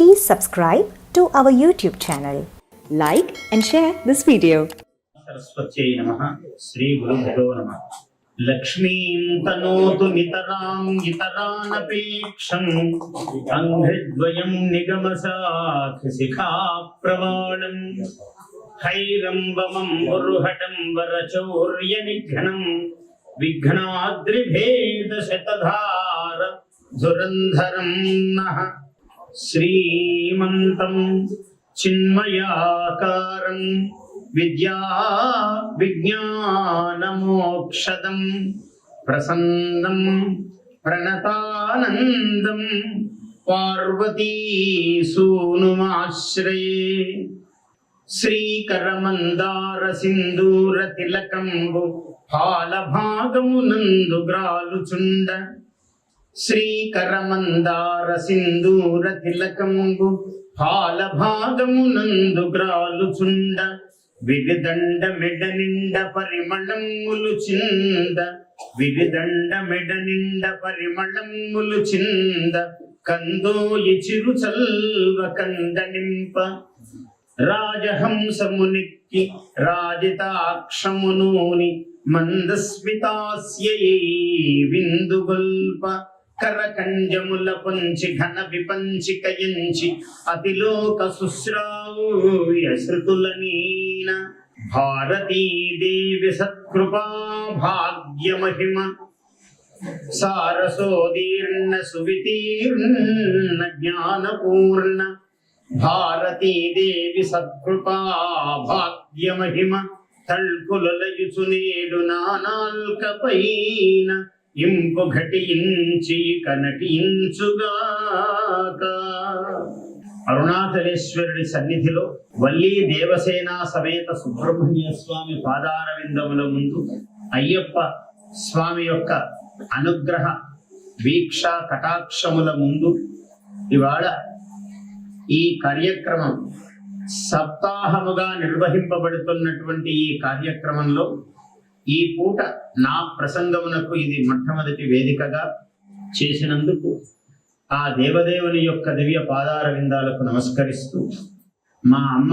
Please subscribe to our YouTube channel. Like and share this video. सरस्वत्यै नमः श्री गुरुभ्यो नमः लक्ष्मीं तनोतु नितरां इतरानपेक्षम् अङ्घ्रिद्वयं निगमसाखिशिखा प्रवाणम् हैरम्बमं गुरुहटं वरचौर्यनिघ्नं विघ्नाद्रिभेदशतधार धुरन्धरं नः श्रीमन्तं चिन्मयाकारं विद्या विज्ञानमोक्षदं प्रसन्नं प्रणतानन्दं पार्वती सूनुमाश्रये श्रीकरमन्दार सिन्दूर तिलकंबु फालभागमुनंदु ग्रालुचुंड श्रीकरमन्दार सिन्दूर तिलकंबु फालभागमुनंदु ग्रालुचुंड विरिदंड मेडनिंड परिमళములు చింద విరిదండ మెడనిండ పరిమళములు చింద కందోయి చిరు చల్వ కందనింప రాజహంసమునిక్కి రాజితాక్షమునూని మందస్మితాస్యై విందుగొల్ప కరకంజముల పంచి ఘన విపంచికయంచి అతిలోక సుశ్రావ్య శృతులనీన భారతీదేవి సత్కృపా భాగ్యమహిమ సారసోదీర్ణ సువితీర్ణ జ్ఞానపూర్ణ భారతీదేవి సత్కృపా భాగ్యమహిమ తల్కులయుచునేడు నానాల్కపైన ఇంపు ఘటించి కనటించుగాక. అరుణాచలేశ్వరుడి సన్నిధిలో వల్లీ దేవసేన సమేత సుబ్రహ్మణ్య స్వామి పాదార విందముల ముందు అయ్యప్ప స్వామి యొక్క అనుగ్రహ వీక్ష కటాక్షముల ముందు ఇవాళ ఈ కార్యక్రమం సప్తాహముగా నిర్వహింపబడుతున్నటువంటి ఈ కార్యక్రమంలో ఈ పూట నా ప్రసంగమునకు ఇది మొట్టమొదటి వేదికగా చేసినందుకు ఆ దేవదేవుని యొక్క దివ్య పాదార విందాలకు నమస్కరిస్తూ మా అమ్మ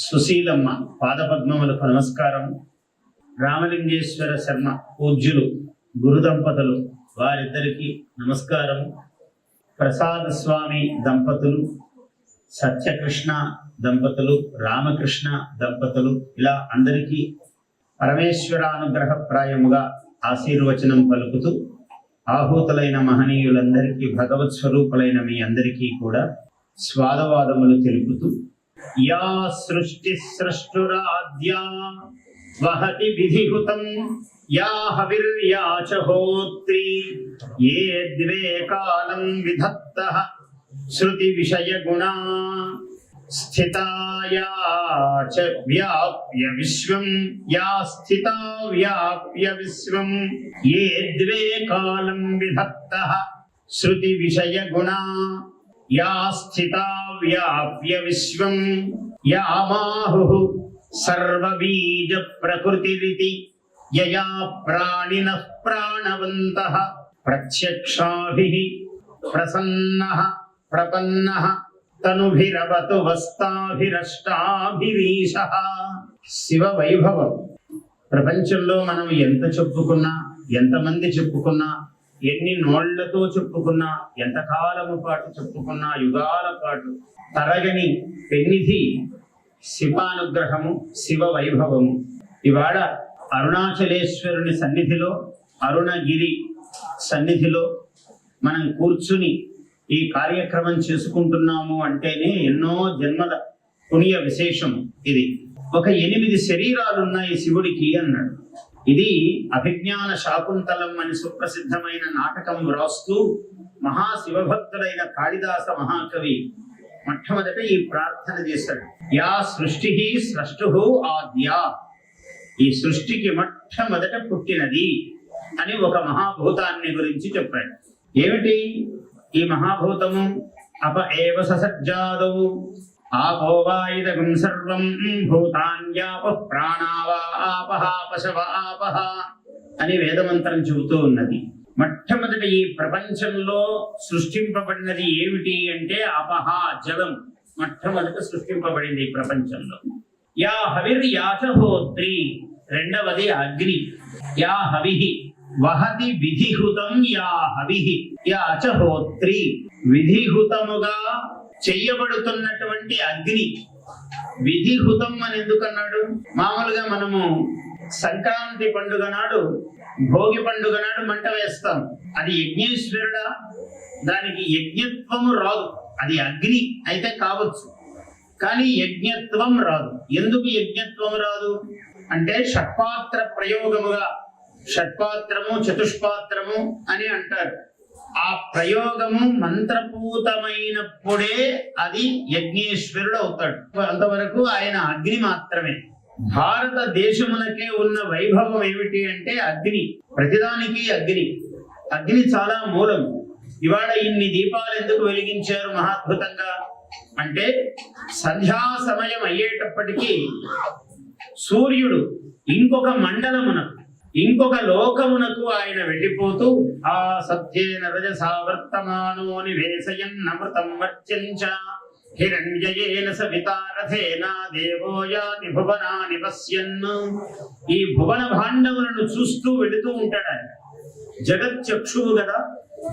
సుశీలమ్మ పాదపద్మములకు నమస్కారం. రామలింగేశ్వర శర్మ పూజ్యులు గురు దంపతులు వారిద్దరికి నమస్కారం. ప్రసాద్ స్వామి దంపతులు, సత్యకృష్ణ దంపతులు, రామకృష్ణ దంపతులు, ఇలా అందరికీ పరమేశ్వరానుగ్రహ ప్రాయముగా ఆశీర్వచనం పలుకుతూ ఆహూతులైన మహనీయులందరికీ భగవత్ స్వరూపులైన మీ అందరికీ కూడా స్వాగతవాదములు తెలుపుతూ యా సృష్టి సృష్టురాద్యా వహతి విధిహుతం యా హవిర్యా చ హోత్రి ఏ ద్వే కాలం విధత్తః శృతి విషయ గుణా స్థితాయా చ వ్యాప్య విశ్వం యా స్థితా వ్యాప్య విశ్వం ఏ ద్వే కాలం విధత్తః శృతి విషయ గుణా యా స్థితా వ్యాప్య విశ్వం యామాహుః సర్వబీజ ప్రకృతిరితి యయా ప్రాణినః ప్రాణవంతః ప్రత్యక్షాభిః ప్రసన్నః ప్రపన్నః తనుభిరవతు వస్తాభిరష్టాభిరీశః. శివ వైభవం ప్రపంచంలో మనం ఎంత చెప్పుకున్నా, ఎంతమంది చెప్పుకున్నా, ఎన్ని నోళ్లతో చెప్పుకున్నా, ఎంత కాలము పాటు చెప్పుకున్నా, యుగాల పాటు తరగని పెన్నిధి శివానుగ్రహము, శివ వైభవము. ఇవాళ అరుణాచలేశ్వరుని సన్నిధిలో, అరుణగిరి సన్నిధిలో మనం కూర్చుని ఈ కార్యక్రమం చేసుకుంటున్నాము అంటేనే ఎన్నో జన్మల పుణ్య విశేషం ఇది. ఒక 8 శరీరాలున్నాయి శివుడికి అన్నాడు. ఇది అభిజ్ఞాన శాకుంతలం అని సుప్రసిద్ధమైన నాటకం వ్రాస్తూ మహాశివభక్తుడైన కాళిదాస మహాకవి మొట్టమొదట ఈ ప్రార్థన చేశాడు. యా సృష్టి స్రష్టు ఆద్యా, ఈ సృష్టికి మొట్టమొదట పుట్టినది అని ఒక మహాభూతాన్ని గురించి చెప్పాడు. ఏమిటి ఈ మహాభూతము? అప ఏవ ససజ్జాదౌ ఆపో వాయుదగం సర్వం భూతాన్యాప ప్రాణావా ఆపహ పశవ ఆపహ అని వేదమంత్రం చెబుతూ ఉన్నది. మొట్టమొదట ఈ ప్రపంచంలో సృష్టింపబడినది ఏమిటి అంటే అపహ, జలం మొట్టమొదట సృష్టింపబడింది ఈ ప్రపంచంలో. యా హవిర్ యాచహోత్రి, రెండవది అగ్ని. యా హవిహి వహతి విధిహృతం యా హవిహి యాచహోత్రి, విధిహృతముగా చెయ్యబడుతున్నటువంటి అగ్ని. విధిహృతం అని ఎందుకన్నాడు? మామూలుగా మనము సంక్రాంతి పండుగ నాడు, భోగి పండుగ నాడు మంట వేస్తాం. అది యజ్ఞేశ్వరుడా? దానికి యజ్ఞత్వము రాదు. అది అగ్ని అయితే కావచ్చు, కానీ యజ్ఞత్వం రాదు. ఎందుకు యజ్ఞత్వం రాదు అంటే షట్పాత్ర ప్రయోగముగా, షట్పాత్రము చతుష్పాత్రము అని అంటారు. ఆ ప్రయోగము మంత్రపూతమైనప్పుడే అది యజ్ఞేశ్వరుడు అవుతాడు. అంతవరకు ఆయన అగ్ని మాత్రమే. భారతదేశమునకే ఉన్న వైభవం ఏమిటి అంటే అగ్ని. ప్రతిదానికి అగ్ని. అగ్ని చాలా మూలం. ఇవాళ ఇన్ని దీపాలు ఎందుకు వెలిగించారు మహాద్భుతంగా అంటే సంధ్యా సమయం అయ్యేటప్పటికీ సూర్యుడు ఇంకొక మండలమునకు, ఇంకొక లోకమునకు ఆయన వెళ్ళిపోతూ ఆ సత్యేన రజసా వర్తమానో నివేశయన్నమృతం వర్చంచ హిరణ్యయేన సవితారథేన దేవో యాతి భువనాని పశ్యన్. ఈ భువన భాండములను చూస్తూ వెళుతూ ఉంటాడు ఆయన. జగచ్చక్షువు కదా,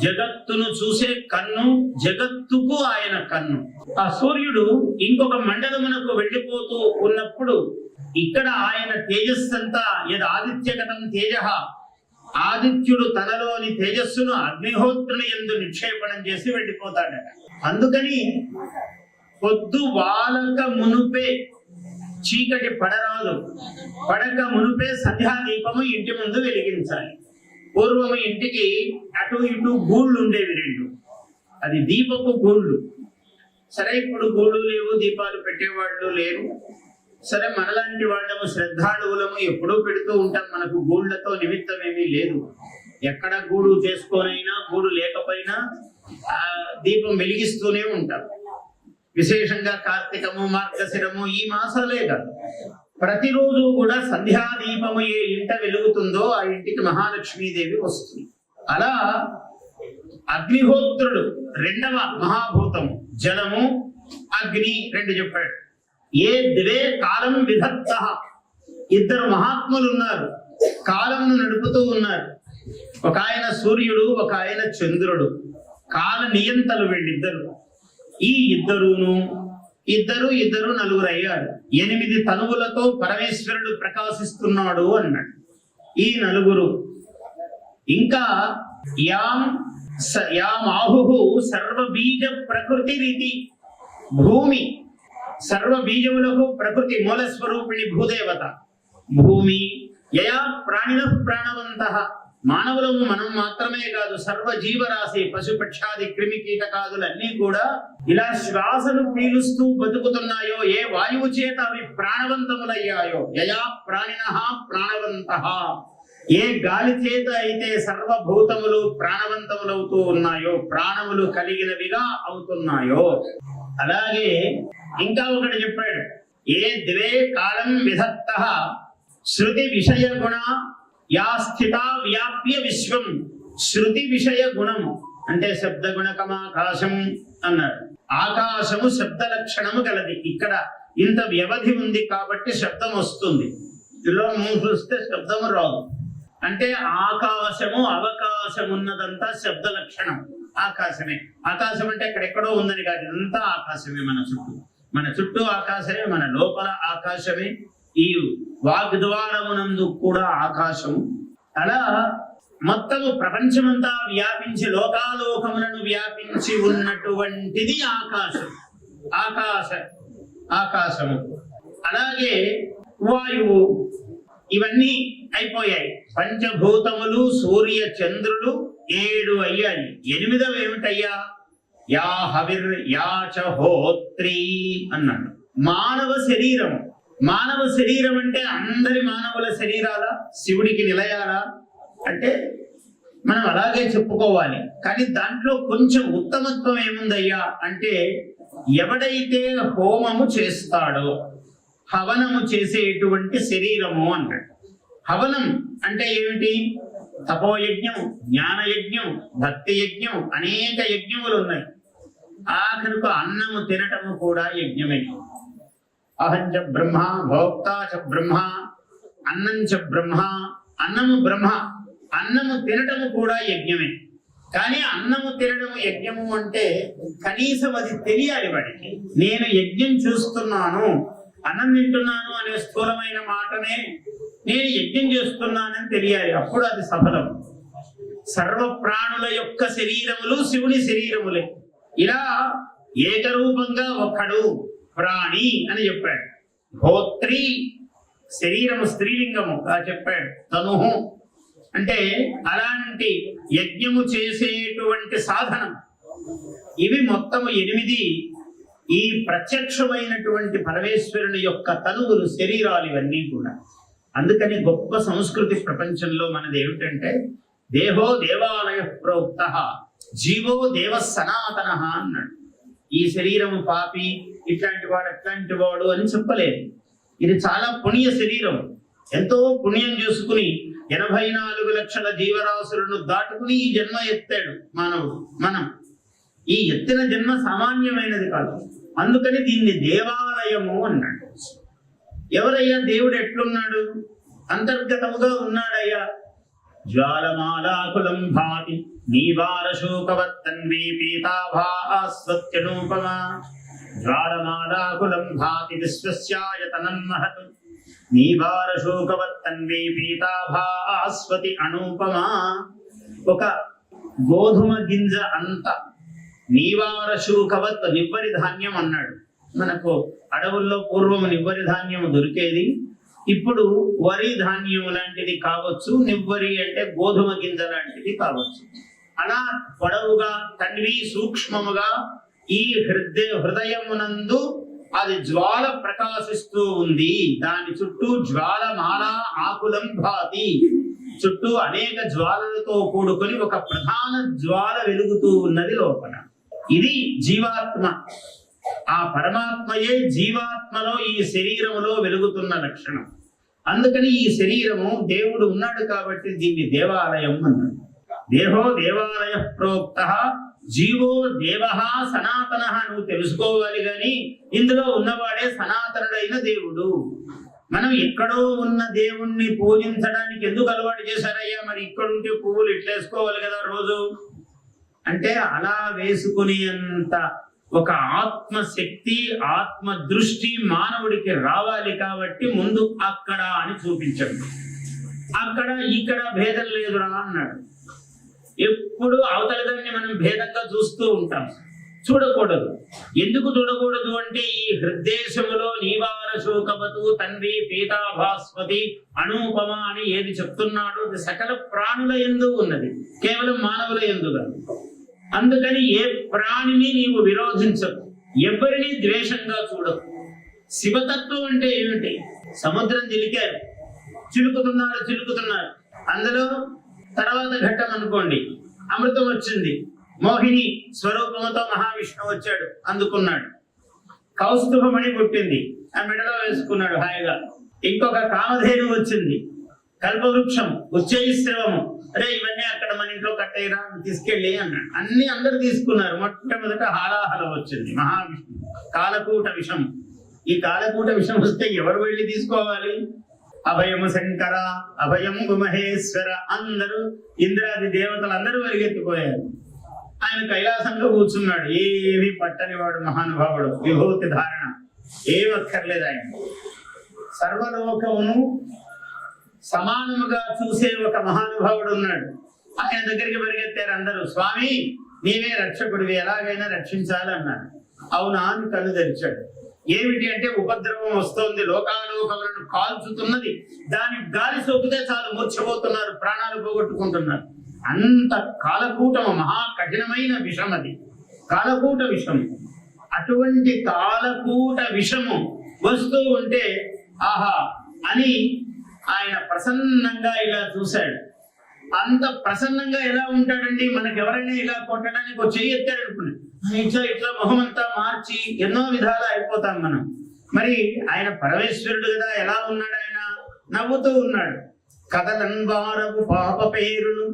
జగత్తును చూసే కన్ను, జగత్తుకు ఆయన కన్ను. ఆ సూర్యుడు ఇంకొక మండలమునకు వెళ్ళిపోతూ ఉన్నప్పుడు ఇక్కడ ఆయన తేజస్సంతా యద్ ఆదిత్యగతం తేజ, ఆదిత్యుడు తనలోని తేజస్సును అగ్నిహోత్రుని యందు నిక్షేపణం చేసి వెళ్ళిపోతాడట. అందుకని పొద్దు వాలక మునుపే, చీకటి పడరాదు, పడక మునుపే సంధ్యాదీపము ఇంటి ముందు వెలిగించాలి. పూర్వము ఇంటికి అటు ఇటు గూళ్ళు ఉండేవి రెండు, అది దీపపు గూళ్ళు. సరే ఇప్పుడు గూళ్ళు లేవు, దీపాలు పెట్టేవాళ్ళు లేరు. సరే మనలాంటి వాళ్ళము శ్రద్ధాళువులము ఎప్పుడూ పెడుతూ ఉంటాం, మనకు గూళ్ళతో నిమిత్తం ఏమీ లేదు. ఎక్కడ గూడు చేసుకోనైనా, గూడు లేకపోయినా దీపం వెలిగిస్తూనే ఉంటాం. విశేషంగా కార్తీకము, మార్గశిరము ఈ మాసాలే కాదు, ప్రతిరోజు కూడా సంధ్యాదీపము ఏ ఇంట వెలుగుతుందో ఆ ఇంటికి మహాలక్ష్మీదేవి వస్తుంది. అలా అగ్నిహోత్రుడు రెండవ మహాభూతము, జలము అగ్ని రెండు చెప్పాడు. ఏ ద్వే కాలం విధత్త, ఇద్దరు మహాత్ములు ఉన్నారు, కాలంను నడుపుతూ ఉన్నారు. ఒక ఆయన సూర్యుడు, ఒక ఆయన చంద్రుడు, కాల నియంతలు వీళ్ళిద్దరు. ఈ ఇద్దరు నలుగురు అయ్యారు. 8 తనువులతో పరమేశ్వరుడు ప్రకాశిస్తున్నాడు అన్నాడు. ఈ నలుగురు ఇంకా యాం ఆహు సర్వబీజ ప్రకృతి రీతి, భూమి సర్వ బీజములకు ప్రకృతి మూలస్వరూపిణి భూదేవత. భూమి యయా ప్రాణిన ప్రాణవంతః, మానవులము మనం మాత్రమే కాదు, సర్వ జీవరాశి పశుపక్షాది క్రిమి కీటకాదులన్నీ కూడా ఇలా శ్వాసను పీలుస్తూ బతుకుతున్నాయో, ఏ వాయువు చేత అవి ప్రాణవంతములయ్యాయో, యయా ప్రాణినః ప్రాణవంతః, ఏ గాలి చేత అయితే సర్వభూతములు ప్రాణవంతములవుతూ ఉన్నాయో, ప్రాణములు కలిగినవిగా అవుతున్నాయో. అలాగే ఇంకా ఒకటి చెప్పాడు, ఏ ద్వే కాలం విధత్తః శృతి విషయ గుణ యా స్థిత వ్యాప్య విశ్వం. శృతి విషయ గుణం అంటే శబ్ద గుణకమాకాశం అన్నారు. ఆకాశము శబ్ద లక్షణము గలది. ఇక్కడ ఇంత వ్యవధి ఉంది కాబట్టి శబ్దం వస్తుంది, ఇలా మూసిస్తే శబ్దము రాదు. అంటే ఆకాశము అవకాశం ఉన్నదంతా శబ్ద లక్షణం. ఆకాశమే, ఆకాశం అంటే ఎక్కడెక్కడో ఉందని కాదు, ఇదంతా ఆకాశమే. మన చుట్టూ ఆకాశమే, మన లోపల ఆకాశమే, ఈ వాగ్ద్వారమునందు కూడా ఆకాశము. అలా మొత్తము ప్రపంచమంతా వ్యాపించి లోకాలోకములను వ్యాపించి ఉన్నటువంటిది ఆకాశం. ఆకాశము. అలాగే వాయువు, ఇవన్నీ అయిపోయాయి. పంచభూతములు, సూర్య చంద్రులు 7 అయ్యాయి. 8వ ఏమిటయ్యా? యా హవిర్ యాచ హోత్రి అన్నాడు. మానవ శరీరం. మానవ శరీరం అంటే అందరి మానవుల శరీరాల శివుడికి నిలయాలా అంటే మనం అలాగే చెప్పుకోవాలి. కానీ దాంట్లో కొంచెం ఉత్తమత్వం ఏముందయ్యా అంటే, ఎవడైతే హోమము చేస్తాడో, హవనము చేసేటువంటి శరీరము అన్నాడు. హవనం అంటే ఏమిటి? తపోయజ్ఞం, జ్ఞానయజ్ఞం, భక్తి యజ్ఞం, అనేక యజ్ఞములు ఉన్నాయి. ఆఖరుకు అన్నము తినటము కూడా యజ్ఞమే. అహంచ బ్రహ్మ, భోక్తా చ బ్రహ్మ, అన్నం చ బ్రహ్మ. అన్నము బ్రహ్మ, అన్నము తినటము కూడా యజ్ఞమే. కానీ అన్నము తినడము యజ్ఞము అంటే కనీసం అది తెలియాలి వాడికి. నేను యజ్ఞం చూస్తున్నాను, అన్నం తింటున్నాను అనే స్థూలమైన మాటనే నేను యజ్ఞం చేస్తున్నానని తెలియాలి. అప్పుడు అది సఫలం. సర్వ ప్రాణుల యొక్క శరీరములు శివుని శరీరములే. ఇలా ఏకరూపంగా ఒక్కడు ప్రాణి అని చెప్పాడు. భోత్రి శరీరము స్త్రీలింగముగా చెప్పాడు. తనుహు అంటే అలాంటి యజ్ఞము చేసేటువంటి సాధనం. ఇవి మొత్తము 8 ఈ ప్రత్యక్షమైనటువంటి పరమేశ్వరుని యొక్క తనువులు, శరీరాలు ఇవన్నీ కూడా. అందుకని గొప్ప సంస్కృతి ప్రపంచంలో మనది ఏమిటంటే దేహో దేవాలయ ప్రోక్త జీవో దేవ సనాతన అన్నాడు. ఈ శరీరము పాపి, ఇట్లాంటి వాడు అట్లాంటి వాడు అని చెప్పలేదు. ఇది చాలా పుణ్య శరీరం. ఎంతో పుణ్యం చేసుకుని 84 లక్షల జీవరాశులను దాటుకుని ఈ జన్మ ఎత్తాడు మానవుడు. మనం ఈ ఎత్తిన జన్మ సామాన్యమైనది కాదు. అందుకని దీన్ని దేవాలయము అన్నాడు. ఎవరయ్యా దేవుడు? ఎట్లున్నాడు? అంతర్గతముగా ఉన్నాడయ్యా. జ్వాలమాలాకులం భాతి నీవారశోకవత్తన్వీ పీతాభాస్వత్యనూపమా. జ్వాలమాలాకులం భాతి విశ్వస్యాయతనం మహత్ నీవారశోకవత్తన్వీ పీతాభాస్వతి అనూపమా. ఒక గోధుమ గింజ అంత నీవారశూకవత్, నివ్వరి ధాన్యం అన్నాడు. మనకు అడవుల్లో పూర్వము నివ్వరి ధాన్యము దొరికేది. ఇప్పుడు వరి ధాన్యం లాంటిది కావచ్చు, నివ్వరి అంటే గోధుమ గింజ లాంటిది కావచ్చు. అలా పొడవుగా తన్వి సూక్ష్మముగా ఈ హృదయమునందు అది జ్వాల ప్రకాశిస్తూ ఉంది. దాని చుట్టూ జ్వాలమాల ఆకులం భాతి, చుట్టూ అనేక జ్వాలలతో కూడుకొని ఒక ప్రధాన జ్వాల వెలుగుతూ ఉన్నది లోపల. ఇది జీవాత్మ. ఆ పరమాత్మయే జీవాత్మలో ఈ శరీరములో వెలుగుతున్న లక్షణం. అందుకని ఈ శరీరము దేవుడు ఉన్నాడు కాబట్టి దీన్ని దేవాలయం అన్నాడు. దేహో దేవాలయ ప్రోక్త జీవో దేవ సనాతన. నువ్వు తెలుసుకోవాలి గాని ఇందులో ఉన్నవాడే సనాతనుడైన దేవుడు. మనం ఎక్కడో ఉన్న దేవుణ్ణి పూజించడానికి ఎందుకు అలవాటు చేశారయ్యా? మరి ఇక్కడుంటే పువ్వులు ఇట్లేసుకోవాలి కదా రోజు అంటే, అలా వేసుకునేంత ఒక ఆత్మశక్తి, ఆత్మ దృష్టి మానవుడికి రావాలి కాబట్టి ముందు అక్కడ అని చూపించండి. అక్కడ ఇక్కడ భేదం లేదురా అన్నాడు. ఎప్పుడు అవతలదాన్ని మనం భేదంగా చూస్తూ ఉంటాం. చూడకూడదు. ఎందుకు చూడకూడదు అంటే ఈ హృద్దేశములో నీవారశోకవతు తన్వి పీతాభాస్వతి అనూపమ అని ఏది చెప్తున్నాడో అది సకల ప్రాణుల యందు ఉన్నది, కేవలం మానవుల యందు కాదు. అందుకని ఏ ప్రాణిని నీవు విరోధించవు, ఎవరిని ద్వేషంగా చూడవు. శివతత్వం అంటే ఏమిటి? సముద్రం చిలికారు, చిలుకుతున్నారు. అందులో తర్వాత ఘట్టం అనుకోండి, అమృతం వచ్చింది. మోహిని స్వరూపముతో మహావిష్ణువు వచ్చాడు, అందుకున్నాడు. కౌస్తుభమణి పుట్టింది, ఆ మెడలో వేసుకున్నాడు హాయిగా. ఇంకొక కామధేను వచ్చింది, కల్పవృక్షం, ఉచ్చైశ్రవము. అరే ఇవన్నీ అక్కడ మన ఇంట్లో కట్టేరా, తీసుకెళ్ళి అన్నాడు. అన్ని అందరు తీసుకున్నారు. మొట్టమొదట హాలాహలం వచ్చింది, మహావిష్ణు. కాలకూట విషం. ఈ కాలకూట విషం వస్తే ఎవరు వెళ్ళి తీసుకోవాలి? అభయము శంకర, అభయము మహేశ్వర. అందరూ ఇంద్రాది దేవతలు అందరూ వెలిగెత్తిపోయారు. ఆయన కైలాసంలో కూర్చున్నాడు. ఏమీ పట్టని వాడు మహానుభావుడు, విభూతి ధారణ ఏమక్కర్లేదు. ఆయన సర్వలోకమును సమానముగా చూసే ఒక మహానుభావుడు ఉన్నాడు. ఆయన దగ్గరికి పరిగెత్తారు అందరూ. స్వామి నీవే రక్షకుడివి, ఎలాగైనా రక్షించాలి అన్నాడు. అవునా అని కళ్ళు తెరిచాడు. ఏమిటి అంటే ఉపద్రవం వస్తోంది, లోకాలోకములను కాల్చుతున్నది. దాని గాలి సోకితే చాలు మూర్ఛపోతున్నారు, ప్రాణాలు పోగొట్టుకుంటున్నారు. అంత కాలకూటము, మహా కఠినమైన విషం అది, కాలకూట విషం. అటువంటి కాలకూట విషము వస్తూ ఉంటే ఆహా అని ఆయన ప్రసన్నంగా ఇలా చూశాడు. అంత ప్రసన్నంగా ఎలా ఉంటాడండి? మనకెవరైనా ఇలా కొట్టడానికి ఒక చెయ్యి ఎత్తాడు అనుకున్నాడు, ఇట్లా మొహమంతా మార్చి ఎన్నో విధాలు అయిపోతాం మనం. మరి ఆయన పరమేశ్వరుడు కదా, ఎలా ఉన్నాడు? ఆయన నవ్వుతూ ఉన్నాడు. కదలన్ వారవు పాప పేరును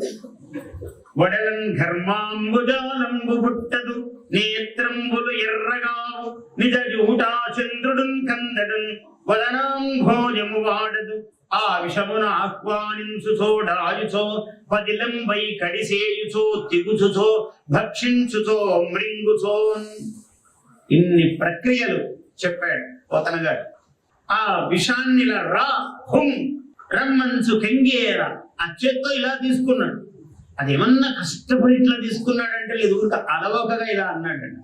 వడలన్ ఘర్మాంబుజాలంబు పుట్టదు నేత్రంబులు ఎర్రగావు నిజ జూటా చంద్రుడున్ కందడున్ వదనాం భోజము వాడదు ఆ విషమున ఆహ్వానించుచో డాయుచో పదిలంబై కడిసేయుచో తిగుచుచో భక్షించుచో మృంగుచో. ఇన్ని ప్రక్రియలు చెప్పాడు పోతన గారు. ఆ విషాన్నిలా రా హుం రమ్మంచు కెంగేర ఆ చేత్తో ఇలా తీసుకున్నాడు. అదేమన్నా కష్టపడి ఇట్లా తీసుకున్నాడంటే లేదు, ఊరిక అలవోకగా ఇలా అన్నాడంట.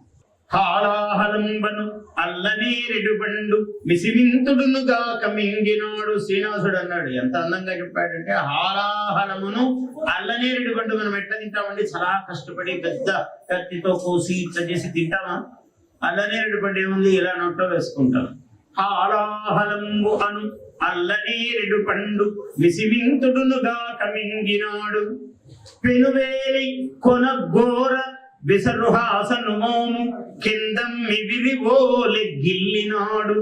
హాలాహలంబను అల్లనేరెడు పండు మిసిమింతుడునుగా కమింగినాడు. శ్రీనివాసుడు అన్నాడు, ఎంత అందంగా చెప్పాడంటే హాలాహలమును అల్లనేరెడు పండు మనం ఎట్లా తింటామండి, చాలా కష్టపడి పెద్ద కత్తితో కోసి ఇట్లా చేసి తింటామా? అల్లనేరెడు పండు ఏముంది, ఇలా నోట్లో వేసుకుంటాం. హాలాహలంబు అను అల్లనేరెడు పండు మిసిమింతుడునుగా కమింగినాడు. పెనువేలి కొన ఘోర విసరుహాసను మోము కిందమ్మి విరివోలె గిల్లినాడు.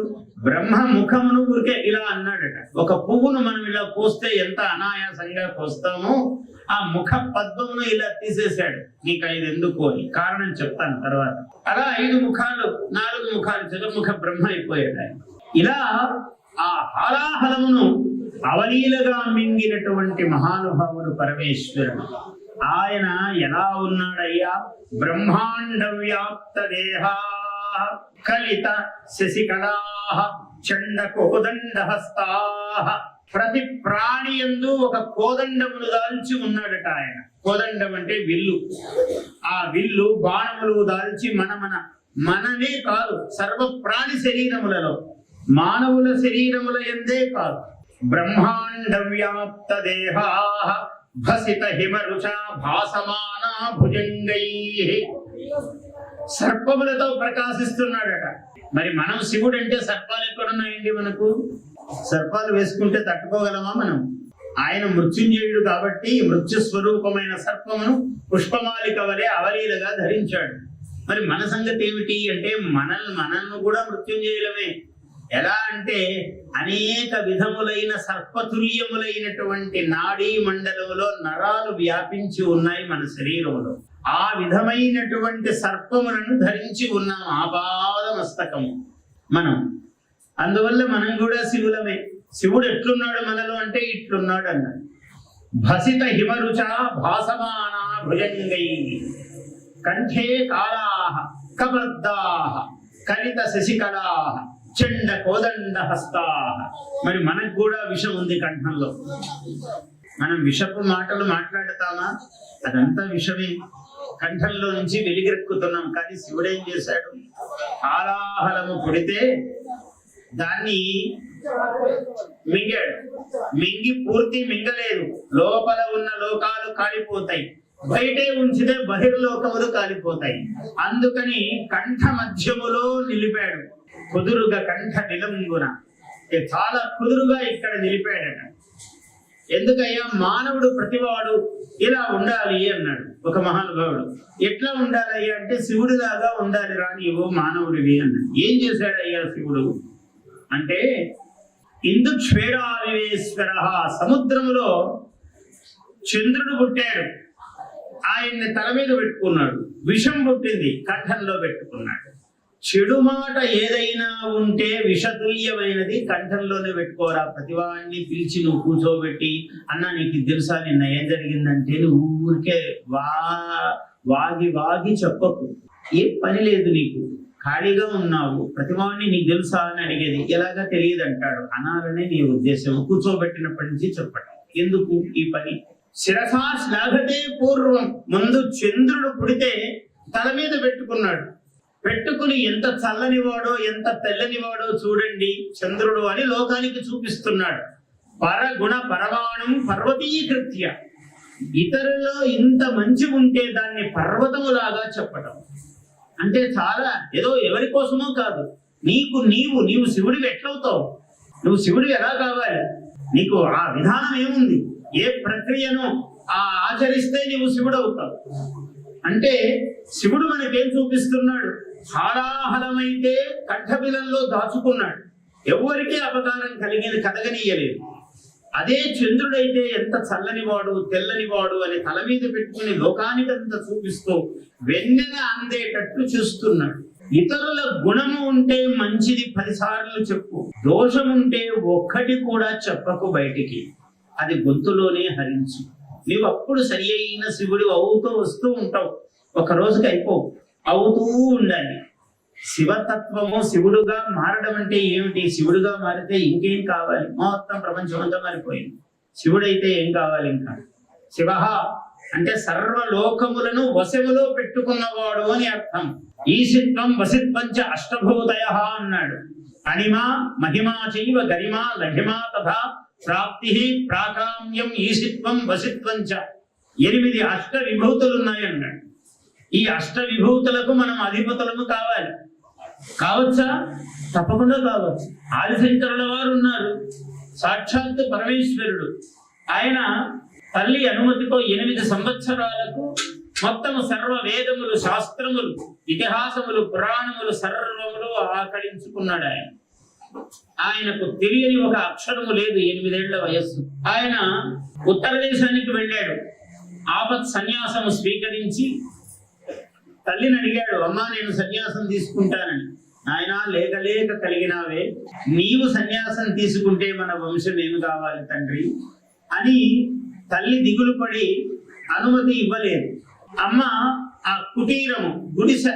బ్రహ్మ ముఖమును ఊరికే ఇలా అన్నాడట. ఒక పువ్వును మనం ఇలా కోస్తే ఎంత అనాయాసంగా కోస్తామో ఆ ముఖ పద్మమును ఇలా తీసేశాడు. నీకు 5 ఎందుకు అని కారణం చెప్తాను తర్వాత. అలా 5 ముఖాలు 4 ముఖాలు చతుర్ముఖ బ్రహ్మ అయిపోయాడు ఆయన. ఇలా ఆ హాలాహలమును అవలీలగా మింగినటువంటి మహానుభావుడు పరమేశ్వరుడు. ఆయన ఎలా ఉన్నాడయ్యా? బ్రహ్మాండ వ్యాప్త దేహా కలిత శశికళా చండ కోదండ హస్తా. ప్రతి ప్రాణి యందు ఒక కోదండమును దాల్చి ఉన్నాడట ఆయన. కోదండం అంటే విల్లు. ఆ విల్లు బాణములు దాల్చి మననే కాదు సర్వ ప్రాణి శరీరములలో, మానవుల శరీరముల యందే కాదు. బ్రహ్మాండ వ్యాప్త దేహా భసిత హిమరుచ భాసమానా భుజంగై. సర్పములతో ప్రకాశిస్తున్నాడట. మరి మనం శివుడు అంటే సర్పాలు ఎక్కడున్నాయండి మనకు? సర్పాలు వేసుకుంటే తట్టుకోగలమా మనం? ఆయన మృత్యుంజయుడు కాబట్టి మృత్యు స్వరూపమైన సర్పమును పుష్పమాలిక వలె అవలీలగా ధరించాడు. మరి మన సంగతి ఏమిటి అంటే మనల్ని కూడా మృత్యుంజయులమే. ఎలా అంటే అనేక విధములైన సర్పతుల్యములైనటువంటి నాడీ మండలములో నరాలు వ్యాపించి ఉన్నాయి మన శరీరంలో. ఆ విధమైనటువంటి సర్పములను ధరించి ఉన్నాం ఆపాద మస్తకము మనం. అందువల్ల మనం కూడా శివులమే. శివుడు ఎట్లున్నాడు మనలో అంటే ఇట్లున్నాడు అన్నాడు. భసిత హిమరుచ భాసమానా భుజంగై కంఠే కాళాః కబర్దాః కలిత శశికళాః చండ కోదండ హస్తాః. మరి మనకు కూడా విషం ఉంది కంఠంలో. మనం విషపు మాటలు మాట్లాడతామా? అదంతా విషమే. కంఠంలో నుంచి వెలిగెక్కుతున్నాం. కానీ శివుడు ఏం చేశాడు? హాలాహలము పుడితే దాన్ని మింగాడు. మింగి పూర్తి మింగలేదు. లోపల ఉన్న లోకాలు కాలిపోతాయి, బయటే ఉంచితే బహిర్లోకములు కాలిపోతాయి. అందుకని కంఠ మధ్యములో నిలిపాడు. కుదురుగా కంఠ నిలంబున, చాలా కుదురుగా ఇక్కడ నిలిపాడట. ఎందుకయ్యా? మానవుడు ప్రతివాడు ఇలా ఉండాలి అన్నాడు ఒక మహానుభావుడు. ఎట్లా ఉండాలయ్యా అంటే శివుడిలాగా ఉండాలి రా నీవు మానవుడివి అన్నాడు. ఏం చేశాడయ్యా శివుడు అంటే ఇందుక్షేరావివేశ్వర, సముద్రములో చంద్రుడు పుట్టాడు, ఆయన్ని తల మీద పెట్టుకున్నాడు. విషం పుట్టింది, కంఠంలో పెట్టుకున్నాడు. చెడు మాట ఏదైనా ఉంటే విషతుల్యమైనది కంఠంలోనే పెట్టుకోరా. ప్రతివాడిని పిలిచి నువ్వు కూర్చోబెట్టి అన్నా నీకు తెలుసా నిన్న ఏం జరిగిందంటే నువ్వు ఊరికే వాగి చెప్పకు. ఏ పని లేదు నీకు, ఖాళీగా ఉన్నావు, ప్రతివాడిని నీకు తెలుసా అని అడిగేది. ఎలాగా తెలియదు అంటాడు. అనాలనే నీ ఉద్దేశం. కూర్చోబెట్టినప్పటి నుంచి చెప్పటం ఎందుకు ఈ పని? శిరసా శ్లాఘతే పూర్వం, ముందు చంద్రుడు పుడితే తల మీద పెట్టుకున్నాడు. పెట్టుకుని ఎంత చల్లనివాడో ఎంత తెల్లనివాడో చూడండి చంద్రుడు అని లోకానికి చూపిస్తున్నాడు. పరగుణ పరమాణం పర్వతీకృత్య, ఇతరులో ఇంత మంచి ఉంటే దాన్ని పర్వతములాగా చెప్పటం అంటే చాలా ఏదో ఎవరి కోసమో కాదు. నీవు శివుడివి ఎట్లవుతావు? నువ్వు శివుడివి ఎలా కావాలి? నీకు ఆ విధానం ఏముంది? ఏ ప్రక్రియను ఆచరిస్తే నీవు శివుడు అవుతావు అంటే శివుడు మనకేం చూపిస్తున్నాడు? హాలాహలమైతే కంఠబిలంలో దాచుకున్నాడు, ఎవరికీ అపకారం కలగనీయలేదు. అదే చంద్రుడైతే ఎంత చల్లనివాడు తెల్లనివాడు అని తల మీద పెట్టుకుని లోకానికంతా చూపిస్తూ వెన్నెల అందేటట్లు చూస్తున్నాడు. ఇతరుల గుణము ఉంటే మంచిది 10 సార్లు చెప్పు, దోషం ఉంటే ఒక్కటి కూడా చెప్పకు బయటికి, అది గొంతులోనే హరించు. నీవు అప్పుడు సరి అయిన శివుడు అవుతూ వస్తూ ఉంటావు. ఒక రోజుకి అయిపోవు, అవుతూ ఉండాలి. శివతత్వము శివుడుగా మారడం అంటే ఏమిటి? శివుడుగా మారితే ఇంకేం కావాలి? మొత్తం ప్రపంచం అంతా మారిపోయింది. శివుడైతే ఏం కావాలి ఇంకా? శివ అంటే సర్వలోకములను వశములో పెట్టుకున్నవాడు అని అర్థం. ఈశిత్వం వసిత్వంచ అష్టభూతయ అన్నాడు. అణిమా మహిమా చైవ గరిమా లఘిమా తథా ప్రాప్తి ప్రాకామ్యం ఈశిత్వం వసిత్వంచ. 8 అష్ట విభూతులు ఉన్నాయన్నాడు. ఈ అష్ట విభూతులకు మనం అధిపతులము కావాలి. కావచ్చా? తప్పకుండా కావచ్చు. ఆదిశంకరుల వారు ఉన్నారు, సాక్షాత్తు పరమేశ్వరుడు. ఆయన తల్లి అనుమతితో 8 సంవత్సరాలకు మొత్తము సర్వ వేదములు, శాస్త్రములు, ఇతిహాసములు, పురాణములు సర్వములు ఆకళించుకున్నాడు. ఆయనకు తెలియని ఒక అక్షరము లేదు. 8 ఏళ్ల వయస్సు. ఆయన ఉత్తర దేశానికి వెళ్ళాడు. ఆపత్ సన్యాసము స్వీకరించి తల్లిని అడిగాడు, అమ్మా నేను సన్యాసం తీసుకుంటానని. ఆయన లేక లేక కలిగినావే, నీవు సన్యాసం తీసుకుంటే మన వంశం ఏమి కావాలి తండ్రి అని తల్లి దిగులు పడి అనుమతి ఇవ్వలేదు. అమ్మ ఆ కుటీరము గుడిసె,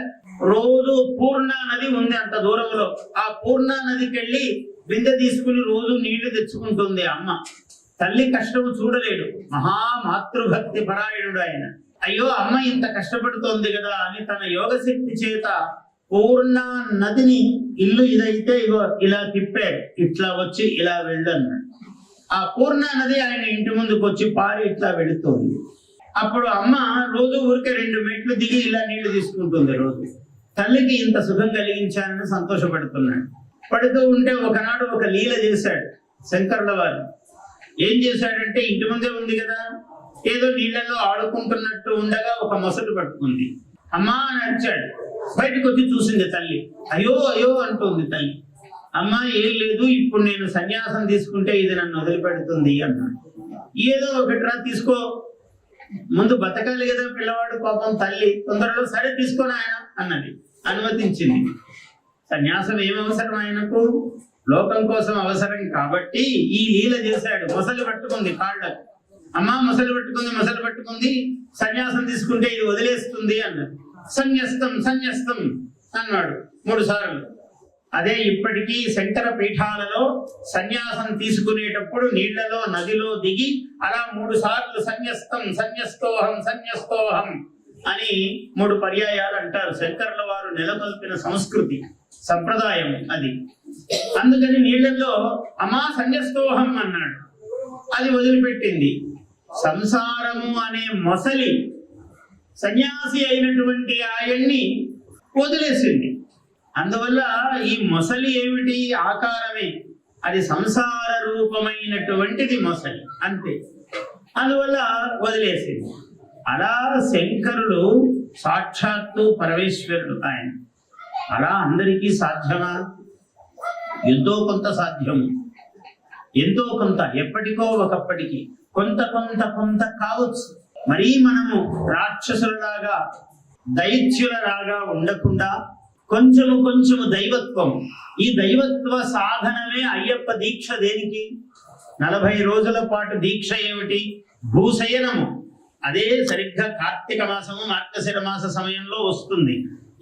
రోజు పూర్ణా నది ఉంది అంత దూరంలో. ఆ పూర్ణా నదికి వెళ్ళి బిందె తీసుకుని రోజు నీళ్లు తెచ్చుకుంటుంది అమ్మ. తల్లి కష్టము చూడలేడు, మహామాతృభక్తి పరాయణుడు ఆయన. అయ్యో అమ్మ ఇంత కష్టపడుతోంది కదా అని తన యోగశక్తి చేత పూర్ణ నదిని, ఇల్లు ఇదైతే ఇగో ఇలా తిప్పాడు, ఇట్లా వచ్చి ఇలా వెళ్ళన్నాడు. ఆ పూర్ణ నది ఆయన ఇంటి ముందుకు వచ్చి పారి ఇట్లా వెళుతోంది. అప్పుడు అమ్మ రోజు ఊరికే 2 మెట్లు దిగి ఇలా నీళ్లు తీసుకుంటుంది రోజు. తల్లికి ఇంత సుఖం కలిగించానని సంతోషపడుతున్నాడు. పడుతూ ఉంటే ఒకనాడు ఒక లీల చేశాడు శంకరుల వారు. ఏం చేశాడంటే, ఇంటి ముందే ఉంది కదా, ఏదో నీళ్లలో ఆడుకుంటున్నట్టు ఉండగా ఒక మొసలు పట్టుకుంది. అమ్మా అని అరిచాడు. బయటకు వచ్చి చూసింది తల్లి. అయ్యో అయ్యో అంటుంది తల్లి. అమ్మా ఏం లేదు, ఇప్పుడు నేను సన్యాసం తీసుకుంటే ఇది నన్ను వదిలిపెడుతుంది అన్నాడు. ఏదో ఒకటిరా తీసుకో, ముందు బతకాలి కదా పిల్లవాడు పాపం. తల్లి తొందరలో సరే తీసుకొని ఆయన అన్నది, అనుమతించింది. సన్యాసం ఏం అవసరం ఆయనకు? లోకం కోసం అవసరం కాబట్టి ఈ లీల చేశాడు. మొసలు పట్టుకుంది కాళ్ళకు. అమ్మా మొసలు పట్టుకుంది, సన్యాసం తీసుకుంటే ఇది వదిలేస్తుంది అన్నది. సన్యస్తం సన్యస్తం అన్నాడు 3 సార్లు. అదే ఇప్పటికీ శంకర పీఠాలలో సన్యాసం తీసుకునేటప్పుడు నీళ్లలో నదిలో దిగి అలా 3 సార్లు సన్యస్తం సన్యస్తోహం సన్యస్తోహం అని 3 పర్యాయాలు అంటారు. శంకరుల వారు నెలకొల్పిన సంస్కృతి సంప్రదాయం అది. అందుకని నీళ్లలో అమ్మా సన్యస్తోహం అన్నాడు. అది వదిలిపెట్టింది. సంసారము అనే మొసలి సన్యాసి అయినటువంటి ఆయన్ని వదిలేసింది. అందువల్ల ఈ మొసలి ఏమిటి? ఆకారమే. అది సంసార రూపమైనటువంటిది మొసలి, అంతే. అందువల్ల వదిలేసింది. అలా శంకరుడు సాక్షాత్తు పరమేశ్వరుడు ఆయన. అలా అందరికీ సాధ్యమా? ఎంతో కొంత సాధ్యము, ఎంతో కొంత ఎప్పటికో ఒకప్పటికి, కొంత కొంత కొంత కావచ్చు. మరీ మనము రాక్షసులలాగా దైత్యులలాగా ఉండకుండా కొంచెము కొంచెము దైవత్వం. ఈ దైవత్వ సాధనమే అయ్యప్ప దీక్ష. దేనికి? 40 రోజుల పాటు దీక్ష ఏమిటి? భూశయనము. అదే సరిగ్గా కార్తీక మాసము మార్గశిర మాస సమయంలో వస్తుంది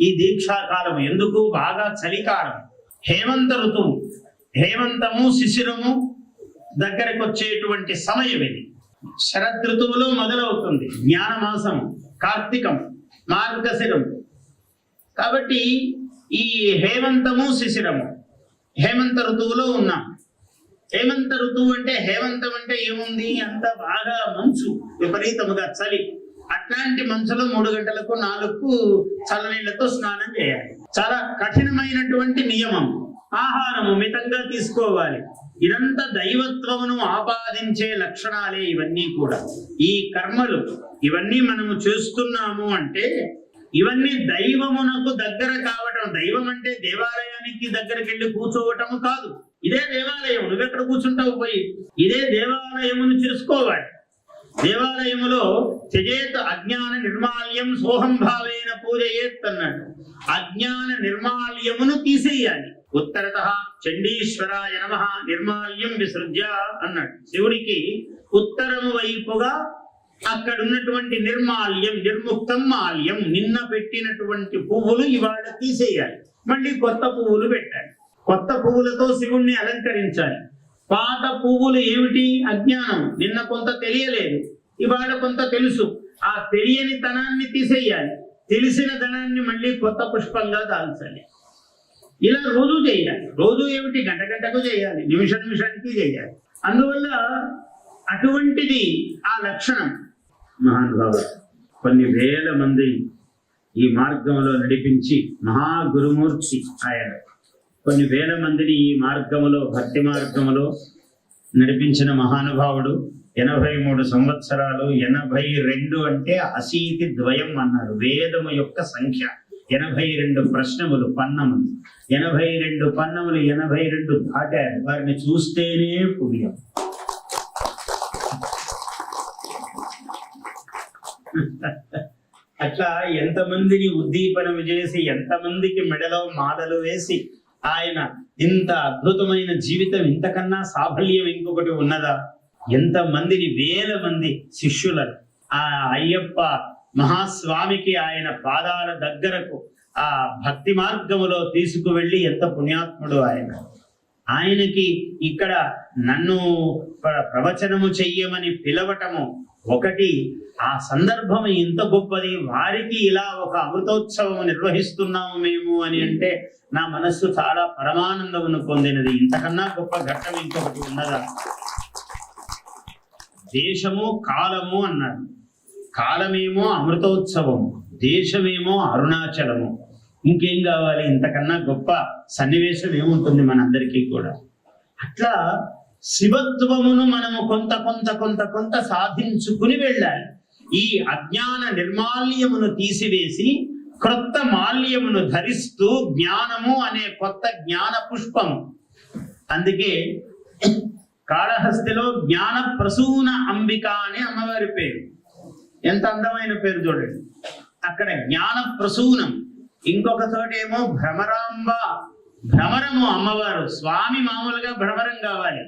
ఈ దీక్షా కాలం. ఎందుకు? బాగా చలికాలం, హేమంత ఋతువు. హేమంతము శిశిరము దగ్గరకు వచ్చేటువంటి సమయం ఇది. శరద్ ఋతువులో మొదలవుతుంది జ్ఞానమాసం, కార్తీకం, మార్గశిరం. కాబట్టి ఈ హేమంతము శిశిరము హేమంత ఋతువులో ఉన్నాం. హేమంత ఋతువు అంటే, హేమంతం అంటే ఏముంది? అంత బాగా మంచు, విపరీతముగా చలి. అట్లాంటి మంచులో 3 గంటలకు 4కు చల్లనీళ్లతో స్నానం చేయాలి. చాలా కఠినమైనటువంటి నియమం. ఆహారము మితంగా తీసుకోవాలి. ఇదంతా దైవత్వమును ఆపాదించే లక్షణాలే ఇవన్నీ కూడా. ఈ కర్మలు ఇవన్నీ మనము చేస్తున్నాము అంటే ఇవన్నీ దైవమునకు దగ్గర కావటం. దైవం అంటే దేవాలయానికి దగ్గరికి వెళ్ళి కూర్చోవటము కాదు. ఇదే దేవాలయం, నువ్వెక్కడ కూర్చుంటావు పోయి? ఇదే దేవాలయమును చేసుకోవాలి. దేవాలయములో త్యజేత్ అజ్ఞాన నిర్మాల్యం సోహం భావేన పూజయేత్ అన్నాడు. అజ్ఞాన నిర్మాల్యమును తీసేయాలి. ఉత్తరత చండీశ్వరాయ నమః నిర్మాల్యం విసృజ్య అన్నాడు. శివుడికి ఉత్తరము వైపుగా అక్కడ ఉన్నటువంటి నిర్మాల్యం, నిర్ముక్తం మాల్యం, నిన్న పెట్టినటువంటి పువ్వులు ఇవాళ తీసేయాలి, మళ్ళీ కొత్త పువ్వులు పెట్టాలి. కొత్త పువ్వులతో శివుణ్ణి అలంకరించాలి. పాత పువ్వులు ఏమిటి? అజ్ఞానం. నిన్న కొంత తెలియలేదు, ఇవాళ కొంత తెలుసు. ఆ తెలియని తనాన్ని తీసేయాలి, తెలిసిన ధనాన్ని మళ్ళీ కొత్త పుష్పంగా దాల్చాలి. ఇలా రోజు చేయాలి. రోజు ఏమిటి? గంట గంటకు చేయాలి, నిమిషానికి చేయాలి. అందువల్ల అటువంటిది ఆ లక్షణం. మహానుభావుడు కొన్ని వేల మంది ఈ మార్గంలో నడిపించి మహాగురుమూర్తి ఆయన కొన్ని వేల మందిని ఈ మార్గములో, భక్తి మార్గములో నడిపించిన మహానుభావుడు. 83 సంవత్సరాలు. 82 అంటే అశీతి ద్వయం అన్నారు వేదము యొక్క సంఖ్య. 82 ప్రశ్నములు, పన్నములు. 82 పన్నములు 82 దాటారు. వారిని చూస్తేనే పుణ్యం. అట్లా ఎంతమందిని ఉద్దీపనం చేసి, ఎంతమందికి మెడలో మాలలు వేసి ఆయన ఇంత అద్భుతమైన జీవితం, ఇంతకన్నా సాఫల్యం ఇంకొకటి ఉన్నదా? ఎంతమందిని, వేల మంది శిష్యులను ఆ అయ్యప్ప మహాస్వామికి ఆయన పాదాల దగ్గరకు ఆ భక్తి మార్గములో తీసుకువెళ్ళి ఎంత పుణ్యాత్ముడు ఆయన. ఆయనకి ఇక్కడ నన్ను ప్రవచనము చెయ్యమని పిలవటము ఒకటి, ఆ సందర్భం ఎంత గొప్పది. వారికి ఇలా ఒక అమృతోత్సవం నిర్వహిస్తున్నాము మేము అని అంటే నా మనస్సు చాలా పరమానందమును పొందినది. ఇంతకన్నా గొప్ప ఘట్టం ఇంకొకటి ఉన్నదా? దేశము కాలము అన్నారు. కాలమేమో అమృతోత్సవము, దేశమేమో అరుణాచలము. ఇంకేం కావాలి? ఇంతకన్నా గొప్ప సన్నివేశం ఏముంటుంది మనందరికీ కూడా? అట్లా శివత్వమును మనము కొంత కొంత కొంత కొంత సాధించుకుని వెళ్ళాలి. ఈ అజ్ఞాన నిర్మాల్యమును తీసివేసి క్రొత్త మాల్యమును ధరిస్తూ జ్ఞానము అనే కొత్త జ్ఞాన పుష్పము. అందుకే కాళహస్తిలో జ్ఞాన ప్రసూన అంబిక అనే అమ్మవారి పేరు. ఎంత అందమైన పేరు చూడండి. అక్కడ జ్ఞాన ప్రసూనం. ఇంకొక చోటేమో భ్రమరాంబ, భ్రమరము అమ్మవారు. స్వామి మామూలుగా భ్రమరం కావాలి,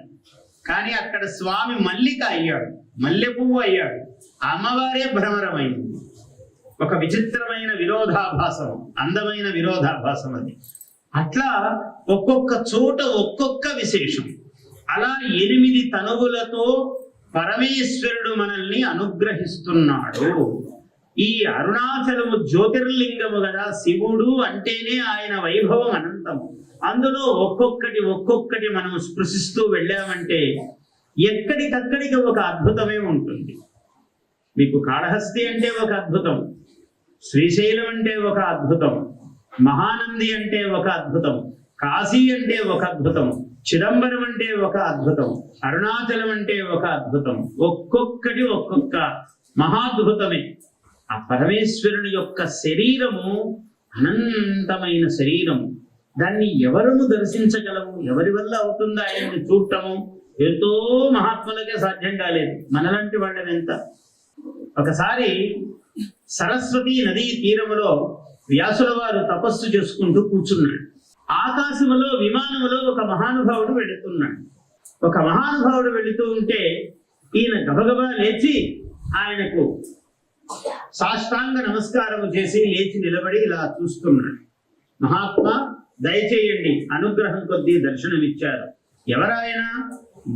కానీ అక్కడ స్వామి మల్లిక అయ్యాడు, మల్లె పువ్వు అయ్యాడు. అమ్మవారే భ్రమరమైంది. ఒక విచిత్రమైన విరోధాభాసం, అందమైన విరోధాభాసం అది. అట్లా ఒక్కొక్క చోట ఒక్కొక్క విశేషం. అలా 8 తనువులతో పరమేశ్వరుడు మనల్ని అనుగ్రహిస్తున్నాడు. ఈ అరుణాచలము జ్యోతిర్లింగము కదా, శివుడు అంటేనే ఆయన వైభవం అనంతము. అందులో ఒక్కొక్కటి ఒక్కొక్కటి మనం స్పృశిస్తూ వెళ్ళామంటే ఎక్కడికక్కడికి ఒక అద్భుతమే ఉంటుంది. మీకు కాళహస్తి అంటే ఒక అద్భుతం, శ్రీశైలం అంటే ఒక అద్భుతం, మహానంది అంటే ఒక అద్భుతం, కాశీ అంటే ఒక అద్భుతం, చిదంబరం అంటే ఒక అద్భుతం, అరుణాచలం అంటే ఒక అద్భుతం. ఒక్కొక్కటి ఒక్కొక్క మహాద్భుతమే. ఆ పరమేశ్వరుని యొక్క శరీరము అనంతమైన శరీరము. దాన్ని ఎవరము దర్శించగలము? ఎవరి వల్ల అవుతుందా ఆయన్ని చూడటము? ఎంతో మహాత్ములకే సాధ్యం కాలేదు, మనలాంటి వాళ్ళని ఎంత. ఒకసారి సరస్వతి నదీ తీరములో వ్యాసుల వారు తపస్సు చేసుకుంటూ కూర్చున్నాడు. ఆకాశములో విమానములో ఒక మహానుభావుడు వెళుతున్నాడు. ఒక మహానుభావుడు వెళుతూ ఉంటే ఈయన గబగబా లేచి ఆయనకు సాష్టాంగ నమస్కారము చేసి లేచి నిలబడి ఇలా చూస్తున్నాడు. మహాత్మా దయచేయండి, అనుగ్రహం కొద్దీ దర్శనమిచ్చారు. ఎవరాయన?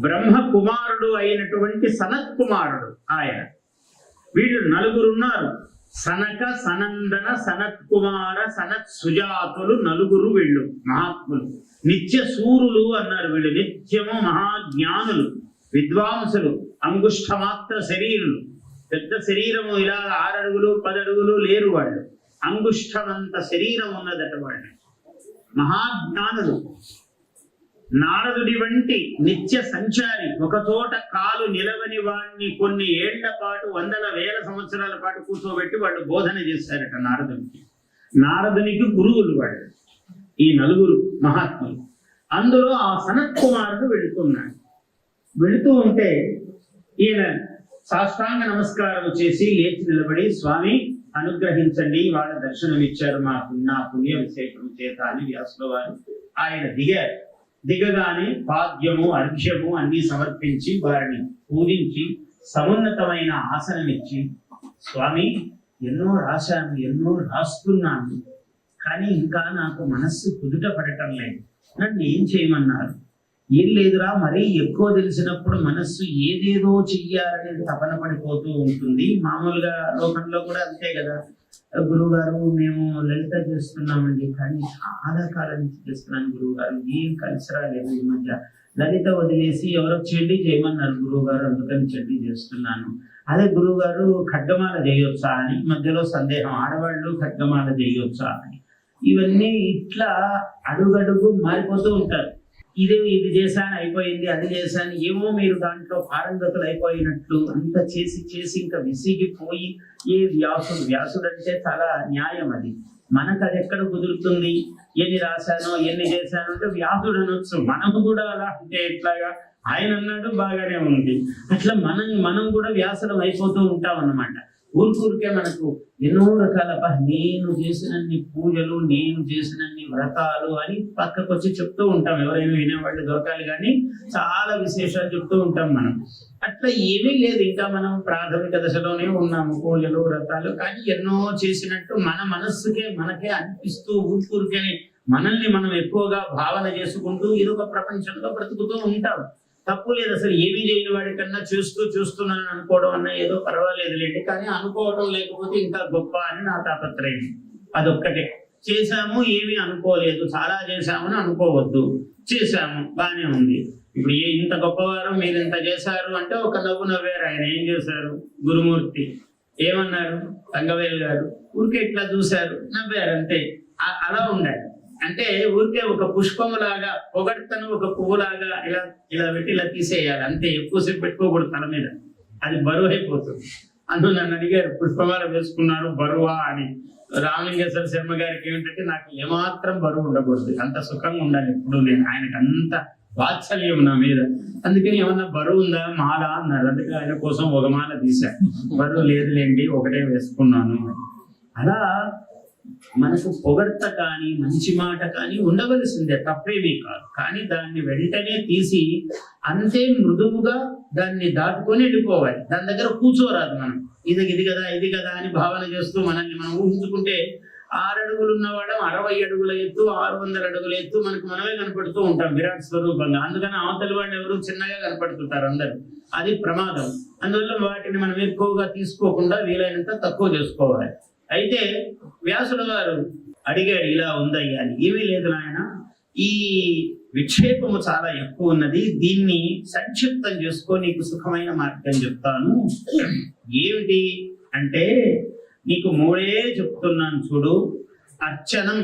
బ్రహ్మ కుమారుడు అయినటువంటి సనత్ కుమారుడు ఆయన. వీళ్ళు 4 ఉన్నారు. సనక, సనందన, సనత్ కుమార, సనత్ సుజాతులు 4 వీళ్ళు మహాత్ములు. నిత్య సూరులు అన్నారు వీళ్ళు. నిత్యము మహాజ్ఞానులు, విద్వాంసులు, అంగుష్ఠమాత్ర శరీరులు. పెద్ద శరీరము, ఇలా 6 అడుగులు 10 అడుగులు లేరు వాళ్ళు. అంగుష్ఠమంత శరీరం ఉన్నదట వాళ్ళు. మహాజ్ఞానులు. నారదుడి వంటి నిత్య సంచారి, ఒక చోట కాలు నిలవని వాడిని కొన్ని ఏళ్ల పాటు, 100,000 సంవత్సరాల పాటు కూర్చోబెట్టి వాళ్ళు బోధన చేశారట నారదునికి. నారదునికి గురువులు వాళ్ళు ఈ 4 మహాత్ములు. అందులో ఆ సనత్ కుమారుడు వెళుతున్నాడు. వెళుతూ ఉంటే ఈయన సాష్టాంగ నమస్కారం చేసి లేచి నిలబడి, స్వామి అనుగ్రహించండి, వాళ్ళ దర్శనం ఇచ్చారు మాకు నా పుణ్య విశేషం చేత అని వ్యాసుల వారు ఆయన దిగారు. దిగగానే పాద్యము అర్ఘ్యము అన్ని సమర్పించి వారిని పూజించి సమున్నతమైన ఆసనం ఇచ్చి, స్వామి ఎన్నో రాశాను, ఎన్నో రాస్తున్నాను, కానీ ఇంకా నాకు మనస్సు కుదుట పడటం లేదు, నన్ను ఏం చేయమన్నారు? ఏం లేదురా, మరీ ఎక్కువ తెలిసినప్పుడు మనస్సు ఏదేదో చెయ్యాలనేది తపన పడిపోతూ ఉంటుంది. మామూలుగా లోకంలో కూడా అంతే కదా. గురువు గారు మేము లలిత చేస్తున్నామండి, కానీ చాలా కాలం నుంచి చేస్తున్నాను గురువు గారు, ఏం కలిసి రాలేదు ఈ మధ్య. లలిత వదిలేసి ఎవరో చెడ్డి చేయమన్నారు గురువు గారు, అందుకని చెడ్డి చేస్తున్నాను. అదే గురువు గారు ఖడ్గమాల చేయొచ్చా అని మధ్యలో సందేహం, ఆడవాళ్ళు ఖడ్గమాల చేయొచ్చా అని. ఇవన్నీ ఇట్లా అడుగడుగు మారిపోతూ ఉంటారు. ఇది చేశాను అయిపోయింది, అది చేశాను, ఏమో మీరు దాంట్లో పారంగతులు అయిపోయినట్లు అంత చేసి చేసి ఇంకా విసిగిపోయి ఏ వ్యాసుడు అంటే చాలా న్యాయం. అది మనకు అది ఎక్కడ కుదురుతుంది? ఎన్ని రాశానో ఎన్ని చేశానో అంటే వ్యాసుడు అనొచ్చు, మనము కూడా అలా అంటే ఎట్లాగా? ఆయన అన్నాడు బాగానే ఉంది. అట్లా మనం కూడా వ్యాసులం అయిపోతూ ఉంటాం అన్నమాట. ఊరికే మనకు ఎన్నో రకాల నేను చేసినన్ని పూజలు, నేను చేసినన్ని వ్రతాలు అని పక్కకు వచ్చి చెప్తూ ఉంటాం. ఎవరైనా వినేవాళ్ళు దొరకాలి కానీ చాలా విశేషాలు చెప్తూ ఉంటాం మనం. అట్లా ఏమీ లేదు, ఇంకా మనం ప్రాథమిక దశలోనే ఉన్నాము, పూజలు వ్రతాలు. కానీ ఎన్నో చేసినట్టు మన మనస్సుకే మనకే అనిపిస్తూ ఊరికే మనల్ని మనం ఎక్కువగా భావన చేసుకుంటూ ఇదొక ప్రపంచంలో బ్రతుకుతూ ఉంటాం. తప్పు లేదు, అసలు ఏమీ చేయని వాడికన్నా చూస్తున్నానని అనుకోవడం అన్నా ఏదో పర్వాలేదులేండి, కానీ అనుకోవడం లేకపోతే ఇంకా గొప్ప అని నా తాపత్రయం. అదొక్కటే. చేశాము ఏమీ అనుకోలేదు, చాలా చేశామని అనుకోవద్దు. చేశాము బానే ఉంది. ఇప్పుడు ఇంత గొప్పవారు మీరు ఇంత చేశారు అంటే ఒక నవ్వు నవ్వారు. ఆయన ఏం చేశారు? గురుమూర్తి ఏమన్నారు? తంగవేలు గారు ఊరికే ఇట్లా చూశారు, నవ్వారు, అంతే. అలా ఉండాలి. అంటే ఊరికే ఒక పుష్పములాగా పొగడ్తను ఒక పువ్వులాగా ఇలా పెట్టి ఇలా తీసేయాలి, అంతే. ఎక్కువసేపు పెట్టుకోకూడదు తల మీద, అది బరువు అయిపోతుంది. అందులో నన్ను అడిగారు, పుష్పమాల వేసుకున్నారు బరువా అని. రామలింగేశ్వర శర్మ గారికి ఏమిటంటే, నాకు ఏమాత్రం బరువు ఉండకూడదు, అంత సుఖంగా ఉండాలి ఎప్పుడు నేను. ఆయనకు అంత వాత్సల్యం నా మీద. అందుకని ఏమన్నా బరువు ఉందా మాల అన్నారు. అందుకే ఆయన కోసం ఒక మాల తీశారు. బరువు లేదులేండి, ఒకటే వేసుకున్నాను. అలా మనకు పొగడ్త కానీ మంచి మాట కానీ ఉండవలసిందే, తప్పేమీ కాదు. కానీ దాన్ని వెంటనే తీసి అంతే మృదువుగా దాన్ని దాటుకొని వెళ్ళిపోవాలి. దాని దగ్గర కూర్చోరాదు మనం. ఇది కదా అని భావన చేస్తూ మనల్ని మనం ఊహించుకుంటే 6 అడుగులు ఉన్నవాడు 60 అడుగుల ఎత్తు, 600 అడుగుల ఎత్తు మనకు మనమే కనపడుతూ ఉంటాం విరాట్ స్వరూపంగా. అందుకని అవతలి వాళ్ళు ఎవరు చిన్నగా కనపడుతుంటారు అందరు. అది ప్రమాదం. అందువల్ల వాటిని మనం ఎక్కువగా తీసుకోకుండా వీలైనంత తక్కువ చేసుకోవాలి. అయితే వ్యాసుల వారు అడిగాడు, ఇలా ఉందయ్యా అని. ఏమీ లేదు నాయన, ఈ విక్షేపము చాలా ఎక్కువ ఉన్నది, దీన్ని సంక్షిప్తం చేసుకో, నీకు సుఖమైన మార్గం చెప్తాను. ఏమిటి అంటే, నీకు 3 చెప్తున్నాను చూడు. అర్చనం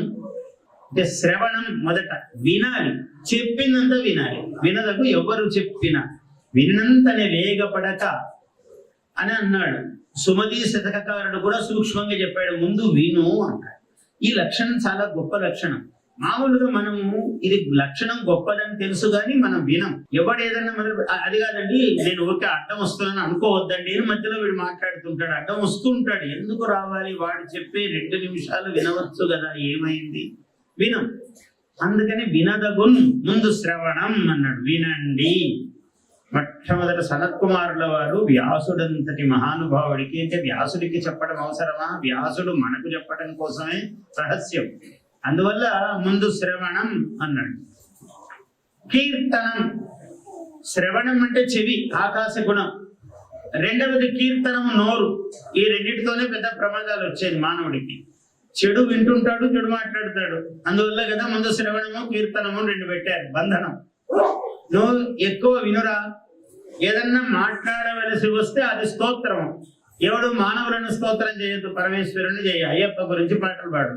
అంటే శ్రవణం, మొదట వినాలి, చెప్పిందంత వినాలి. వినదకు ఎవరు చెప్పినా వినంతనే వేగపడక అని అన్నాడు. సుమతి శతకకారుడు కూడా సూక్ష్మంగా చెప్పాడు, ముందు విను అన్నాడు. ఈ లక్షణం చాలా గొప్ప లక్షణం. మామూలుగా మనము ఇది లక్షణం గొప్పదని తెలుసు కానీ మనం వినం. ఎవడేదన్నా అది కాదండి, నేను ఊరికే అడ్డం వస్తున్నాను అనుకోవద్దండి అని మధ్యలో వీడు మాట్లాడుతుంటాడు. అడ్డం వస్తుంటాడు, ఎందుకు రావాలి? వాడు చెప్పే 2 నిమిషాలు వినవచ్చు కదా, ఏమైంది? వినం. అందుకని వినదగున్, ముందు శ్రవణం అన్నాడు, వినండి. మొట్టమొదట సనత్కుమారుల వారు వ్యాసుడంతటి మహానుభావుడికి, అంటే వ్యాసుడికి చెప్పడం అవసరమా? వ్యాసుడు మనకు చెప్పడం కోసమే రహస్యం. అందువల్ల ముందు శ్రవణం అన్నాడు. కీర్తనం, శ్రవణం అంటే చెవి, ఆకాశ గుణం. రెండవది కీర్తనము, నోరు. ఈ రెండింటితోనే పెద్ద ప్రమాదాలు వచ్చేది మానవుడికి. చెడు వింటుంటాడు, చెడు మాట్లాడతాడు. అందువల్ల కదా ముందు శ్రవణము కీర్తనము 2 పెట్టారు, బంధనం. నువ్వు ఎక్కువ వినురా, ఏదన్నా మాట్లాడవలసి వస్తే అది స్తోత్రము. ఎవడు మానవులను స్తోత్రం చేయొద్దు, పరమేశ్వరుని చేయ. అయ్యప్ప గురించి పాటలు పాడు,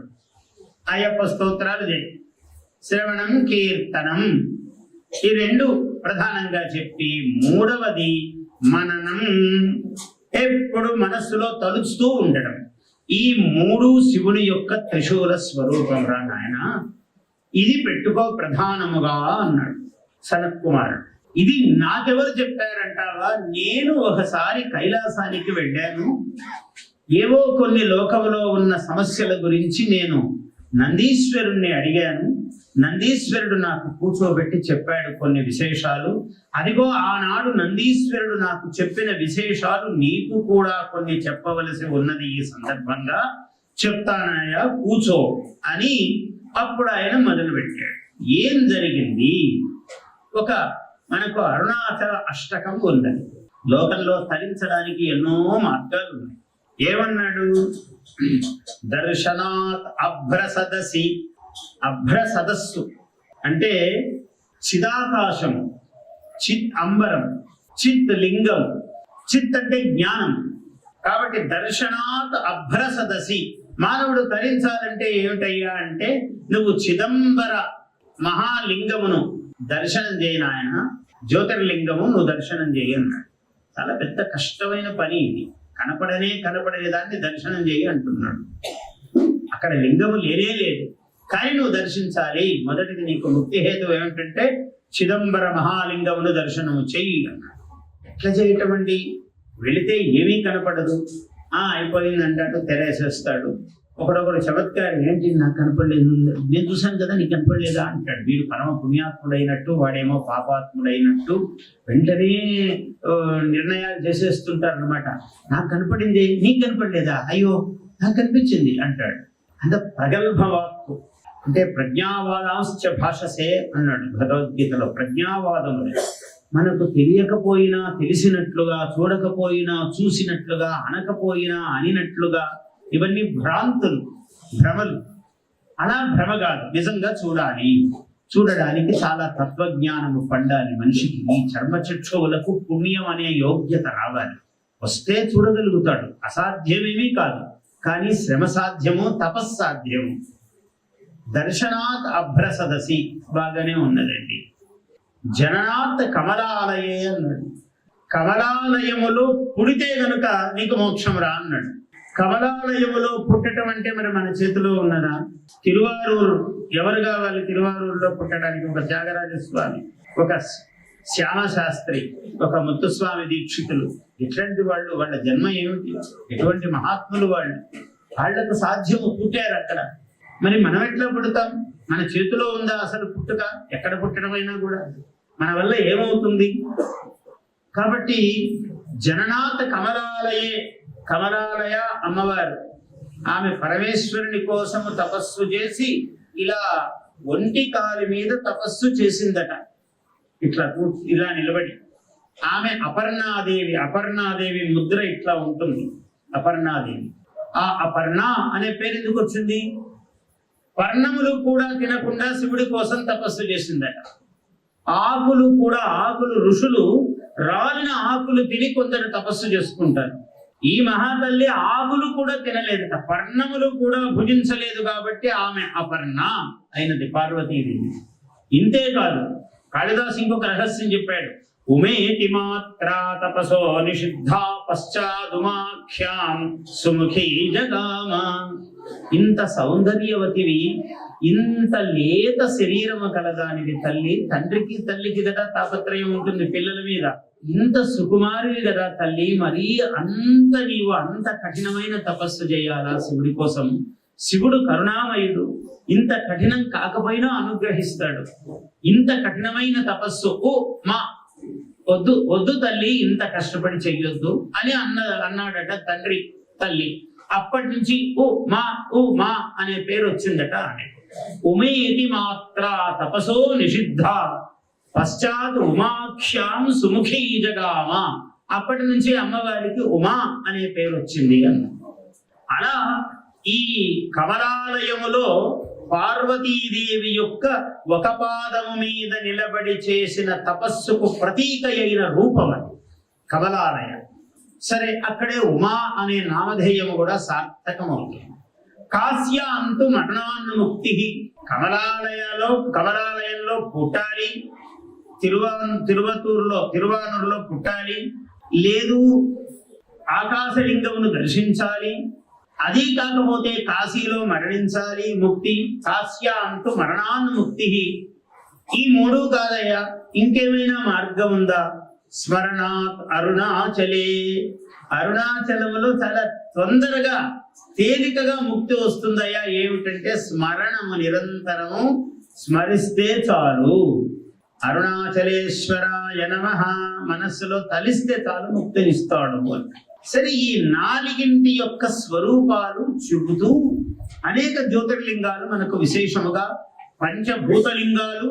అయ్యప్ప స్తోత్రాలు చేయి. శ్రవణం కీర్తనం, ఈ 2 ప్రధానంగా చెప్పి, 3వది మననం, ఎప్పుడు మనస్సులో తలుచుతూ ఉండడం. ఈ 3 శివుని యొక్క త్రిశూల స్వరూపం రా నాయన. ఇది పెట్టుకో ప్రధానముగా అన్నాడు సనత్ కుమారుడు. ఇది నాకెవరు చెప్పారంటావా? నేను ఒకసారి కైలాసానికి వెళ్ళాను. ఏవో కొన్ని లోకంలో ఉన్న సమస్యల గురించి నేను నందీశ్వరుణ్ణి అడిగాను. నందీశ్వరుడు నాకు కూర్చోబెట్టి చెప్పాడు కొన్ని విశేషాలు. అదిగో ఆనాడు నందీశ్వరుడు నాకు చెప్పిన విశేషాలు నీకు కూడా కొన్ని చెప్పవలసి ఉన్నది. ఈ సందర్భంగా చెప్తానయ్యా, కూర్చో అని అప్పుడు ఆయన మొదలు పెట్టాడు. ఏం జరిగింది? మనకు అరుణాచల అష్టకం ఉన్నది. లోకంలో తరించడానికి ఎన్నో మార్గాలు ఉన్నాయి. ఏమన్నాడు? దర్శనాత్ అభ్రసదసి. అభ్రసదస్సు అంటే చిదాకాశము, చిత్ అంబరం, చిత్ లింగం. చిత్ అంటే జ్ఞానం. కాబట్టి దర్శనాత్ అభ్రసదసి. మానవుడు తరించాలంటే ఏమిటయ్యా అంటే నువ్వు చిదంబర మహాలింగమును దర్శనం చేయను. ఆయన జ్యోతిర్లింగము నువ్వు దర్శనం చేయన్నాడు. చాలా పెద్ద కష్టమైన పని ఇది. కనపడని దాన్ని దర్శనం చేయి అంటున్నాడు. అక్కడ లింగము లేనే లేదు, కానీ నువ్వు దర్శించాలి. మొదటిది నీకు ముక్తి హేతు ఏమిటంటే చిదంబర మహాలింగమును దర్శనము చెయ్యి అన్నాడు. ఎట్లా చేయటం అండి? వెళితే ఏమీ కనపడదు. అయిపోయింది అంటాడు, తెరేసేస్తాడు. ఒకడొకడు చమత్కారం, ఏంటి నాకు కనపడలేదు, నేను చూశాను కదా నీకు కనపడలేదా అంటాడు. వీడు పరమ పుణ్యాత్ముడైనట్టు, వాడేమో పాపాత్ముడైనట్టు వెంటనే నిర్ణయాలు చేసేస్తుంటారు అనమాట. నాకు కనపడింది, నీకు కనపడలేదా? అయ్యో నాకు కనిపించింది అంటాడు. అంత ప్రగల్భ వాక్కు. అంటే ప్రజ్ఞావాదాంశ భాషసే అన్నాడు భగవద్గీతలో. ప్రజ్ఞావాదములు మనకు తెలియకపోయినా తెలిసినట్లుగా, చూడకపోయినా చూసినట్లుగా, అనకపోయినా అనినట్లుగా, ఇవన్నీ భ్రాంతులు, భ్రమలు. అలా భ్రమ కాదు, నిజంగా చూడాలి. చూడడానికి చాలా తత్వజ్ఞానము పండాలి మనిషికి. ఈ చర్మచక్షువులకు పుణ్యం అనే యోగ్యత రావాలి. వస్తే చూడగలుగుతాడు, అసాధ్యమేమీ కాదు. కానీ శ్రమ సాధ్యము, తపస్సాధ్యము. దర్శనాత్ అభ్రసదసి బాగానే ఉన్నదండి. జననాత్ కమలాలయే అన్నాడు. కమలాలయములో పుడితే గనుక నీకు మోక్షం రా అన్నాడు. కమలాలయములో పుట్టడం అంటే మరి మన చేతిలో ఉన్నదా? తిరువారూరు ఎవరు కావాలి? తిరువారూరులో పుట్టడానికి ఒక త్యాగరాజ స్వామి, ఒక శ్యామశాస్త్రి, ఒక ముత్తుస్వామి దీక్షితులు, ఇట్లాంటి వాళ్ళు. వాళ్ళ జన్మ ఏమిటి? ఎటువంటి మహాత్ములు వాళ్ళు. వాళ్లకు సాధ్యము, పుట్టారు అక్కడ. మరి మనం ఎట్లా పుడతాం? మన చేతిలో ఉందా అసలు పుట్టుక? ఎక్కడ పుట్టడమైనా కూడా మన వల్ల ఏమవుతుంది? కాబట్టి జననాత్ కమలాలయే. కమలాలయ అమ్మవారు, ఆమె పరమేశ్వరుని కోసము తపస్సు చేసి ఇలా ఒంటి కాలి మీద తపస్సు చేసిందట. ఇలా నిలబడి. ఆమె అపర్ణాదేవి. అపర్ణాదేవి ముద్ర ఇట్లా ఉంటుంది. అపర్ణాదేవి. ఆ అపర్ణ అనే పేరు ఎందుకు వచ్చింది? పర్ణములు కూడా తినకుండా శివుడి కోసం తపస్సు చేసిందట. ఆకులు కూడా, ఆకులు ఋషులు రాలిన ఆకులు తిని కొందరు తపస్సు చేసుకుంటారు. ఈ మహాతల్లి ఆకులు కూడా తినలేదట, పర్ణములు కూడా భుజించలేదు. కాబట్టి ఆమె అపర్ణ అయినది పార్వతీదేవి. ఇంతేకాదు, కాళిదాసు ఇంకొక రహస్యం చెప్పాడు. ఉమేతి మాత్రా తపసో నిషిద్ధ పశ్చాదుమాఖ్యాం సుముఖీ జగామ. ఇంత సౌందర్యవతివి, ఇంత లేత శరీరము కలదానివి తల్లి. తండ్రికి తల్లికి కదా తాపత్రయం ఉంటుంది పిల్లల మీద. ఇంత సుకుమారివి కదా తల్లి. మరీ నీవు అంత కఠినమైన తపస్సు చేయాలా శివుడి కోసం? శివుడు కరుణామయుడు. ఇంత కఠినం కాకపోయినా అనుగ్రహిస్తాడు. ఇంత కఠినమైన తపస్సు వద్దు తల్లి, ఇంత కష్టపడి చెయ్యొద్దు అని అన్నాడట తండ్రి తల్లి. అప్పటి నుంచి ఓ మా అనే పేరు వచ్చిందట ఆమె. ఉమేతి మాత్ర తపసో నిషిద్ధ పశ్చాత్ ఉమాఖ్యాం సుముఖీ జగామ. అప్పటి నుంచి అమ్మవారికి ఉమా అనే పేరు వచ్చింది అన్న. అలా ఈ కమలాలయములో పార్వతీదేవి యొక్క ఒక పాదము మీద నిలబడి చేసిన తపస్సుకు ప్రతీక అయిన రూపం అది కమలాలయ. సరే, అక్కడే ఉమా అనే నామధేయము కూడా సార్థకమవుతుంది. కాశ్య అంతు మరణాన్ముక్తి. కమలాలయంలో పుట్టాలి, తిరువానూరులో పుట్టాలి, లేదు ఆకాశలింగమును దర్శించాలి, అది కాకపోతే కాశీలో మరణించాలి ముక్తి, కాశ్యాంతు మరణాన్ముక్తి. ఈ మూడు కాదయ్యా, ఇంకేమైనా మార్గం ఉందా? స్మరణాత్ అరుణాచలే, అరుణాచలములో చాలా తొందరగా తేలికగా ముక్తి వస్తుందయ్యా. ఏమిటంటే స్మరణము, నిరంతరము స్మరిస్తే చాలు. అరుణాచలేశ్వరాయ నమః మనస్సులో తలిస్తే చాలు ముక్తినిస్తాడు. సరే, ఈ నాలుగింటి యొక్క స్వరూపాలు చెబుతూ అనేక జ్యోతిర్లింగాలు మనకు విశేషముగా, పంచభూతలింగాలు,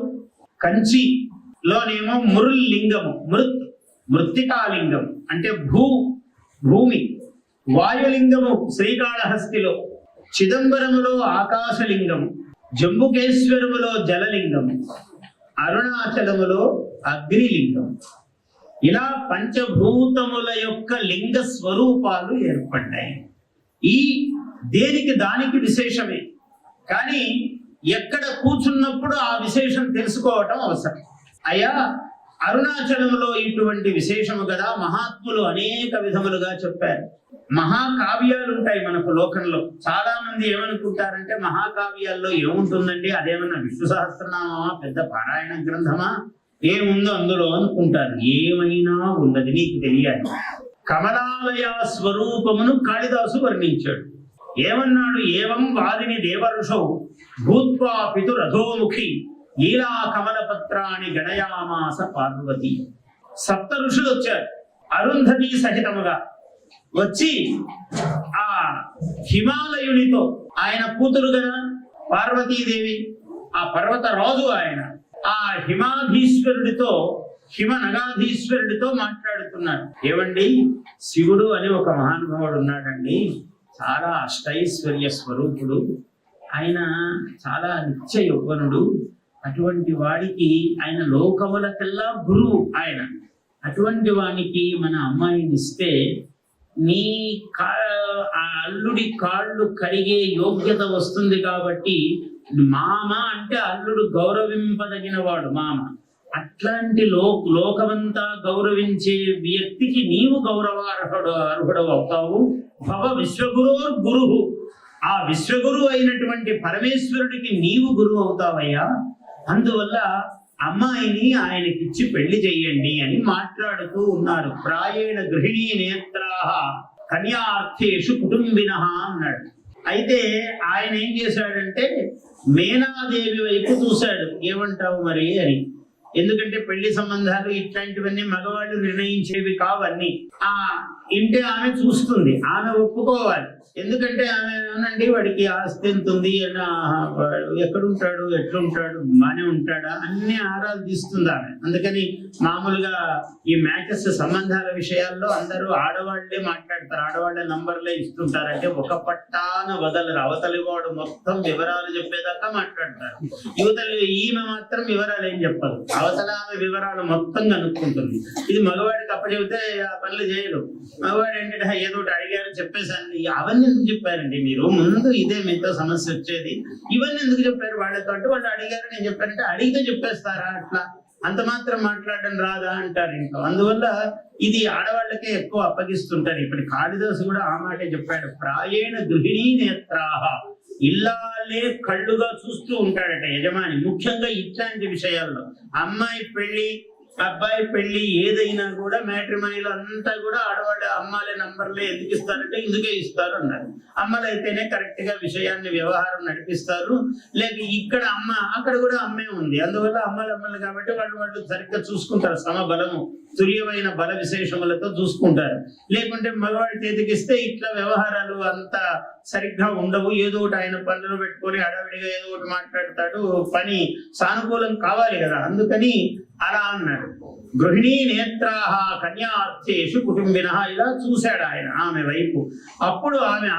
కంచిలోనేమో మృల్లింగము, మృత్తికాలింగం అంటే భూమి, వాయులింగము శ్రీకాళహస్తిలో, చిదంబరములో ఆకాశలింగము, జంబుకేశ్వరములో జలలింగము, అరుణాచలములో అగ్నిలింగం. ఇలా పంచభూతముల యొక్క లింగ స్వరూపాలు ఏర్పడ్డాయి. ఈ దేనికి దానికి విశేషమే, కానీ ఎక్కడ కూర్చున్నప్పుడు ఆ విశేషం తెలుసుకోవటం అవసరం. అయ్యా, అరుణాచలంలో ఇటువంటి విశేషము కదా మహాత్ములు అనేక విధములుగా చెప్పారు. మహాకావ్యాలు ఉంటాయి మనకు లోకంలో. చాలా మంది ఏమనుకుంటారంటే మహాకావ్యాల్లో ఏముంటుందండి, అదేమన్నా విష్ణు సహస్రనామా, పెద్ద పారాయణ గ్రంథమా, ఏముందో అందులో అనుకుంటారు. ఏమైనా ఉన్నది, నీకు తెలియాలి. కమలాలయ స్వరూపమును కాళిదాసు వర్ణించాడు. ఏమన్నాడు? ఏవం వాదిని దేవర్షౌ భూత్వా పితురధోముఖి లీలా కమలపత్రాన్ని గణయామాస పార్వతి. సప్త ఋషులు వచ్చారు అరుంధతి సహితముగా. వచ్చి ఆ హిమాలయునితో, ఆయన కూతురు కదా పార్వతీదేవి, ఆ పర్వత రాజు ఆయన, ఆ హిమాధీశ్వరుడితో, హిమనగాధీశ్వరుడితో మాట్లాడుతున్నాడు. ఏమండి, శివుడు అని ఒక మహానుభావుడు ఉన్నాడండి, చాలా అష్టైశ్వర్య స్వరూపుడు, ఆయన చాలా నిత్య యౌవనుడు, అటువంటి వాడికి ఆయన లోకములకెల్లా గురువు ఆయన. అటువంటి వానికి మన అమ్మాయిని ఇస్తే నీ ఆ అల్లుడి కాళ్ళు కడిగే యోగ్యత వస్తుంది. కాబట్టి మామ అంటే అల్లుడు గౌరవింపదగిన వాడు మామ. అట్లాంటి లోకమంతా గౌరవించే వ్యక్తికి నీవు అర్హుడు అవుతావు. భవ విశ్వగురోర్ గురువు, ఆ విశ్వగురు అయినటువంటి పరమేశ్వరుడికి నీవు గురువు అవుతావయ్యా. అందువల్ల అమ్మాయిని ఆయనకిచ్చి పెళ్లి చెయ్యండి అని మాట్లాడుతూ ఉన్నారు. ప్రాయేణ గృహిణీ నేత్రాహ కన్యార్థేషు కుటుంబినః అన్నాడు. అయితే ఆయన ఏం చేశాడంటే మేనాదేవి వైపు చూశాడు. ఏమంటావు మరి అని. ఎందుకంటే పెళ్లి సంబంధాలు ఇట్లాంటివన్నీ మగవాళ్ళు నిర్ణయించేవి కావన్నీ. ఆ ఇంటే ఆమె చూస్తుంది, ఆమె ఒప్పుకోవాలి. ఎందుకంటే ఆమె అనండి వాడికి ఆస్తి ఎంత ఉంది, ఎక్కడుంటాడు, ఎట్లుంటాడు, బానే ఉంటాడా, అన్ని ఆరాలు తీస్తుంది ఆమె. అందుకని మామూలుగా ఈ మ్యాచెస్ సంబంధాల విషయాల్లో అందరూ ఆడవాళ్లే మాట్లాడతారు, ఆడవాళ్లే నంబర్లే ఇస్తుంటారు. అంటే ఒక పట్టాన వదలరు, అవతలి వాడు మొత్తం వివరాలు చెప్పేదాకా మాట్లాడతారు. యువతలు ఈమె మాత్రం వివరాలు ఏం చెప్పదు, అవతల ఆమె వివరాలు మొత్తం కనుక్కుంటుంది. ఇది మగవాడికి అప్పచెబితే ఆ పనులు చేయరు. మగవాడు ఏంటంటే ఏదో ఒకటి అడిగారు చెప్పేసాను. అవన్నీ ఎందుకు చెప్పారండి మీరు, ముందు ఇదే మీతో సమస్య వచ్చేది, ఇవన్నీ ఎందుకు చెప్పారు వాళ్ళతో అంటే, వాళ్ళు అడిగారు నేను చెప్పారంటే అడిగితే చెప్పేస్తారా, అట్లా అంత మాత్రం మాట్లాడడం రాదా అంటారు ఇంట్లో. అందువల్ల ఇది ఆడవాళ్ళకే ఎక్కువ అప్పగిస్తుంటారు. ఇప్పుడు కాళిదాసు కూడా ఆ మాటే చెప్పాడు. ప్రాయేణ గృహిణీ నేత్రాహ, ఇల్లాలే కళ్ళుగా చూస్తూ ఉంటాడట యజమాని. ముఖ్యంగా ఇట్లాంటి విషయాల్లో అమ్మాయి పెళ్లి, అబ్బాయి పెళ్లి, ఏదైనా కూడా మ్యాట్రిమనీలో అంతా కూడా ఆడవాళ్ళ అమ్మాలే నంబర్లే ఎందుకు ఇస్తారంటే ఇందుకే ఇస్తారు అన్నారు. అమ్మలు అయితేనే కరెక్ట్ గా విషయాన్ని వ్యవహారం నడిపిస్తారు. లేక ఇక్కడ అమ్మ, అక్కడ కూడా అమ్మే ఉంది. అందువల్ల అమ్మలు కాబట్టి వాళ్ళు సరిగ్గా చూసుకుంటారు. సమబలము, తుల్యమైన బల విశేషములతో చూసుకుంటారు. లేకుంటే మగవాడి చేతికిస్తే ఇట్లా వ్యవహారాలు అంత సరిగ్గా ఉండవు. ఏదో ఒకటి ఆయన పనులు పెట్టుకొని అడవిడిగా ఏదో ఒకటి మాట్లాడతాడు. పని సానుకూలం కావాలి కదా, అందుకని అలా అన్నాడు. గృహిణీ నేత్రాహ కన్యార్థేషు కుటుంబినః. ఇలా చూశాడు ఆయన ఆమె వైపు. అప్పుడు ఆమె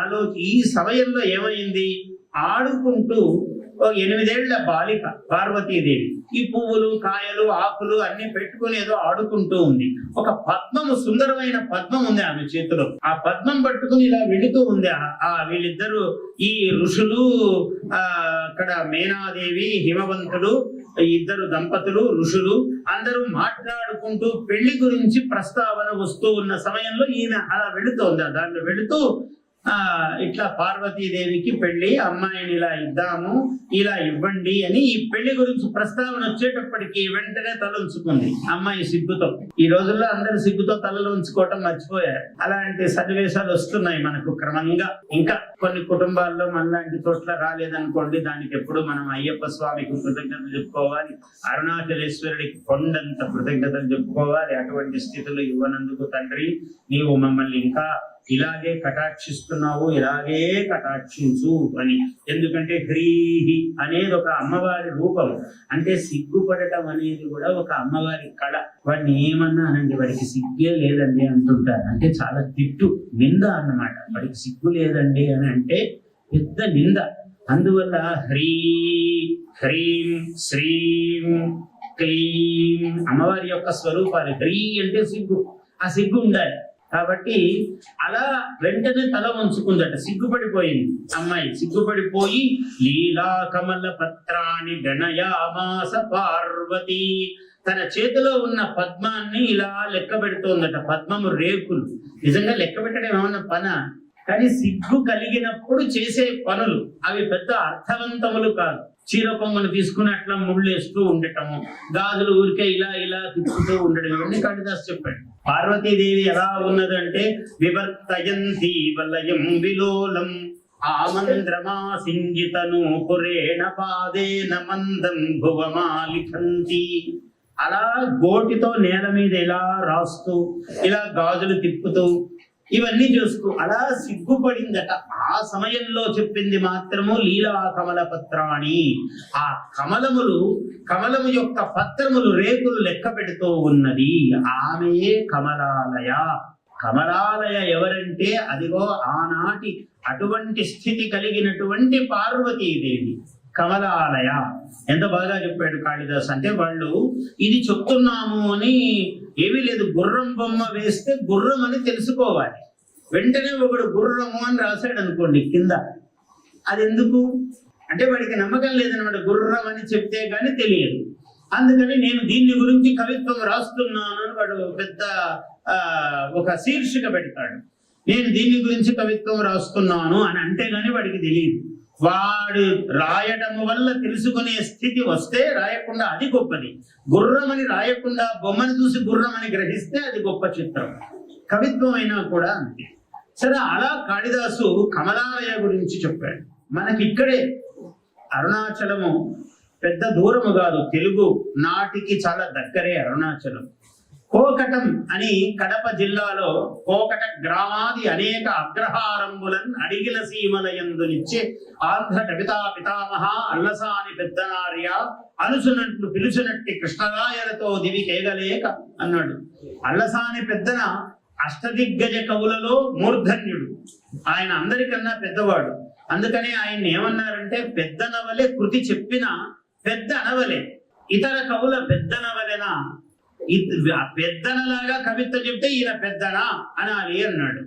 ఈ సమయంలో ఏమైంది, ఆడుకుంటూ 8 ఏళ్ల బాలిక పార్వతీదేవి ఈ పువ్వులు, కాయలు, ఆకులు అన్ని పెట్టుకుని ఏదో ఆడుకుంటూ ఉంది. ఒక పద్మము, సుందరమైన పద్మం ఉంది ఆమె చేతిలో. ఆ పద్మం పట్టుకుని ఇలా వెళుతూ ఉంది. వీళ్ళిద్దరు, ఈ ఋషులు, అక్కడ మేనాదేవి, హిమవంతుడు, ఇద్దరు దంపతులు, ఋషులు అందరూ మాట్లాడుకుంటూ పెళ్లి గురించి ప్రస్తావన వస్తూ ఉన్న సమయంలో ఈమె అలా వెళుతోంది. దాంట్లో వెళుతూ ఇట్లా పార్వతీదేవికి పెళ్లి, అమ్మాయిని ఇలా ఇద్దాము, ఇలా ఇవ్వండి అని ఈ పెళ్లి గురించి ప్రస్తావన వచ్చేటప్పటికి వెంటనే తల ఉంచుకుంది అమ్మాయి సిగ్గుతో. ఈ రోజుల్లో అందరు సిగ్గుతో తలలు ఉంచుకోవటం మర్చిపోయారు. అలాంటి సన్నివేశాలు వస్తున్నాయి మనకు క్రమంగా. ఇంకా కొన్ని కుటుంబాల్లో మనలాంటి చోట్ల రాలేదనుకోండి, దానికి ఎప్పుడు మనం అయ్యప్ప స్వామికి కృతజ్ఞతలు చెప్పుకోవాలి, అరుణాచలేశ్వరుడికి కొండంత కృతజ్ఞతలు చెప్పుకోవాలి. అటువంటి స్థితులు ఇవ్వనందుకు తండ్రి నీవు మమ్మల్ని ఇంకా ఇలాగే కటాక్షిస్తున్నావు, ఇలాగే కటాక్షించు అని. ఎందుకంటే హ్రీహి అనేది ఒక అమ్మవారి రూపం, అంటే సిగ్గుపడటం అనేది కూడా ఒక అమ్మవారి కళ. వాడిని ఏమన్నా అనండి, వాడికి సిగ్గే లేదండి అంటుంటారు, అంటే చాలా తిట్టు, నింద అన్నమాట. వాడికి సిగ్గు లేదండి అని అంటే పెద్ద నింద. అందువల్ల హ్రీ హ్రీం శ్రీం క్లీం అమ్మవారి యొక్క స్వరూపాలు. హ్రీ అంటే సిగ్గు, ఆ సిగ్గు ఉండాలి. కాబట్టి అలా వెంటనే తల వంచుకుందట, సిగ్గుపడిపోయింది అమ్మాయి. సిగ్గుపడిపోయి లీలా కమల పత్రాన్ని గణయామాస పార్వతి, తన చేతిలో ఉన్న పద్మాన్ని ఇలా లెక్క పెడుతోందట. పద్మము రేకులు. నిజంగా లెక్క పెట్టడం ఏమన్నా పన, కానీ సిగ్గు కలిగినప్పుడు చేసే పనులు అవి పెద్ద అర్థవంతములు కాదు. చీర కొంగును తీసుకుని అట్లా ముళ్ళేస్తూ ఉండటము, గాజులు ఊరికే ఇలా ఇలా తిప్పుతూ ఉండడం, ఇవన్నీ కాళిదాసు చెప్పాడు. పార్వతీదేవి ఎలా ఉన్నదంటే వివర్తయంతి వలయం విలోలం ఆమంద్రమా సింగితను పురేణ పాదేన మందం భువమాలిఖంతి. అలా గోటితో నేల మీద ఇలా రాస్తూ, ఇలా గాజులు తిప్పుతూ, ఇవన్నీ చూస్తూ అలా సిగ్గుపడిందట. ఆ సమయంలో చెప్పింది మాత్రము లీలా కమల పత్రాణి. ఆ కమలము యొక్క పత్రములు రేకులు లెక్క పెడుతూ ఉన్నది. ఆమెయే కమలాలయ. కమలాలయ ఎవరంటే అదిగో ఆనాటి అటువంటి స్థితి కలిగినటువంటి పార్వతీదేవి కమలాలయ. ఎంత బాగా చెప్పాడు కాళిదాస్. అంటే వాళ్ళు ఇది చెప్తున్నాము అని ఏమీ లేదు, గుర్రం బొమ్మ వేస్తే గుర్రం అని తెలుసుకోవాలి. వెంటనే ఒకడు గుర్రము అని రాశాడు అనుకోండి కింద, అది ఎందుకు అంటే వాడికి నమ్మకం లేదనమాట, గుర్రం అని చెప్తే గానీ తెలియదు. అందుకని నేను దీన్ని గురించి కవిత్వం రాస్తున్నాను అని వాడు పెద్ద ఒక శీర్షిక పెడతాడు. నేను దీని గురించి కవిత్వం రాస్తున్నాను అని అంటే గానీ వాడికి తెలియదు. వాడు రాయడం వల్ల తెలుసుకునే స్థితి వస్తే రాయకుండా అది గొప్పది. గుర్రమని రాయకుండా బొమ్మని చూసి గుర్రమని గ్రహిస్తే అది గొప్ప చిత్రం. కవిత్వం అయినా కూడా అంతే. సరే, అలా కాళిదాసు కమలాలయ గురించి చెప్పాడు. మనకి ఇక్కడే అరుణాచలము పెద్ద దూరము కాదు, తెలుగు నాటికి చాలా దగ్గరే అరుణాచలం. కోకటం అని కడప జిల్లాలో కోకట గ్రామాది అనేక అగ్రహారంబులను అడిగిన సీమలయందునిచ్చే ఆంధ్ర కవితా పితామహ అల్లసాని పెద్దనార్య అనుసునట్లు పిలుచునట్టి కృష్ణరాయలతో దివి కేగలేక అన్నాడు. అల్లసాని పెద్దన అష్టదిగ్గజ కవులలో మూర్ధన్యుడు. ఆయన అందరికన్నా పెద్దవాడు. అందుకని ఆయన ఏమన్నారంటే పెద్దనవలే కృతి చెప్పిన పెద్ద అనవలే, ఇతర కవుల పెద్దనవలెనా, పెద్దనలాగా కవిత్వ చెప్తే ఈయన పెద్దనా అనాలి అన్నాడు.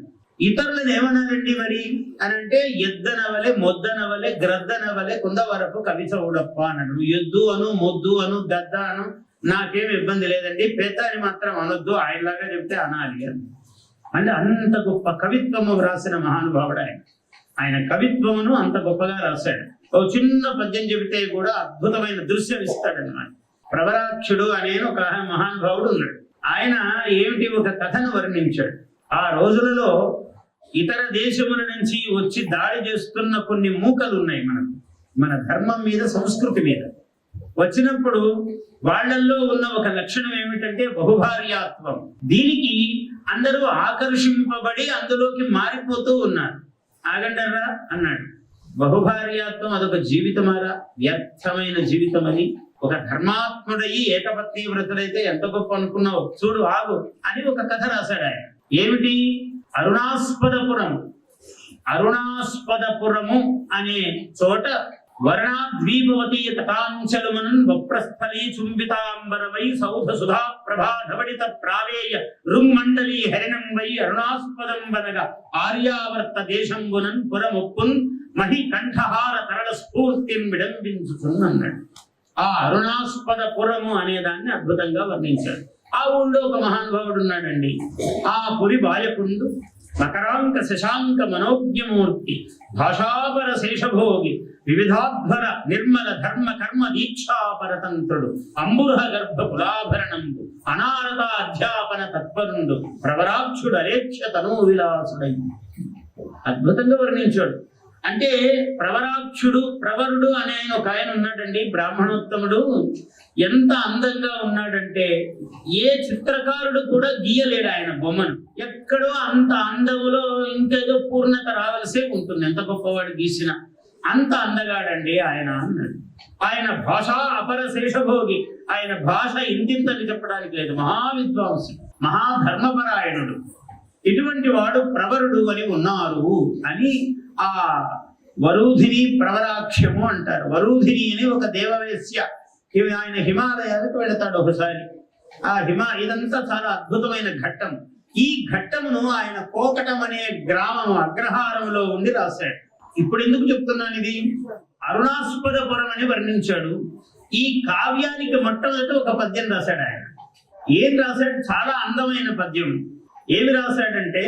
ఇతరులను ఏమన్నారండి మరి అని అంటే ఎద్దనవలే మొద్దనవలే గ్రద్దనవలే కుందవరపు కవి చౌడప్ప అన్నాడు. ఎద్దు అను మొద్దు అను గద్ద అను నాకేం ఇబ్బంది లేదండి, పెద్ద అని మాత్రం అనొద్దు, ఆయనలాగా చెప్తే అనాలి అని. అంటే అంత గొప్ప కవిత్వము రాసిన మహానుభావుడు ఆయన. ఆయన కవిత్వమును అంత గొప్పగా రాశాడు. ఒక చిన్న పద్యం చెబితే కూడా అద్భుతమైన దృశ్యం ఇస్తాడన్నమాట. ప్రవరాక్షుడు అనే ఒక మహానుభావుడు ఉన్నాడు. ఆయన ఏమిటి ఒక కథను వర్ణించాడు. ఆ రోజులలో ఇతర దేశముల నుంచి వచ్చి దాడి చేస్తున్న కొన్ని మూకలు ఉన్నాయి మనకు, మన ధర్మం మీద సంస్కృతి మీద. వచ్చినప్పుడు వాళ్ళల్లో ఉన్న ఒక లక్షణం ఏమిటంటే బహుభార్యాత్వం. దీనికి అందరూ ఆకర్షింపబడి అందులోకి మారిపోతూ ఉన్నారు. ఆగండర్రా అన్నాడు. బహుభార్యాత్వం అదొక జీవితమారా, వ్యర్థమైన జీవితం అది. ఒక ధర్మాత్ముడయి ఏకపత్ని వ్రతులైతే ఎంత గొప్ప అనుకున్నావు, చూడు ఆగు అని ఒక కథ రాశాడు ఆయన. ఏమిటి? అరుణాస్పదపురము అనే చోట వర్ణాద్వీపవతీ తటాంచలుమన్ వప్రస్థలీ చుంబితాంబరవై సౌధ సుధా ప్రభాధవడిత ప్రావేయ రుంమండలీ హరిణం వై అరుణాస్పదం వనగా ఆర్యావర్త దేశంబునన్ పురముప్పున్ మహి కంఠహార తరళ స్ఫూర్తిని విడంబించుచున్నన్నాడు. ఆ అరుణాస్పదపురము అనే దాన్ని అద్భుతంగా వర్ణించాడు. ఆ ఊళ్ళో ఒక మహానుభావుడు ఉన్నాడండి. ఆ పురి బాలకుండు మకరాంక శశాంక మనోజ్ఞమూర్తి భాషాపర శేషభోగి వివిధాధ్వర నిర్మల ధర్మ కర్మ దీక్షా పరతంత్రుడు అంబురహ గర్భ కులాభరణంబు అనారత అధ్యాపన తత్పరుండు ప్రవరాక్షుడు అరేక్ష తనూ విలాసుడై. అద్భుతంగా వర్ణించాడు. అంటే ప్రవరాక్షుడు ప్రవరుడు అనే ఆయన ఒక ఆయన ఉన్నాడండి, బ్రాహ్మణోత్తముడు. ఎంత అందంగా ఉన్నాడంటే ఏ చిత్రకారుడు కూడా గీయలేడు ఆయన బొమ్మను. ఎక్కడో అంత అందములో ఇంకేదో పూర్ణత రావాల్సే ఉంటుంది, ఎంత గొప్పవాడు గీసిన. అంత అందగాడండి ఆయన అన్నాడు. ఆయన భాషా అపర శేషభోగి, ఆయన భాష ఇంతింతని చెప్పడానికి లేదు, మహావిద్వాంసుడు, మహాధర్మపరాయణుడు. ఇటువంటి వాడు ప్రవరుడు అని ఉన్నారు అని ఆ వరూధిని ప్రవరాక్ష్యము అంటారు. వరూధిని అని ఒక దేవవేశ్య, ఆయన హిమాలయాలకు వెళతాడు ఒకసారి. ఇదంతా చాలా అద్భుతమైన ఘట్టం. ఈ ఘట్టమును ఆయన కోకటం అనే గ్రామము అగ్రహారంలో ఉండి రాశాడు. ఇప్పుడు ఎందుకు చెప్తున్నాను ఇది? అరుణాస్పదపురం అని వర్ణించాడు. ఈ కావ్యానికి మొట్టమొదటి ఒక పద్యం రాశాడు ఆయన. ఏం రాశాడు? చాలా అందమైన పద్యం. ఏమి రాశాడంటే,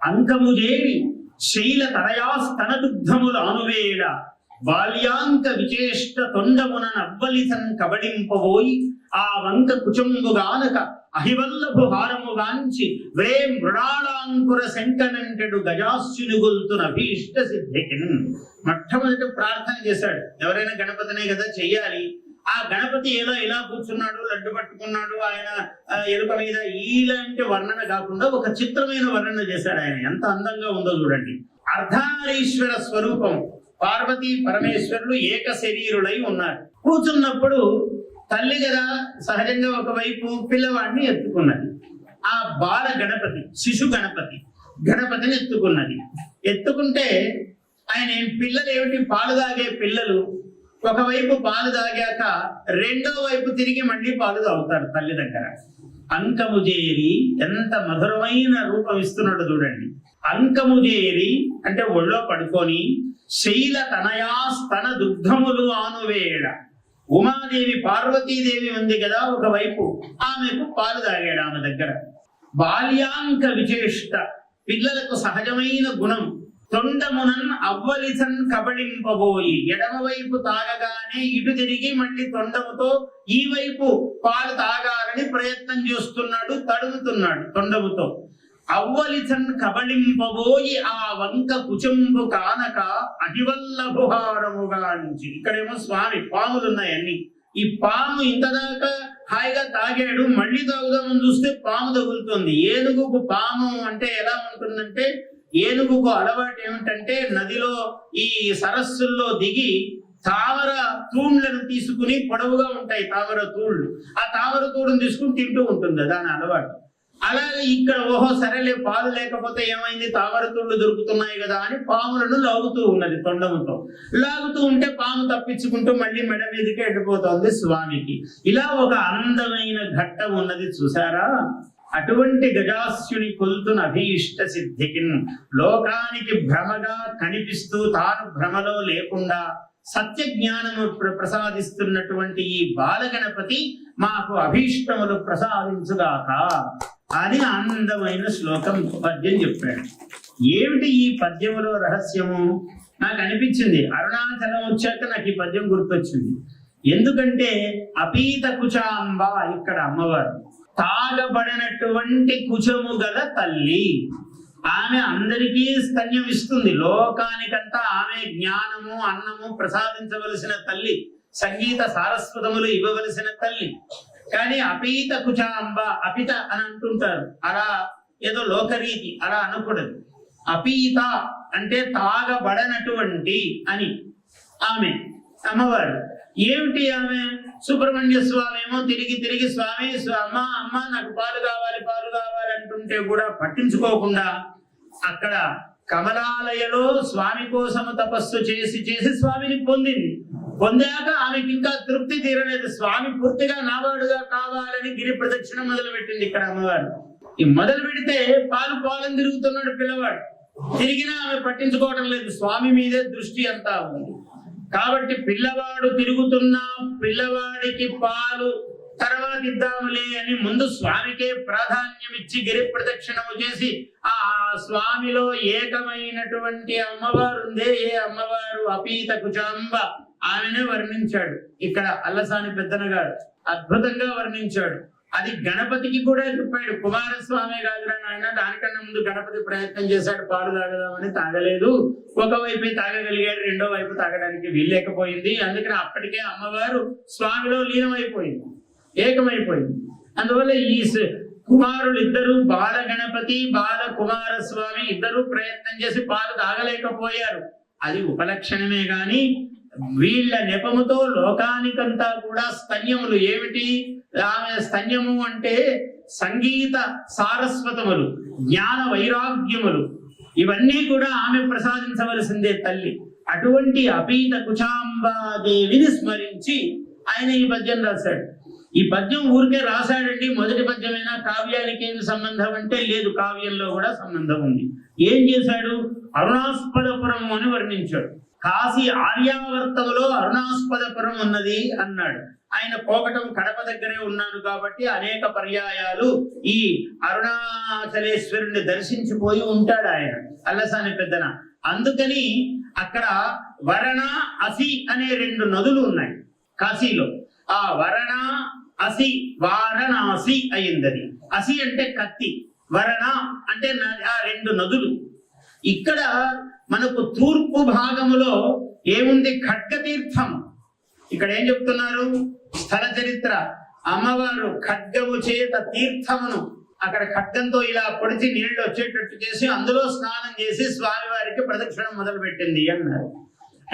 అంకముజేవి శైల తనయాస్తన దుగ్ధముల అనువేళ బాల్యాంక విచేష్ట తొండమున నవ్వలిసన్ కబడింపబోయి ఆ వంక కుచంబుగానక అహివల్లభు హారముగాంచి వ్రే మృణాళాంకుర శంకనంటెడు గజాస్యుని గొల్తున అభీష్ట సిద్ధికిన్. మొట్టమొదటి ప్రార్థన చేశాడు. ఎవరైనా గణపతినే కదా చెయ్యాలి. ఆ గణపతి ఏదో ఇలా కూర్చున్నాడు, లడ్డు పట్టుకున్నాడు, ఆయన ఎలుక మీద, ఇలాంటి వర్ణన కాకుండా ఒక చిత్రమైన వర్ణన చేశాడు ఆయన. ఎంత అందంగా ఉందో చూడండి. అర్ధనారీశ్వర స్వరూపం, పార్వతీ పరమేశ్వరులు ఏక శరీరులై ఉన్నారు. కూర్చున్నప్పుడు తల్లి కదా సహజంగా ఒకవైపు పిల్లవాడిని ఎత్తుకున్నది. ఆ బాల గణపతి, శిశు గణపతిని ఎత్తుకున్నది. ఎత్తుకుంటే ఆయన పిల్లలు ఏమిటి, పాలు తాగే పిల్లలు ఒకవైపు పాలు తాగాక రెండో వైపు తిరిగి మళ్ళీ పాలు తాగుతారు తల్లి దగ్గర. అంకము చేరి, ఎంత మధురమైన రూపం ఇస్తున్నాడు చూడండి. అంకము చేరి అంటే ఒళ్ళో పడుకొని, శైల తనయాస్తన దుగ్ధములు ఆనువేళ, ఉమాదేవి పార్వతీదేవి ఉంది కదా ఒకవైపు, ఆమెకు పాలు తాగాడు ఆమె దగ్గర. బాల్యాంక విచేష్ట, పిల్లలకు సహజమైన గుణం. తొండమునన్ అవ్వలిసన్ కబళింపబోయి, ఎడమవైపు తాగగానే ఇటు తిరిగి మళ్ళీ తొండముతో ఈ వైపు పాలు తాగాలని ప్రయత్నం చేస్తున్నాడు, తడుముతున్నాడు తొండముతో. అవ్వలిసన్ కబళింపబోయి ఆ వంక కుచంబు కానక అహివల్లభుహారముగాంచి. ఇక్కడేమో స్వామి పాములున్నాయి అన్ని. ఈ పాము ఇంతదాకా హాయిగా తాగాడు, మళ్ళీ తాగుదామని చూస్తే పాము తగులుతుంది. ఏనుగుకు పాము అంటే ఎలా ఉంటుందంటే, ఏనుగుకు అలవాటు ఏమిటంటే నదిలో ఈ సరస్సుల్లో దిగి తామర తూళ్లను తీసుకుని, పొడవుగా ఉంటాయి తామర తూళ్లు, ఆ తామర తూడును తీసుకుని తింటూ ఉంటుంది దాని అలవాటు. అలాగే ఇక్కడ ఓహో సరేలే పాలు లేకపోతే ఏమైంది, తామర తూళ్లు దొరుకుతున్నాయి కదా అని పాములను లాగుతూ ఉన్నది తొండముతో. లాగుతూ ఉంటే పాము తప్పించుకుంటూ మళ్ళీ మెడ మీదకి వెళ్ళిపోతుంది స్వామికి. ఇలా ఒక అందమైన ఘట్టం ఉన్నది చూసారా. అటువంటి గజాస్యుని కొల్తున అభీష్ట సిద్ధికిన్, లోకానికి భ్రమగా కనిపిస్తూ తాను భ్రమలో లేకుండా సత్య జ్ఞానము ప్రసాదిస్తున్నటువంటి ఈ బాలగణపతి మాకు అభీష్టములు ప్రసాదించుగాక అని అందమైన శ్లోకం పద్యం చెప్పాడు. ఏమిటి ఈ పద్యములో రహస్యము? నాకు అనిపించింది, అరుణాచలం వచ్చాక నాకు ఈ పద్యం గుర్తొచ్చింది. ఎందుకంటే అపీత కుచాంబ, ఇక్కడ అమ్మవారు తాగబడినటువంటి కుచము గల తల్లి. ఆమె అందరికీ స్తన్యం ఇస్తుంది, లోకానికంతా ఆమె జ్ఞానము అన్నము ప్రసాదించవలసిన తల్లి, సంగీత సారస్వతములు ఇవ్వవలసిన తల్లి. కానీ అపీత కుచాంబ, అపిత అని అంటుంటారు, అలా ఏదో లోకరీతి, అలా అనకూడదు. అపీత అంటే తాగబడనటువంటి అని. ఆమె అమ్మవారు ఏమిటి? ఆమె సుబ్రహ్మణ్య స్వామి ఏమో తిరిగి తిరిగి స్వామి అమ్మ అమ్మ నాకు పాలు కావాలి పాలు కావాలి అంటుంటే కూడా పట్టించుకోకుండా అక్కడ కమలాలయలో స్వామి కోసము తపస్సు చేసి చేసి స్వామిని పొందింది. పొందాక ఆమెకి ఇంకా తృప్తి తీరలేదు, స్వామి పూర్తిగా నావాడుగా కావాలని గిరి ప్రదక్షిణ మొదలు పెట్టింది ఇక్కడ అమ్మవారు. ఈ మొదలు పెడితే పాలను తిరుగుతున్నాడు పిల్లవాడు, తిరిగినా ఆమె పట్టించుకోవడం లేదు, స్వామి మీదే దృష్టి అంతా ఉంది. కాబట్టి పిల్లవాడు తిరుగుతున్నా పిల్లవాడికి పాలు తర్వాత ఇద్దాములే అని ముందు స్వామికే ప్రాధాన్యం ఇచ్చి గిరి ప్రదక్షిణము చేసి ఆ స్వామిలో ఏకమైనటువంటి అమ్మవారు ఉందే, ఏ అమ్మవారు అపీత కుచాంబ, ఆమెనే వర్ణించాడు ఇక్కడ అల్లసాని పెద్దన గారు, అద్భుతంగా వర్ణించాడు. అది గణపతికి కూడా చెప్పాడు. కుమారస్వామి కాదురా నాయన, దానికన్నా ముందు గణపతి ప్రయత్నం చేశాడు పాలు తాగదామని, తాగలేదు. ఒకవైపు తాగగలిగాడు, రెండో వైపు తాగడానికి వీల్లేకపోయింది. అందుకని అప్పటికే అమ్మవారు స్వామిలో లీనమైపోయింది, ఏకమైపోయింది. అందువల్ల ఈ కుమారులు ఇద్దరు, బాల గణపతి బాల కుమారస్వామి ఇద్దరు ప్రయత్నం చేసి పాలు తాగలేకపోయారు. అది ఉపలక్షణమే గాని వీళ్ళ నెపముతో లోకానికంతా కూడా స్తన్యములు ఏమిటి? ఆమె స్తన్యము అంటే సంగీత సారస్వతములు, జ్ఞాన వైరాగ్యములు, ఇవన్నీ కూడా ఆమె ప్రసాదించవలసిందే తల్లి. అటువంటి అపీత కుచాంబాదేవిని స్మరించి ఆయన ఈ పద్యం రాశాడు. ఈ పద్యం ఊరికే రాశాడండి. మొదటి పద్యమైనా కావ్యానికి ఏమి సంబంధం అంటే లేదు, కావ్యంలో కూడా సంబంధం ఉంది. ఏం చేశాడు? అరుణాస్పదపురం అని వర్ణించాడు. కాశీ ఆర్యావర్తములో అరుణాస్పదపురం ఉన్నది అన్నాడు. ఆయన కోకటం కడప దగ్గరే ఉన్నాడు కాబట్టి అనేక పర్యాయాలు ఈ అరుణాచలేశ్వరుణ్ణి దర్శించిపోయి ఉంటాడు ఆయన, అల్లసాని పెద్దన. అందుకని అక్కడ వరణ అసి అనే 2 నదులు ఉన్నాయి కాశీలో. ఆ వరణ అసి, వారణాసి అయింది. అది అసి అంటే కత్తి, వరణ అంటే ఆ 2 నదులు. ఇక్కడ మనకు తూర్పు భాగములో ఏముంది? ఖడ్గతీర్థం. ఇక్కడ ఏం చెప్తున్నారు? స్థల చరిత్ర. అమ్మవారు ఖడ్గము చేత తీర్థమును అక్కడ ఖడ్గంతో ఇలా పొడిచి నీళ్లు వచ్చేటట్టు చేసి అందులో స్నానం చేసి స్వామివారికి ప్రదక్షిణం మొదలు పెట్టింది అన్నారు.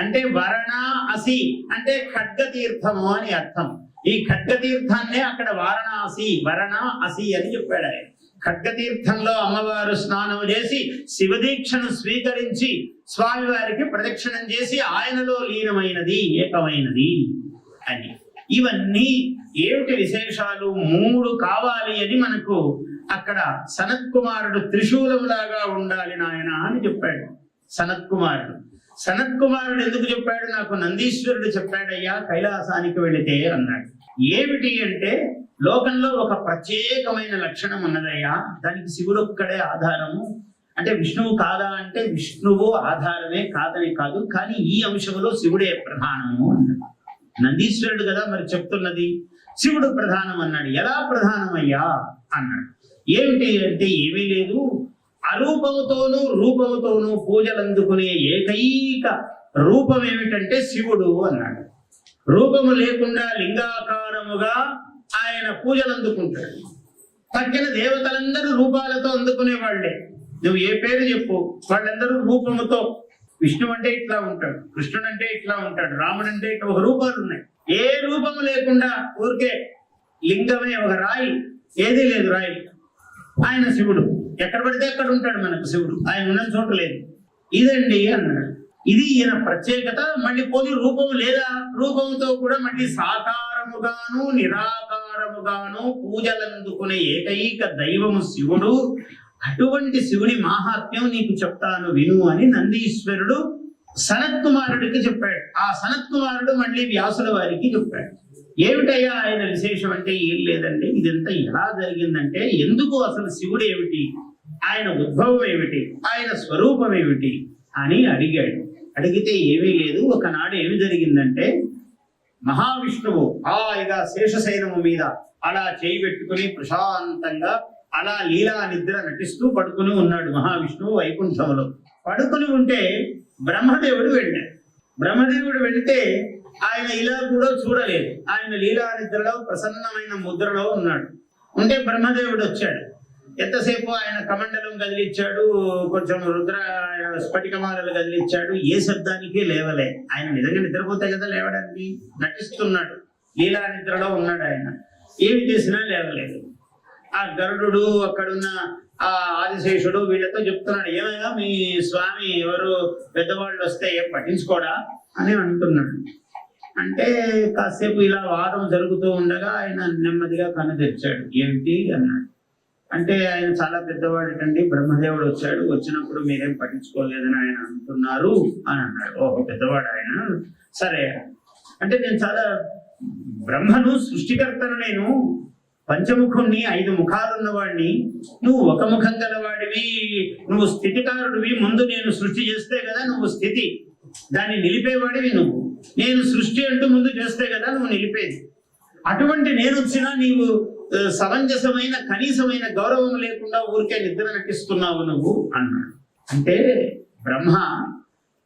అంటే వరణ అసి అంటే ఖడ్గ తీర్థము అని అర్థం. ఈ ఖడ్గ తీర్థాన్నే అక్కడ వారణాసి, వరణ అసి అని చెప్పాడు ఆయన. ఖడ్గతీర్థంలో అమ్మవారు స్నానం చేసి శివదీక్షను స్వీకరించి స్వామివారికి ప్రదక్షిణం చేసి ఆయనలో లీనమైనది, ఏకమైనది అని. ఇవన్నీ ఏమిటి విశేషాలు? 3 కావాలి అని మనకు అక్కడ సనత్ కుమారుడు త్రిశూలములాగా ఉండాలి నాయన అని చెప్పాడు. సనత్ కుమారుడు ఎందుకు చెప్పాడు? నాకు నందీశ్వరుడు చెప్పాడయ్యా కైలాసానికి వెళితే అన్నాడు. ఏమిటి అంటే లోకంలో ఒక ప్రత్యేకమైన లక్షణం ఉన్నదయ్యా, దానికి శివుడు ఒక్కడే ఆధారము. అంటే విష్ణువు కాదా అంటే విష్ణువు ఆధారమే, కాదని కాదు, కానీ ఈ అంశంలో శివుడే ప్రధానము అన్నాడు. నందీశ్వరుడు కదా మరి చెప్తున్నది, శివుడు ప్రధానం అన్నాడు. ఎలా ప్రధానమయ్యా అన్నాడు. ఏమిటి అంటే ఏమీ లేదు, అరూపముతోనూ రూపముతోనూ పూజలు అందుకునే ఏకైక రూపం ఏమిటంటే శివుడు అన్నాడు. రూపము లేకుండా లింగాకారముగా ఆయన పూజలు అందుకుంటాడు. తక్కిన దేవతలందరూ రూపాలతో అందుకునే వాళ్ళే. నువ్వు ఏ పేరు చెప్పు, వాళ్ళందరూ రూపముతో. విష్ణువు అంటే ఇట్లా ఉంటాడు, కృష్ణుడు అంటే ఇట్లా ఉంటాడు, రాముడు అంటే ఇట్లా ఒక రూపాలు ఉన్నాయి. ఏ రూపము లేకుండా ఊరికే లింగమే, ఒక రాయి, ఏదీ లేదు రాయి. ఆయన శివుడు. ఎక్కడ పడితే అక్కడ ఉంటాడు మనకు శివుడు, ఆయన ఉన్న చోట లేదు. ఇదండి అన్నాడు. ఇది ఈయన ప్రత్యేకత. మళ్ళీ పోనీ రూపము లేదా, రూపముతో కూడా మళ్ళీ సాకారముగాను నిరాకారముగాను పూజలందుకునే ఏకైక దైవము శివుడు. అటువంటి శివుడి మాహాత్మ్యం నీకు చెప్తాను విను అని నందీశ్వరుడు సనత్ కుమారుడికి చెప్పాడు. ఆ సనత్ కుమారుడు మళ్ళీ వ్యాసుల వారికి చెప్పాడు. ఏమిటయ్యా ఆయన విశేషం అంటే ఏం లేదండి, ఇదంతా ఎలా జరిగిందంటే ఎందుకు అసలు శివుడు ఏమిటి, ఆయన ఉద్భవం ఏమిటి, ఆయన స్వరూపం ఏమిటి అని అడిగాడు. అడిగితే ఏమీ లేదు. ఒకనాడు ఏమి జరిగిందంటే మహావిష్ణువు హాయిగా శేషశైనము మీద అలా చేయి పెట్టుకుని ప్రశాంతంగా అలా లీలా నిద్ర నటిస్తూ పడుకుని ఉన్నాడు. మహావిష్ణువు వైకుంఠంలో పడుకుని ఉంటే బ్రహ్మదేవుడు వెళ్ళాడు. బ్రహ్మదేవుడు వెళితే ఆయన ఇలా కూడా చూడలేదు. ఆయన లీలా నిద్రలో ప్రసన్నమైన ముద్రలో ఉన్నాడు. ఉంటే బ్రహ్మదేవుడు వచ్చాడు. ఎంతసేపు ఆయన కమండలం కదిలిచ్చాడు, కొంచెం రుద్ర స్ఫటికమాలలు కదిలిచ్చాడు. ఏ శబ్దానికి లేవలే. ఆయన నిజంగా నిద్రపోతే కదా లేవడానికి, నటిస్తున్నాడు. లీలా నిద్రలో ఉన్నాడు ఆయన. ఏమి చేసినా లేవలేదు. ఆ గరుడు అక్కడున్న ఆ ఆదిశేషుడు వీళ్ళతో చెప్తున్నాడు, ఏమైనా మీ స్వామి ఎవరు పెద్దవాళ్ళు వస్తే ఏం పట్టించుకోడా అని అంటున్నాడు. అంటే కాసేపు ఇలా వాదం జరుగుతూ ఉండగా ఆయన నెమ్మదిగా కన్ను తెచ్చాడు. ఏమిటి అన్నాడు. అంటే ఆయన చాలా పెద్దవాడిటండి, బ్రహ్మదేవుడు వచ్చాడు, వచ్చినప్పుడు మీరేం పట్టించుకోలేదని ఆయన అంటున్నారు అని అన్నాడు. ఓహో పెద్దవాడు ఆయన, సరే. అంటే నేను చాలా బ్రహ్మను సృష్టికర్తను నేను, పంచముఖుణ్ణి, 5 ముఖాలున్నవాడిని, నువ్వు ఒక ముఖం గలవాడివి, నువ్వు స్థితికారుడివి. ముందు నేను సృష్టి చేస్తే కదా నువ్వు స్థితి, దాన్ని నిలిపేవాడివి నువ్వు. నేను సృష్టి అంటూ ముందు చేస్తే కదా నువ్వు నిలిపేది. అటువంటి నేను వచ్చినా నీవు సమంజసమైన కనీసమైన గౌరవం లేకుండా ఊరికే నిద్ర నటిస్తున్నావు నువ్వు అన్నాడు. అంటే బ్రహ్మ,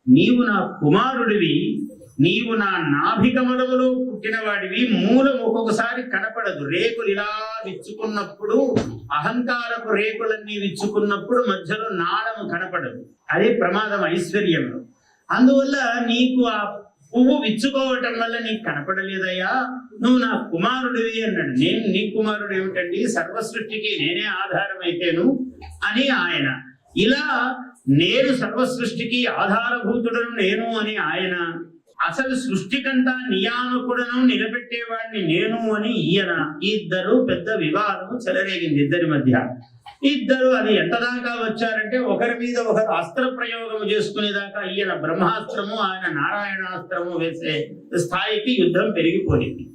నీవు నా కుమారుడివి, నీవు నా నాభికమలములో పుట్టినవాడివి. మూలం ఒక్కొక్కసారి కనపడదు. రేకులు ఇలా విచ్చుకున్నప్పుడు, అహంకారపు రేకులన్నీ విచ్చుకున్నప్పుడు మధ్యలో నాళము కనపడదు. అదే ప్రమాదం ఐశ్వర్యంలో. అందువల్ల నీకు ఆ పువ్వు విచ్చుకోవటం వల్ల నీకు కనపడలేదయ్యా, నువ్వు నా కుమారుడివి అన్నాడు. నేను నీ కుమారుడు ఏమిటండి, సర్వసృష్టికి నేనే ఆధారమైతేను అని ఆయన. ఇలా నేను సర్వసృష్టికి ఆధారభూతుడను నేను అని ఆయన, అసలు సృష్టికంతా నియామకుడను నిలబెట్టేవాడిని నేను అని ఈయన. ఇద్దరు పెద్ద వివాదం చెలరేగింది ఇద్దరి మధ్య. ఇద్దరు అది ఎంత దాకా వచ్చారంటే ఒకరి మీద ఒకరు అస్త్ర ప్రయోగం చేసుకునేదాకా, ఈయన బ్రహ్మాస్త్రము ఆయన నారాయణాస్త్రము వేసే స్థాయికి యుద్ధం పెరిగిపోయింది.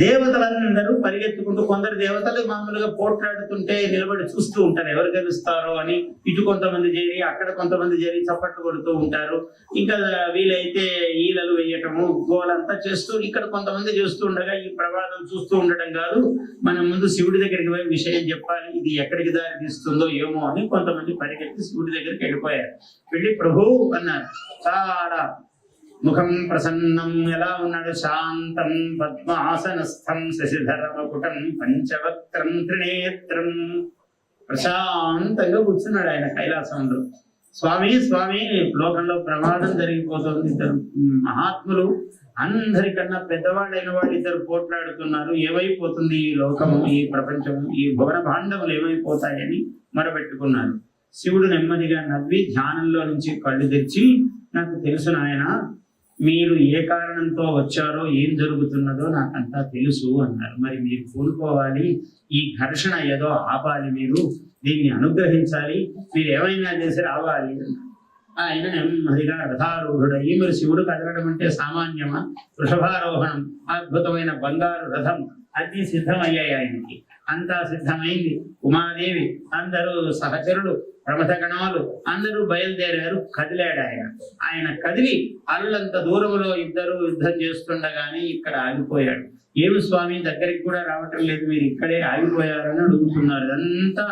దేవతలందరూ పరిగెత్తుకుంటూ, కొందరు దేవతలు మామూలుగా పోట్లాడుతుంటే నిలబడి చూస్తూ ఉంటారు ఎవరు గెలుస్తారో అని. ఇటు కొంతమంది చేరి అక్కడ కొంతమంది చేరి చప్పట్లు కొడుతూ ఉంటారు. ఇంకా వీలైతే ఈలలు వేయటము గోలంతా చేస్తూ ఇక్కడ కొంతమంది చేస్తూ ఉండగా ఈ ప్రమాదం చూస్తూ ఉండడం కాదు, మనం ముందు శివుడి దగ్గరికి పోయి విషయం చెప్పాలి, ఇది ఎక్కడికి దారి తీస్తుందో ఏమో అని కొంతమంది పరిగెత్తి శివుడి దగ్గరికి వెళ్ళిపోయారు. వెళ్ళి ప్రభు అన్నారు. చాలా ముఖం ప్రసన్నం, ఎలా ఉన్నాడు, శాంతం పద్మాసనస్థం శశిధర మకుటం పంచవక్త్రం త్రినేత్రం. ప్రశాంతంగా కూర్చున్నాడు ఆయన కైలాసంలో. స్వామి స్వామి, లోకంలో ప్రమాదం జరిగిపోతుంది, ఇద్దరు మహాత్ములు, అందరికన్నా పెద్దవాళ్ళైన వాళ్ళు ఇద్దరు పోట్లాడుతున్నారు, ఏమైపోతుంది ఈ లోకము, ఈ ప్రపంచము, ఈ భువన భాండములు ఏమైపోతాయని మొరబెట్టుకున్నారు. శివుడు నెమ్మదిగా నవ్వి ధ్యానంలో నుంచి కళ్ళు తెరిచి, నాకు తెలుసు నాయన, మీరు ఏ కారణంతో వచ్చారో ఏం జరుగుతున్నదో నాకంతా తెలుసు అన్నారు. మరి మీరు కోలుకోవాలి, ఈ ఘర్షణ ఏదో ఆపాలి, మీరు దీన్ని అనుగ్రహించాలి, మీరు ఏమైనా చేసి రావాలి అన్నారు. ఆయన నెమ్మదిగా రథారూఢుడయ్యి, మరి శివుడు కదలడం అంటే సామాన్యమా, వృషభారోహణం, అద్భుతమైన బంగారు రథం అన్ని సిద్ధమయ్యాయి ఆయనకి. అంతా సిద్ధమైంది. ఉమాదేవి, అందరూ సహచరుడు, ప్రమథగణాలు అందరూ బయలుదేరారు. కదిలాడు ఆయన. ఆయన కదిలి అల్లంత దూరంలో ఇద్దరు యుద్ధం చేస్తుండగానే ఇక్కడ ఆగిపోయాడు. ఏమి స్వామి, దగ్గరికి కూడా రావటం లేదు, మీరు ఇక్కడే ఆగిపోయారని అడుగుతున్నారు. అదంతా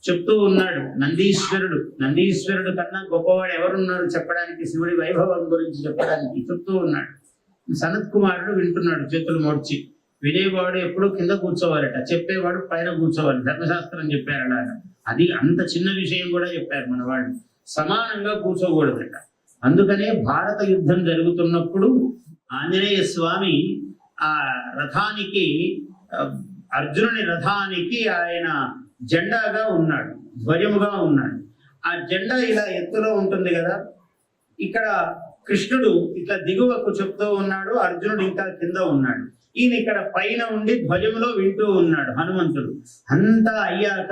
చెప్తూ ఉన్నాడు నందీశ్వరుడు. నందీశ్వరుడు కన్నా గొప్పవాడు ఎవరున్నారు చెప్పడానికి, శివుడి వైభవం గురించి చెప్పడానికి చెప్తూ ఉన్నాడు. సనత్ కుమారుడు వింటున్నాడు చేతులు మోడ్చి. వినేవాడు ఎప్పుడూ కింద కూర్చోవాలట, చెప్పేవాడు పైన కూర్చోవాలి. ధర్మశాస్త్రం చెప్పారు అలాగా. అది అంత చిన్న విషయం కూడా చెప్పారు మన వాళ్ళు, సమానంగా కూర్చోకూడదట. అందుకనే భారత యుద్ధం జరుగుతున్నప్పుడు ఆంజనేయ స్వామి ఆ రథానికి, అర్జునుని రథానికి ఆయన జెండాగా ఉన్నాడు, ధ్వజముగా ఉన్నాడు. ఆ జెండా ఇలా ఎత్తులో ఉంటుంది కదా, ఇక్కడ కృష్ణుడు ఇట్లా దిగువకు చెప్తూ ఉన్నాడు, అర్జునుడు ఇంకా కింద ఉన్నాడు. ఈయన ఇక్కడ పైన ఉండి ధ్వజములో వింటూ ఉన్నాడు హనుమంతుడు. అంతా అయ్యాక,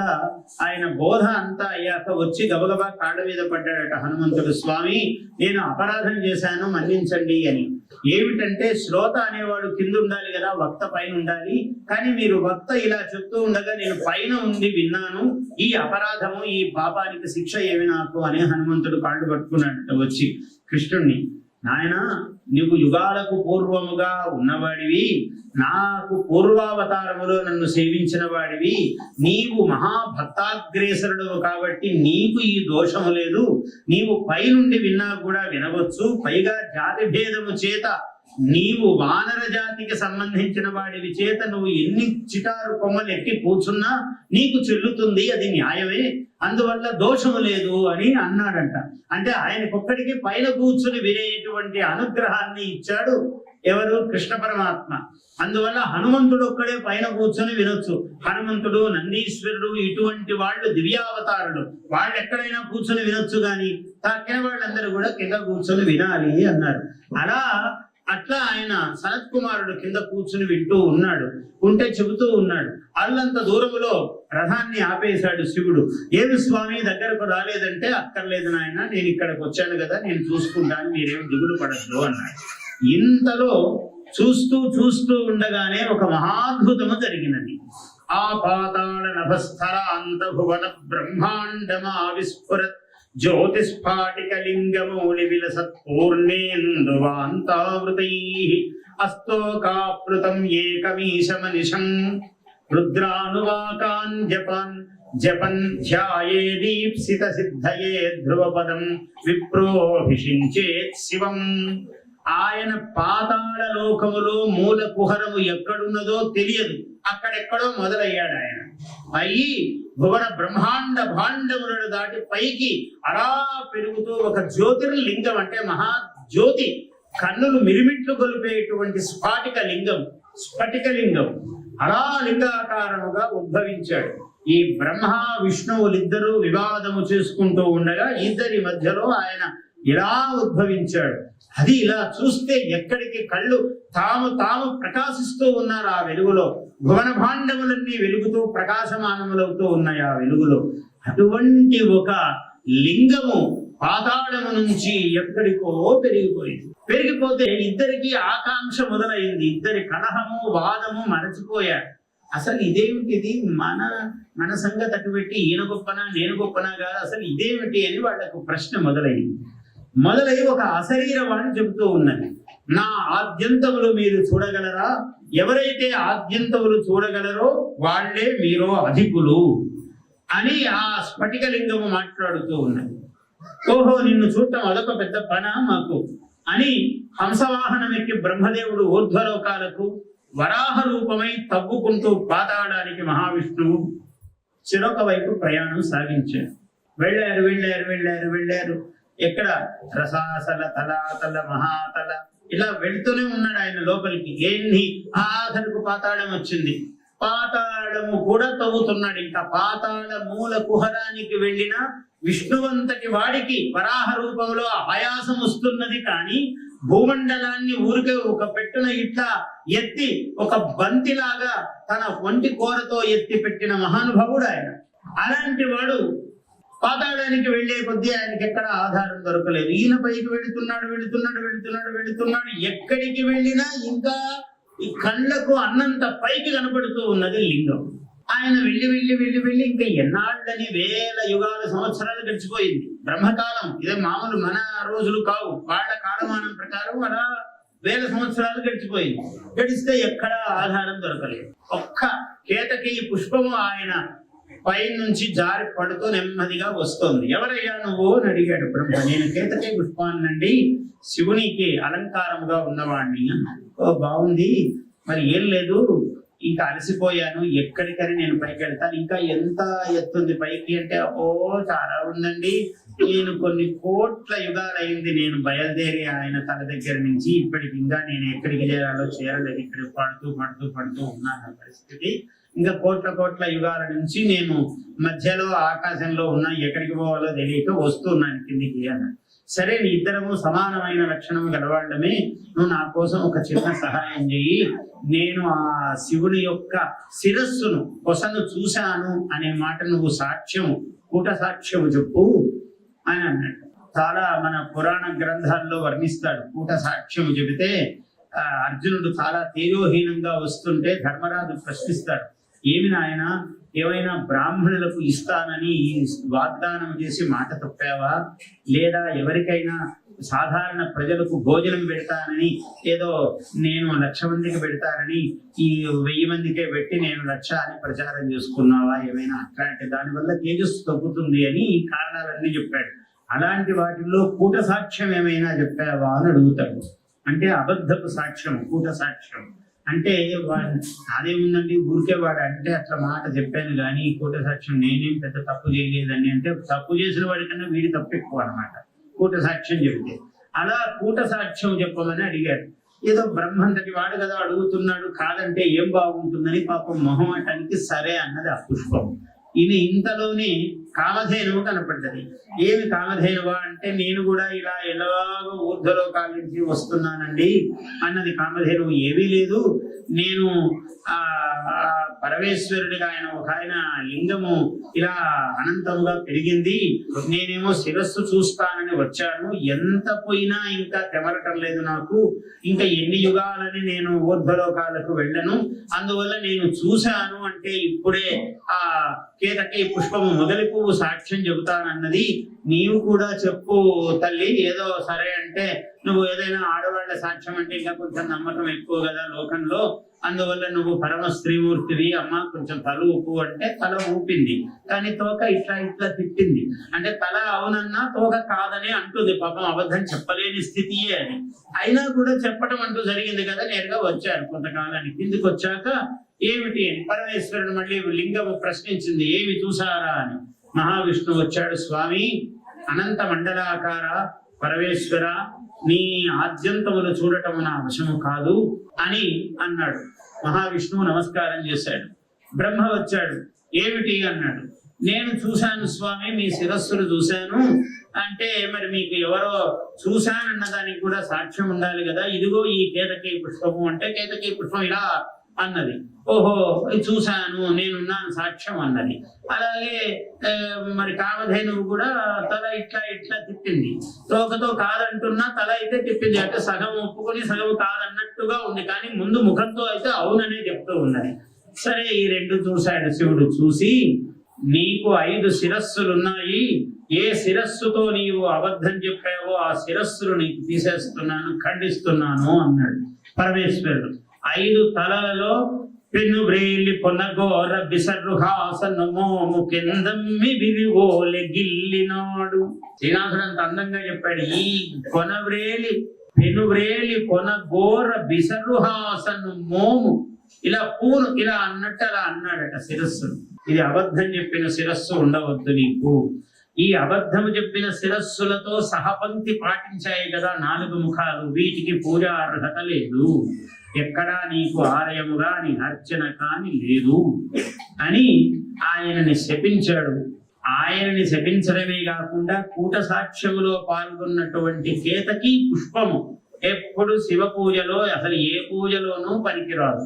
ఆయన బోధ అంతా అయ్యాక వచ్చి గబగబా కాళ్ళ మీద పడ్డాడట హనుమంతుడు. స్వామి, నేను అపరాధం చేశాను, మన్నించండి అని. ఏమిటంటే, శ్రోత అనేవాడు కింద ఉండాలి కదా, వక్త పైన ఉండాలి. కానీ మీరు వక్త ఇలా చెప్తూ ఉండగా నేను పైన ఉండి విన్నాను, ఈ అపరాధము, ఈ పాపానికి శిక్ష ఏమి నాకు అని హనుమంతుడు కాళ్ళు పట్టుకున్నాడు వచ్చి కృష్ణుణ్ణి. నాయన, నువ్వు యుగాలకు పూర్వముగా ఉన్నవాడివి, నాకు పూర్వావతారములో నన్ను సేవించిన వాడివి, నీవు మహాభక్తాగ్రేసరుడు కాబట్టి నీకు ఈ దోషము లేదు. నీవు పైనుండి విన్నా కూడా వినవచ్చు. పైగా జాతి భేదము చేత నీవు వానర జాతికి సంబంధించిన వాడివి చేత నువ్వు ఎన్ని చిటారు కొమ్మలు ఎక్కి కూర్చున్నా నీకు చెల్లుతుంది, అది న్యాయమే, అందువల్ల దోషము లేదు అని అన్నాడంట. అంటే ఆయనకొక్కడికి పైన కూర్చుని వినేటువంటి అనుగ్రహాన్ని ఇచ్చాడు ఎవరు? కృష్ణ పరమాత్మ. అందువల్ల హనుమంతుడు ఒక్కడే పైన కూర్చొని వినొచ్చు. హనుమంతుడు, నందీశ్వరుడు ఇటువంటి వాళ్ళు దివ్యావతారులు, వాళ్ళు ఎక్కడైనా కూర్చొని వినొచ్చు, కానీ తక్కిన వాళ్ళందరూ కూడా కింద కూర్చొని వినాలి అన్నారు. అట్లా ఆయన సనత్ కుమారుడు కింద కూర్చుని వింటూ ఉన్నాడు. ఉంటే చెబుతూ ఉన్నాడు. అల్లంత దూరములో రథాన్ని ఆపేశాడు శివుడు. ఏమి స్వామి, దగ్గరకు రాలేదంటే, అక్కర్లేదు నాయన, నేను ఇక్కడికి వచ్చాను కదా, నేను చూసుకుంటాను, మీరేమి దిగులు పడద్దు అన్నాడు. ఇంతలో చూస్తూ చూస్తూ ఉండగానే ఒక మహాద్భుతము జరిగినది. ఆ పాతాళ నభస్థలాంత భువన బ్రహ్మాండమా విస్ఫురత్ జ్యోతిస్ఫాటిక లింగమౌళి విలసత్ పూర్ణేందువాంతావృతైః అస్తోకాప్లుతం ఏకమీశమనిశం రుద్రానువాకాన్ జపన్ ధ్యాయే దీప్సిత సిద్ధయే ధ్రువపదం విప్రోభిషించేత్ శివం. ఆయన పాతాళ లోకములో మూల కుహరము ఎక్కడున్నదో తెలియదు, అక్కడెక్కడో మొదలయ్యాడు ఆయన. అయ్యి భువన బ్రహ్మాండ భాండములను దాటి పైకి అలా పెరుగుతూ ఒక జ్యోతిర్లింగం, అంటే మహాజ్యోతి, కన్నులు మిరిమిట్లు గొలిపేటువంటి స్ఫటికలింగం అలా లింగాకారముగా ఉద్భవించాడు. ఈ బ్రహ్మ విష్ణువులిద్దరూ వివాదము చేసుకుంటూ ఉండగా ఇద్దరి మధ్యలో ఆయన ఇలా ఉద్భవించాడు. అది ఇలా చూస్తే ఎక్కడికి కళ్ళు తాము ప్రకాశిస్తూ ఉన్నారు ఆ వెలుగులో. భువన భాండములన్నీ వెలుగుతూ ప్రకాశమానములవుతూ ఉన్నాయి ఆ వెలుగులో. అటువంటి ఒక లింగము పాతాళము నుంచి ఎక్కడికో పెరిగిపోతే ఇద్దరికి ఆకాంక్ష మొదలైంది. ఇద్దరి కలహము వాదము మరచిపోయారు. అసలు ఇదేమిటిది, మన సంగతి అటు పెట్టి ఈయన గొప్పనా నేను గొప్పనా కాదు, అసలు ఇదేమిటి అని వాళ్లకు ప్రశ్న మొదలై ఒక అశరీరవాణి చెబుతూ ఉన్నది, నా ఆద్యంతములు మీరు చూడగలరా? ఎవరైతే ఆద్యంతములు చూడగలరో వాళ్లే మీరో అధికులు అని ఆ స్ఫటికలింగము మాట్లాడుతూ ఉన్నది. ఓహో, నిన్ను చూడటం అదొక పెద్ద పనా మాకు అని హంసవాహనం ఎక్కి బ్రహ్మదేవుడు ఊర్ధ్వలోకాలకు వరాహ రూపమై తవ్వుకుంటూ పాతాళానికి మహావిష్ణువు చెరొక వైపు ప్రయాణం సాగించారు. వెళ్ళారు. ఎక్కడ రసాసల తలాతల మహాతల ఇలా వెళ్తూనే ఉన్నాడు ఆయన లోపలికి. ఏంటి ఆఖరికి పాతాళం వచ్చింది. పాతాళము కూడా తవ్వుతున్నాడు. ఇంకా పాతాళ మూల కుహరానికి వెళ్ళిన విష్ణువంతటి వాడికి వరాహ రూపంలో ఆయాసం వస్తున్నది, కానీ భూమండలాన్ని ఊరికే ఒక పెట్టున ఇట్లా ఎత్తి ఒక బంతిలాగా తన ఒంటి కోరతో ఎత్తి పెట్టిన మహానుభావుడు ఆయన. అలాంటి వాడు పాతాళానికి వెళ్లే కొద్దీ ఆయనకి ఎక్కడ ఆధారం దొరకలేదు. ఈయన పైకి వెళుతున్నాడు. ఎక్కడికి వెళ్ళినా ఇంకా ఈ కళ్ళకు అన్నంత పైకి కనపడుతూ ఉన్నది లింగం. ఆయన వెళ్ళి ఇంకా ఎన్నాళ్ళని వేల యుగాల సంవత్సరాలు గడిచిపోయింది. బ్రహ్మకాలం ఇదే మామూలు మన రోజులు కావు, వాళ్ళ కాలమానం ప్రకారం అలా వేల సంవత్సరాలు గడిస్తే ఎక్కడ ఆధారం దొరకలేదు. ఒక్క కేతకి పుష్పము ఆయన పై నుంచి జారి పడుతూ నెమ్మదిగా వస్తోంది. ఎవరయ్యా నువ్వు అని అడిగాడు బ్రహ్మ. నేను కేతకి పుష్పాన్నండి, శివునికి అలంకారముగా ఉన్నవాడిని. ఓ బాగుంది, మరి ఏం లేదు, ఇంకా అలసిపోయాను, ఎక్కడికని నేను పైకి వెళ్తాను. ఇంకా ఎంత ఎత్తుంది పైకి అంటే, ఓ చాలా ఉందండి, నేను కొన్ని కోట్ల యుగాలైంది నేను బయలుదేరి ఆయన తల దగ్గర నుంచి ఇప్పటికి ఇంకా నేను ఎక్కడికి చేరాలో చేరలేదు. ఇక్కడ పడుతూ ఉన్నాను పరిస్థితి. ఇంకా కోట్ల యుగాల నుంచి నేను మధ్యలో ఆకాశంలో ఉన్నా, ఎక్కడికి పోవాలో తెలియక వస్తున్నాను కిందికి అన్నాడు. సరే, నీ ఇద్దరము సమానమైన లక్షణం గలవాళ్ళమే, నువ్వు నా కోసం ఒక చిన్న సహాయం చెయ్యి. నేను ఆ శివుని యొక్క శిరస్సును కొసను చూశాను అనే మాట నువ్వు కూట సాక్ష్యము చెప్పు అని అన్నాడు. చాలా మన పురాణ గ్రంథాల్లో వర్ణిస్తాడు. కూట సాక్ష్యము చెబితే అర్జునుడు చాలా తేజోహీనంగా వస్తుంటే ధర్మరాజు ప్రశ్నిస్తాడు, ఏమి నాయన, ఏమైనా బ్రాహ్మణులకు ఇస్తానని వాగ్దానం చేసి మాట తప్పావా? లేదా ఎవరికైనా సాధారణ ప్రజలకు భోజనం పెడతానని, ఏదో నేను 1,00,000 మందికి పెడతానని ఈ 1000 మందికే పెట్టి నేను 1,00,000 అని ప్రచారం చేసుకున్నావా? ఏమైనా అట్లాంటి దానివల్ల తేజస్సు తగ్గుతుంది అని ఈ కారణాలన్నీ చెప్పాడు. అలాంటి వాటిల్లో కూట సాక్ష్యం ఏమైనా చెప్పావా అని అడుగుతాడు. అంటే అబద్ధపు సాక్ష్యం, కూట సాక్ష్యం అంటే అదేముందండి, ఊరికే వాడు అంటే అట్లా మాట చెప్పాను కానీ కూట సాక్ష్యం నేనేం పెద్ద తప్పు చేయలేదండి అంటే, తప్పు చేసిన వాడికన్నా వీడి తప్పు ఎక్కువ అన్నమాట కూట సాక్ష్యం చెబితే. అలా కూట సాక్ష్యం చెప్పమని అడిగారు. ఏదో బ్రహ్మంతటి వాడు కదా అడుగుతున్నాడు, కాదంటే ఏం బాగుంటుందని పాపం మొహమాటానికి సరే అన్నది ఆ పుష్పం. ఈయన ఇంతలోనే కామధేనువు కనపడ్డది. ఏమి కామధేనువా అంటే, నేను కూడా ఇలా ఎలాగో ఊర్ధ్వలోకాల నుంచి వస్తున్నానండి అన్నది కామధేనువు. ఏమీ లేదు, నేను పరమేశ్వరుడిగా ఆయన లింగము ఇలా అనంతముగా పెరిగింది, నేనేమో శిరస్సు చూస్తానని వచ్చాను, ఎంత పోయినా ఇంకా తెమరటం లేదు నాకు, ఇంకా ఎన్ని యుగాలని నేను ఊర్ధ్వలోకాలకు వెళ్ళను, అందువల్ల నేను చూశాను అంటే ఇప్పుడే ఆ కేతకి పుష్పము మొదలి పువ్వు సాక్ష్యం చెబుతానన్నది, నీవు కూడా చెప్పు తల్లి, ఏదో సరే అంటే నువ్వు ఏదైనా ఆడవాళ్ల సాక్ష్యం అంటే ఇంకా కొంచెం నమ్మకం ఎక్కువ కదా లోకంలో, అందువల్ల నువ్వు పరమ స్త్రీమూర్తివి అమ్మ కొంచెం తల ఊపు అంటే తల ఊపింది, కానీ తోక ఇట్లా ఇట్లా తిప్పింది, అంటే తల అవునన్నా తోక కాదని అంటుంది, పాపం అబద్ధం చెప్పలేని స్థితియే అని, అయినా కూడా చెప్పడం అంటూ జరిగింది కదా, నేరుగా వచ్చారు కొంతకాలానికి. కిందికి వచ్చాక ఏమిటి పరమేశ్వరుడు మళ్ళీ లింగము ప్రశ్నించింది, ఏమి చూసారా అని. మహావిష్ణువు వచ్చాడు, స్వామి అనంత మండలాకార పరమేశ్వర, నీ ఆద్యంతములు చూడటము నా వశము కాదు అని అన్నాడు. మహావిష్ణువు నమస్కారం చేశాడు. బ్రహ్మ వచ్చాడు, ఏమిటి అన్నాడు. నేను చూశాను స్వామి, మీ శిరస్సును చూశాను అంటే, మరి మీకు ఎవరో చూశానన్న దానికి కూడా సాక్ష్యం ఉండాలి కదా, ఇదిగో ఈ కేతకీ పుష్పము అంటే కేతకీ పుష్పం ఇలా అన్నది. ఓహో చూశాను, నేనున్నాను సాక్ష్యం అన్నది. అలాగే మరి కామధేనువు కూడా తల ఇట్లా ఇట్లా తిప్పింది, తోకతో కాదంటున్నా తల అయితే తిప్పింది, అంటే సగం ఒప్పుకొని సగం కాదన్నట్టుగా ఉంది, కానీ ముందు ముఖంతో అయితే అవుననే చెప్తూ ఉన్నది. సరే ఈ రెండు చూశాడు శివుడు. చూసి నీకు 5 శిరస్సులున్నాయి, ఏ శిరస్సుతో నీవు అబద్ధం చెప్పావో ఆ శిరస్సులు నీకు తీసేస్తున్నాను, ఖండిస్తున్నాను అన్నాడు పరమేశ్వరుడు. 5 తలలలో పెను బ్రేలి పొనగోర బిసరుహాసను మోము కిందమ్మి విరివోలె గిల్లినాడు. శ్రీనాథుడు అంత అందంగా చెప్పాడు. ఈ కొనవ్రేలి పెనువ్రేలి కొనగోర బిసరుహాసను మోము, ఇలా పూను ఇలా అన్నట్టు అలా అన్నాడట శిరస్సు. ఇది అబద్ధం చెప్పిన శిరస్సు ఉండవద్దు నీకు. ఈ అబద్ధము చెప్పిన శిరస్సులతో సహపంక్తి పాటించాయి కదా 4 ముఖాలు, వీటికి పూజా అర్హత లేదు, ఎక్కడా నీకు ఆలయము కాని అర్చన కాని లేదు అని ఆయనని శపించాడు. ఆయనని శపించడమే కాకుండా కూట సాక్ష్యములో పాల్గొన్నటువంటి కేతకీ పుష్పము ఎప్పుడు శివ పూజలో అసలు ఏ పూజలోనూ పనికిరాదు.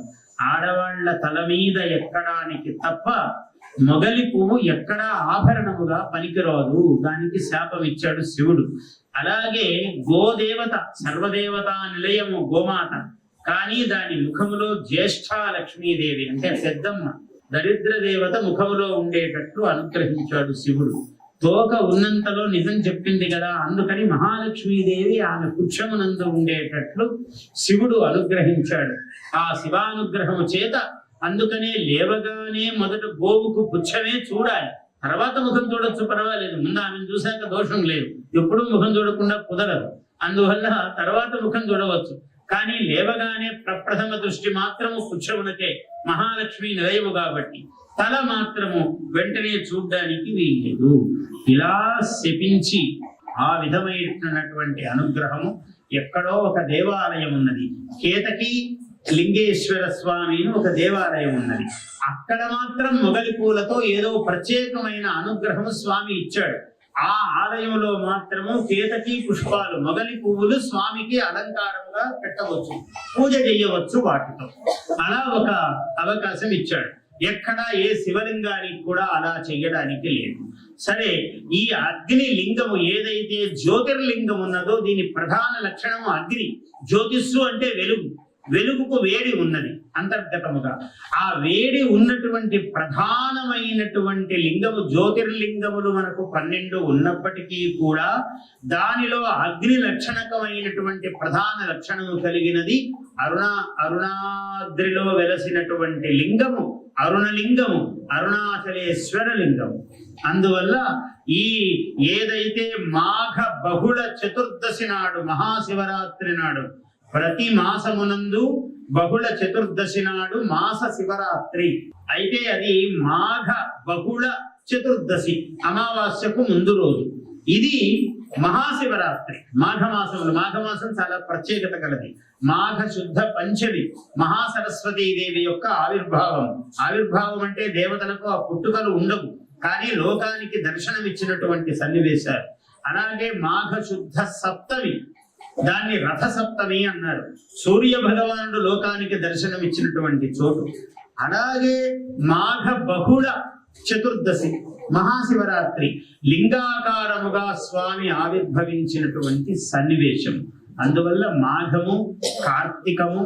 ఆడవాళ్ల తల మీద ఎక్కడానికి తప్ప మొగలి పువ్వు ఎక్కడా ఆభరణముగా పనికిరాదు, దానికి శాపం ఇచ్చాడు శివుడు. అలాగే గోదేవత సర్వదేవతా నిలయము గోమాత, కానీ దాని ముఖములో జ్యేష్ఠ లక్ష్మీదేవి అంటే పెద్దమ్మ దరిద్ర దేవత ముఖములో ఉండేటట్లు అనుగ్రహించాడు శివుడు. తోక ఉన్నంతలో నిజం చెప్పింది కదా, అందుకని మహాలక్ష్మీదేవి ఆమె పుక్షమునందు ఉండేటట్లు శివుడు అనుగ్రహించాడు. ఆ శివానుగ్రహము చేత అందుకనే లేవగానే మొదట గోవుకు పుచ్చమే చూడాలి, తర్వాత ముఖం చూడొచ్చు పర్వాలేదు, ముందు ఆమెను చూశాక దోషం లేదు, ఎప్పుడూ ముఖం చూడకుండా కుదరదు, అందువల్ల తర్వాత ముఖం చూడవచ్చు. కానీ లేవగానే ప్రప్రథమ దృష్టి మాత్రము పుచ్చమునకే, మహాలక్ష్మి నిలయము కాబట్టి తల మాత్రము వెంటనే చూడ్డానికి వీల్లేదు. ఇలా శపించి ఆ విధమైనటువంటి అనుగ్రహము ఎక్కడో ఒక దేవాలయం ఉన్నది, కేతకీ లింగేశ్వర స్వామి ఒక దేవాలయం ఉన్నది. అక్కడ మాత్రం మొగలి పూలతో ఏదో ప్రత్యేకమైన అనుగ్రహము స్వామి ఇచ్చాడు. ఆ ఆలయంలో మాత్రము కేతకీ పుష్పాలు మొగలి పువ్వులు స్వామికి అలంకారంగా పెట్టవచ్చు, పూజ చేయవచ్చు వాటితో, అలా ఒక అవకాశం ఇచ్చాడు. ఎక్కడా ఏ శివలింగానికి కూడా అలా చెయ్యడానికి లేదు. సరే, ఈ అగ్ని లింగము ఏదైతే జ్యోతిర్లింగం ఉన్నదో దీని ప్రధాన లక్షణము అగ్ని. జ్యోతిస్సు అంటే వెలుగు, వెలుగుకు వేడి ఉన్నది అంతర్గతముగా. ఆ వేడి ఉన్నటువంటి ప్రధానమైనటువంటి లింగము, జ్యోతిర్లింగములు మనకు 12 ఉన్నప్పటికీ కూడా దానిలో అగ్ని లక్షణకమైనటువంటి ప్రధాన లక్షణము కలిగినది అరుణాద్రిలో వెలసినటువంటి లింగము అరుణలింగము, అరుణాచలేశ్వర లింగము. అందువల్ల ఈ ఏదైతే మాఘ బహుళ చతుర్దశి నాడు, మహాశివరాత్రి నాడు, ప్రతి మాసమునందు బహుళ చతుర్దశి నాడు మాస శివరాత్రి అయితే అది మాఘ బహుళ చతుర్దశి, అమావాస్యకు ముందు రోజు. ఇది మహాశివరాత్రి. మాఘమాసం చాలా ప్రత్యేకత కలది. మాఘ శుద్ధ పంచమి మహాసరస్వతీదేవి యొక్క ఆవిర్భావం అంటే దేవతలకు ఆ పుట్టుకలు ఉండవు, కానీ లోకానికి దర్శనమిచ్చినటువంటి సన్నివేశాలు. అలాగే మాఘ శుద్ధ సప్తమి, దాన్ని రథ సప్తమి అన్నారు. సూర్య భగవానుడు లోకానికి దర్శనమిచ్చినటువంటి చోటు. అలాగే మాఘ బహుళ చతుర్దశి మహాశివరాత్రి లింగాకారముగా స్వామి ఆవిర్భవించినటువంటి సన్నివేశం. అందువల్ల మాఘము, కార్తీకము,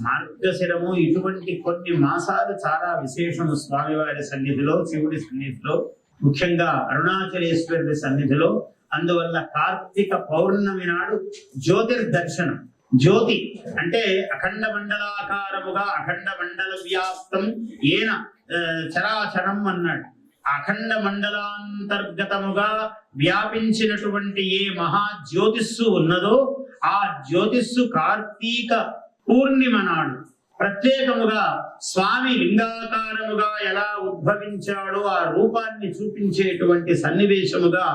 మార్గశిరము ఇటువంటి కొన్ని మాసాలు చాలా విశేషము స్వామివారి సన్నిధిలో, శివుడి సన్నిధిలో, ముఖ్యంగా అరుణాచలేశ్వరుడి సన్నిధిలో. అందువల్ల కార్తీక పౌర్ణమి నాడు జ్యోతిర్దర్శనం. జ్యోతి అంటే అఖండ మండలాకారముగా అఖండ మండల వ్యాప్తం ఏన చరాచరం అన్నాడు. అఖండ మండలాంతర్గతముగా వ్యాపించినటువంటి ఏ మహా జ్యోతిస్సు ఉన్నదో ఆ జ్యోతిస్సు కార్తీక పూర్ణిమ నాడు ప్రత్యేకముగా స్వామి లింగాకారముగా ఎలా ఉద్భవించాడో ఆ రూపాన్ని చూపించేటువంటి సన్నివేశముగా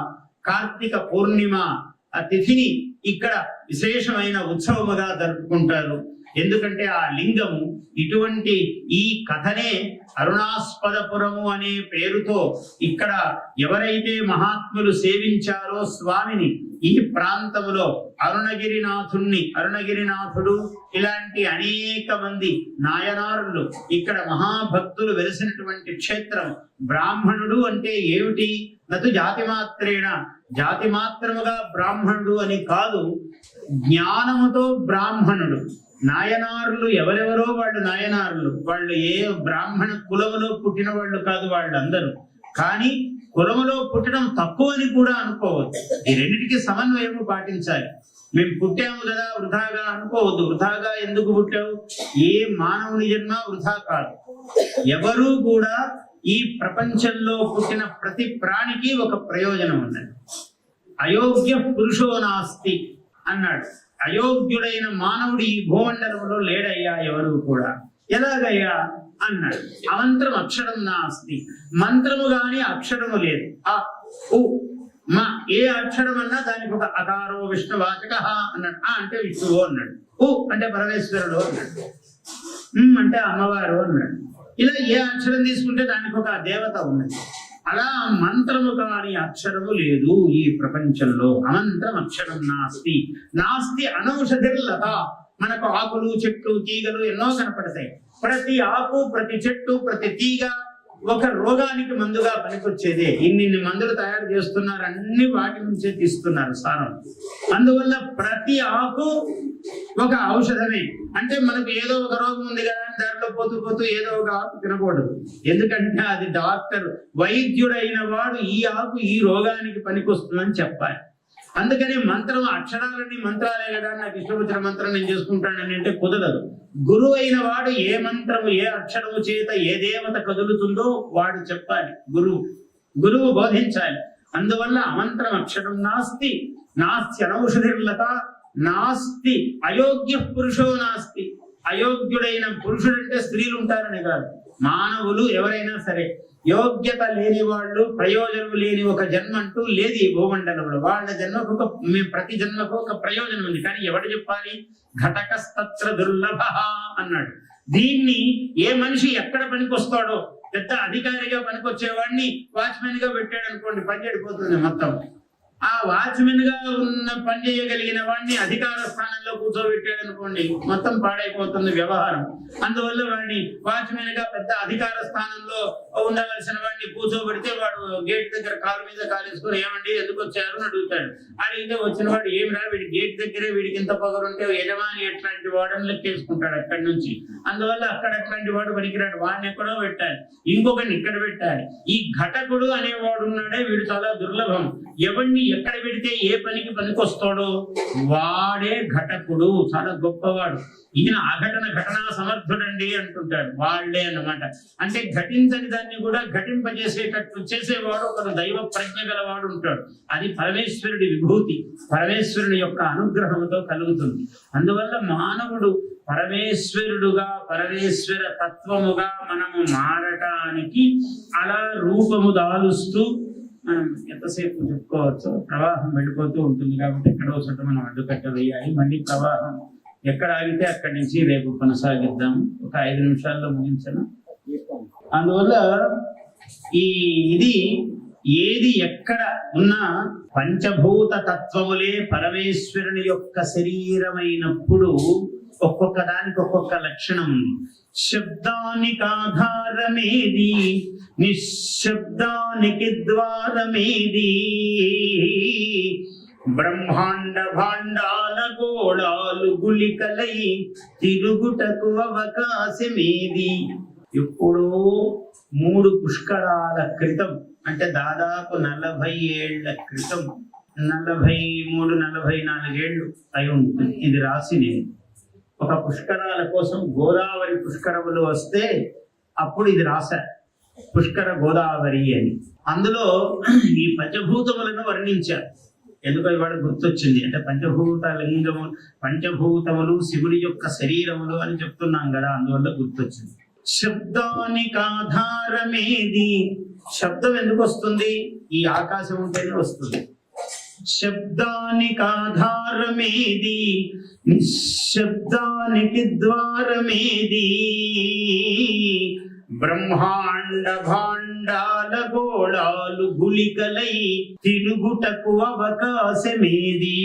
కార్తీక పూర్ణిమ ఆ తిథిని ఇక్కడ విశేషమైన ఉత్సవముగా జరుపుకుంటారు. ఎందుకంటే ఆ లింగము ఇటువంటి ఈ కథనే అరుణాస్పదపురము అనే పేరుతో ఇక్కడ ఎవరైతే మహాత్ములు సేవించారో స్వామిని ఈ ప్రాంతములో అరుణగిరినాథుడు ఇలాంటి అనేక మంది నాయనారులు ఇక్కడ మహాభక్తులు వెలిసినటువంటి క్షేత్రం. బ్రాహ్మణుడు అంటే ఏమిటి? నతు జాతి మాత్రముగా బ్రాహ్మణుడు అని కాదు, జ్ఞానముతో బ్రాహ్మణుడు. నాయనారులు ఎవరెవరో వాళ్ళు నాయనారులు, వాళ్ళు ఏ బ్రాహ్మణ కులములో పుట్టిన వాళ్ళు కాదు వాళ్ళందరూ. కానీ కులములో పుట్టడం తక్కువ అని కూడా అనుకోవద్దు. ఈ రెండింటికి సమన్వయము పాటించాలి. మేము పుట్టాము కదా వృధాగా అనుకోవద్దు. వృధాగా ఎందుకు పుట్టావు? ఏ మానవుని జన్మ వృధా కాదు. ఎవరూ కూడా ఈ ప్రపంచంలో పుట్టిన ప్రతి ప్రాణికి ఒక ప్రయోజనం ఉన్నది. అయోగ్య పురుషో నాస్తి అన్నాడు. అయోగ్యుడైన మానవుడు ఈ భూమండలంలో లేడయ్యా ఎవరు కూడా. ఎలాగయ్యా అన్నాడు. అమంత్రం అక్షరం నాస్తి. మంత్రము గాని అక్షరము లేదు. ఆ ఉ మా ఏ అక్షరం అన్నా దానికి ఒక అకారో విష్ణువాచక అన్నాడు. ఆ అంటే విష్ణువు అన్నాడు. ఉ అంటే పరమేశ్వరుడు అన్నాడు. అంటే అమ్మవారు అన్నాడు. ఇలా ఏ అక్షరం తీసుకుంటే దానికి ఒక దేవత ఉన్నది. అలా మంత్రము కాని అక్షరము లేదు ఈ ప్రపంచంలో. అమంత్రం అక్షరం నాస్తి అనౌషధిర్లత. మనకు ఆకులు, చెట్లు, తీగలు ఎన్నో కనపడతాయి. ప్రతి ఆకు, ప్రతి చెట్టు, ప్రతి తీగ ఒక రోగానికి మందుగా పనికొచ్చేదే. ఇన్ని మందులు తయారు చేస్తున్నారు, అన్ని వాటి నుంచే తీస్తున్నారు సారం. అందువల్ల ప్రతి ఆకు ఒక ఔషధమే. అంటే మనకు ఏదో ఒక రోగం ఉంది కదా అని దాంట్లో పోతూ ఏదో ఒక ఆకు తినకూడదు. ఎందుకంటే అది డాక్టర్, వైద్యుడైన వాడు ఈ ఆకు ఈ రోగానికి పనికొస్తుందని చెప్పాలి. అందుకని మంత్రం, అక్షరాలన్నీ మంత్రాలే కదా, నాకు ఇష్టం వచ్చిన మంత్రం నేను చేసుకుంటానని అంటే కుదరదు. గురువు అయిన వాడు ఏ మంత్రము, ఏ అక్షరము చేత ఏ దేవత కదులుతుందో వాడు చెప్పాలి. గురువు బోధించాలి. అందువల్ల అమంత్రం అక్షరం నాస్తి అనౌషధిర్లత నాస్తి అయోగ్య పురుషో నాస్తి. అయోగ్యుడైన పురుషుడంటే స్త్రీలు ఉంటారని కాదు, మానవులు ఎవరైనా సరే. యోగ్యత లేని వాళ్ళు, ప్రయోజనం లేని ఒక జన్మ అంటూ లేదు ఈ భూమండలంలో. వాళ్ళ జన్మకు ప్రతి జన్మకు ఒక ప్రయోజనం ఉంది. కానీ ఎవడు చెప్పాలి? ఘటకస్తత్ర దుర్లభ అన్నాడు. దీన్ని ఏ మనిషి ఎక్కడ పనికొస్తాడో, పెద్ద అధికారిగా పనికొచ్చేవాడిని వాచ్మెన్ గా పెట్టాడు అనుకోండి, పని చెడిపోతుంది మొత్తం. ఆ వాచ్మెన్ గా ఉన్న పని చేయగలిగిన వాడిని అధికార స్థానంలో కూర్చోబెట్టాడు అనుకోండి, మొత్తం పాడైపోతుంది వ్యవహారం. అందువల్ల వాడిని వాచ్మెన్ గా పెద్ద అధికార స్థానంలో ఉండవలసిన వాడిని కూర్చోబెడితే వాడు గేట్ దగ్గర కాలు మీద కాలేసుకొని ఏమండి ఎందుకు వచ్చారు అని అడుగుతాడు. అడిగితే వచ్చిన వాడు ఏమి రా, వీడి గేట్ దగ్గరే వీడికి ఇంత పొగరుంటే యజమాని ఎట్లాంటి వాడని లెక్కేసుకుంటాడు అక్కడి నుంచి. అందువల్ల అక్కడ అట్లాంటి వాడు పనికిరాడు, వాడిని ఎక్కడో పెట్టాలి, ఇంకొకరిని ఇక్కడ పెట్టాలి. ఈ ఘటకుడు అనేవాడు ఉన్నాడే వీడు చాలా దుర్లభం. ఎవరిని ఎక్కడ పెడితే ఏ పనికి పనికొస్తాడో వాడే ఘటకుడు, చాలా గొప్పవాడు. ఈయన ఘటనా సమర్థుడండి అంటుంటాడు, వాళ్లే అన్నమాట. అంటే ఘటించని దాన్ని కూడా ఘటింపజేసేటట్టు చేసేవాడు ఒకరు దైవ ప్రజ్ఞ గలవాడు ఉంటాడు. అది పరమేశ్వరుడి విభూతి, పరమేశ్వరుడి యొక్క అనుగ్రహంతో కలుగుతుంది. అందువల్ల మానవుడు పరమేశ్వరుడుగా, పరమేశ్వర తత్వముగా మనము మారటానికి అలా రూపము దాలుస్తూ మనం ఎంతసేపు చెప్పుకోవచ్చు. ప్రవాహం వెళ్ళిపోతూ ఉంటుంది కాబట్టి ఎక్కడో చోట మనం అడ్డుకట్ట వేయాలి. మళ్ళీ ప్రవాహం ఎక్కడ ఆగితే అక్కడి నుంచి రేపు కొనసాగిద్దాము. ఒక 5 నిమిషాల్లో ముగించను. అందువల్ల ఇది ఏది ఎక్కడ ఉన్నా పంచభూత తత్వములే పరమేశ్వరుని యొక్క శరీరమైనప్పుడు ఒక్కొక్క దానికి ఒక్కొక్క లక్షణం ఉంది. శబ్దానికి ఆధారమేది, నిశ్శబ్దానికి ద్వారమేది, బ్రహ్మాండ భాండాల గోళాలు గుళికలై తిరుగుటకు అవకాశమేది. ఎప్పుడో 3 పుష్కరాల క్రితం, అంటే దాదాపు 40 ఏళ్ల క్రితం, 43-44 ఏళ్ళు అయి ఉంటుంది ఇది రాసి. నేను ఒక పుష్కరాల కోసం గోదావరి పుష్కరములు వస్తే అప్పుడు ఇది రాశా, పుష్కర గోదావరి అని. అందులో ఈ పంచభూతములను వర్ణించారు. ఎందుకో ఇవాళ గుర్తొచ్చింది, అంటే పంచభూతములు శివుడి యొక్క శరీరములు అని చెప్తున్నాం కదా, అందువల్ల గుర్తొచ్చింది. శబ్దానికి ఆధారమేది, శబ్దం ఎందుకు వస్తుంది? ఈ ఆకాశం ఉంటేనే వస్తుంది. శబ్దానికి ఆధారమేది, నిశ్శబ్దానికి ద్వారమేది, బ్రహ్మాండ భాండాల గోళాలు గుళికలై తిరుగుటకు అవకాశమేది,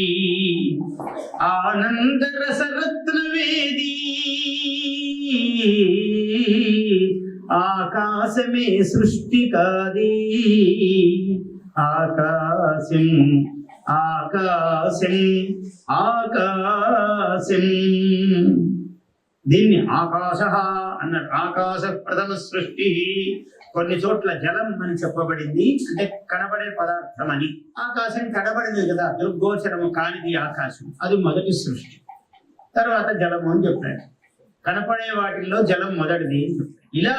ఆనంద రసరత్నవేది, ఆకాశమే సృష్టి కాది, ఆకాశం ఆకాశం ఆకాశం. దీన్ని ఆకాశ అన్నారు. ఆకాశ ప్రథమ సృష్టి. కొన్ని చోట్ల జలం అని చెప్పబడింది, అంటే కనబడే పదార్థం అని. ఆకాశం కనబడింది కదా, దృగ్గోచరము కానిది ఆకాశం, అది మొదటి సృష్టి. తర్వాత జలము అని చెప్పాడు. కనపడే వాటిల్లో జలం మొదటిది. ఇలా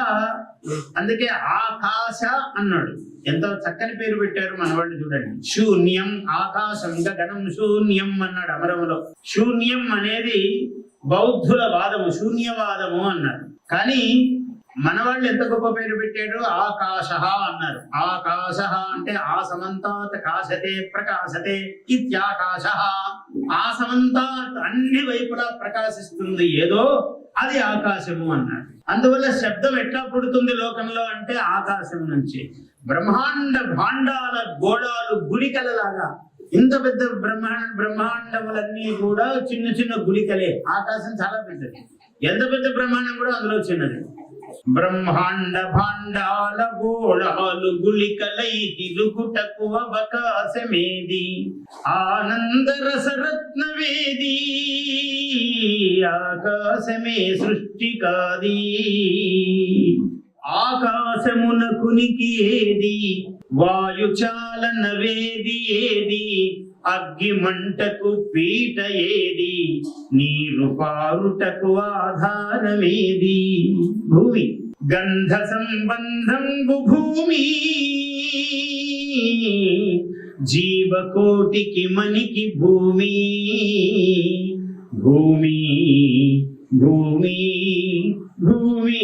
అందుకే ఆకాశ అన్నాడు. ఎంతో చక్కని పేరు పెట్టారు మన వాళ్ళు, చూడండి. శూన్యం ఆకాశం గగనం శూన్యం అన్నాడు అమరములో. శూన్యం అనేది బౌద్ధుల వాదము, శూన్యవాదము అన్నారు. కానీ మన వాళ్ళు ఎంత గొప్ప పేరు పెట్టాడు, ఆకాశ అన్నారు. ఆకాశ అంటే ఆసమంతాత్ కాశతే ప్రకాశతే ఇత్యాకాశ. ఆసమంతాత్ అన్ని వైపులా ప్రకాశిస్తుంది ఏదో, అది ఆకాశము అన్నారు. అందువల్ల శబ్దం ఎట్లా పుడుతుంది లోకంలో అంటే ఆకాశం నుంచి. బ్రహ్మాండ భాండాల గోళాలు గుళికలలాగా, ఇంత పెద్ద బ్రహ్మాండములన్నీ కూడా చిన్న చిన్న గుళికలే. ఆకాశం చాలా పెద్దది, ఎంత పెద్ద బ్రహ్మాండం కూడా అందులో చిన్నది. బ్రహ్మాండ భాండాల గోళాలు గుళికలై తిరుగుటకు అవకాశమేది, ఆనంద రసరత్నవేది, ఆకాశమే సృష్టి కాది. ఆకాశమునకునికి ఏది, వాయుచాలన వేది ఏది, అగ్గి మంటకు పీట ఏది, నీరు పారుటకు ఆధారమేది. భూమి గంధ సంబంధం భూమి, జీవకోటికి మనికి భూమి, భూమి భూమి భూమి.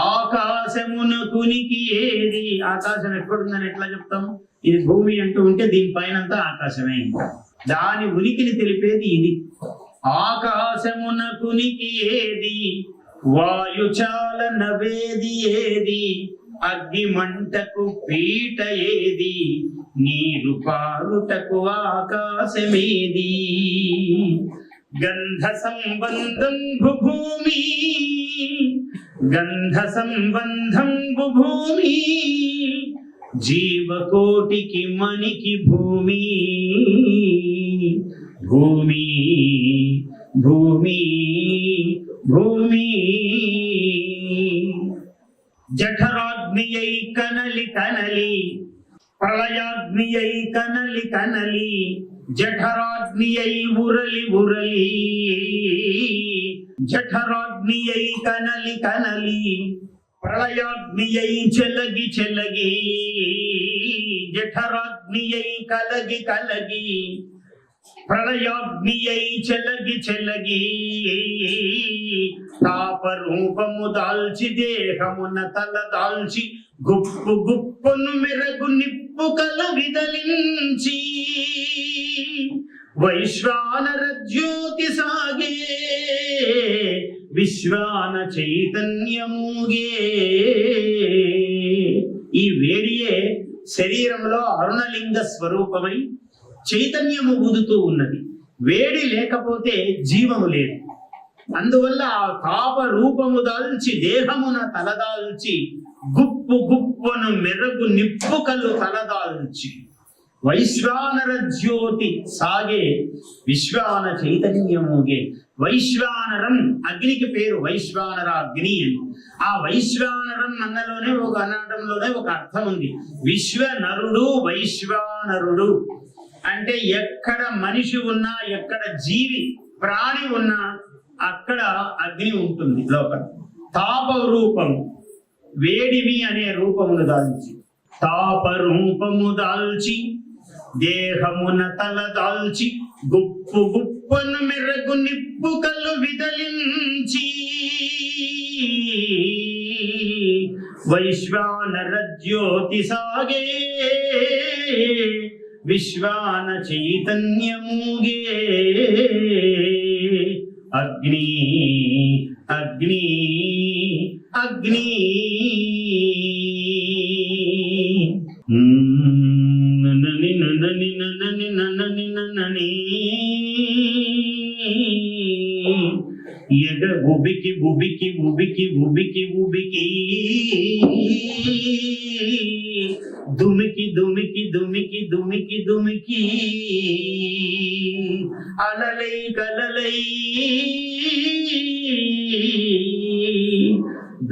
ఆకాశమునకునికి ఏది, ఆకాశం ఎక్కడుందని ఎట్లా చెప్తాం? ఇది భూమి అంటూ ఉంటే దీనిపైనంతా ఆకాశమే. దాని ఉనికిని తెలిపేది ఇది. ఆకాశమునకునికి ఏది, వాయుచాలన వేది ఏది, అగ్గి మంటకు పీట ఏది, నీరు పారుటకు ఆకాశమేది. గంధ సంబంధం భూమి, గంధ సంబంధం భూమి, జీవకోటికి మనికి భూమి, భూమి భూమి భూమి. జఠరాగ్నియై కనలి కనలి, ప్రళయాగ్నియై కనలి కనలి, జఠరాగ్నియై ఉరలి ఉరలి, జఠరాగ్నియై కనలి కనలి, ప్రళయాగ్నియై చెలగి చెలగి, జఠరాగ్నియై కలగి కలగి, ప్రళయాగ్నియై చెలగి చెలగి, తాపరూపము దాల్చి దేహమున తల దాల్చి, గుప్పు గుప్పును మెరగు నిప్పు కల విదలించి, వైశ్వానర జ్యోతి సాగే, విశ్వాన చైతన్యముగే. ఈ వేడియే శరీరంలో అరుణలింగ స్వరూపమై చైతన్యము ఊదుతూ ఉన్నది. వేడి లేకపోతే జీవము లేదు. అందువల్ల ఆ తాప రూపము దాల్చి దేహమున తలదాల్చి గుప్పు గుప్పును మెరుగు నిప్పుకలు తలదాల్చి వైశ్వానర జ్యోతి సాగే విశ్వాన చైతన్యముగే. వైశ్వానరం అగ్నికి పేరు వైశ్వానర అగ్ని అని. ఆ వైశ్వానరం అన్నలోనే అనడంలోనే ఒక అర్థం ఉంది. విశ్వనరుడు వైశ్వానరుడు అంటే ఎక్కడ మనిషి ఉన్నా, ఎక్కడ జీవి ప్రాణి ఉన్నా అక్కడ అగ్ని ఉంటుంది లోపల. తాప రూపము వేడిమి అనే రూపమును దాల్చి, తాప రూపము దాల్చి దేహమున తల దాల్చి గుప్పు గుప్పను మెరగు నిప్పుకలు విదలించి వైశ్వానర జ్యోతి సాగే విశ్వాన చైతన్యముగే. అగ్ని అగ్ని అగ్ని నని నని నని నని నని ఎగ ఉబికి ఉబికి ఉబికి ఉబికి ఉబికి దుమికి దుమికి దుమికి దుమికి దుమికి అలలై కలలై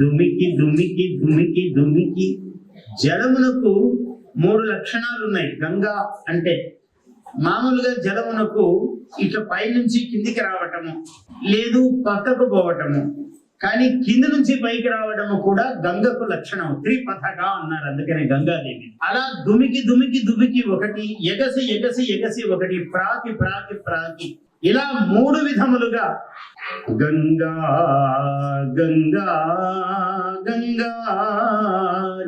దుమికి దుమికి దుమికి దుమికి. జలమునకు 3 లక్షణాలు ఉన్నాయి. గంగా అంటే మామూలుగా జలమునకు ఇట్లా పైనుంచి కిందికి రావటము, లేదు పక్కకు పోవటము, కానీ కింది నుంచి పైకి రావడము కూడా గంగకు లక్షణం. త్రిపథగా అన్నారు, అందుకనే గంగాదేవి. అలా దుమికి దుమికి దుమికి ఒకటి, ఎగసి ఎగసి ఎగసి ఒకటి, ప్రాకి ప్రాకి ప్రాకి, ఇలా 3 విధములుగా గంగా గంగా గంగా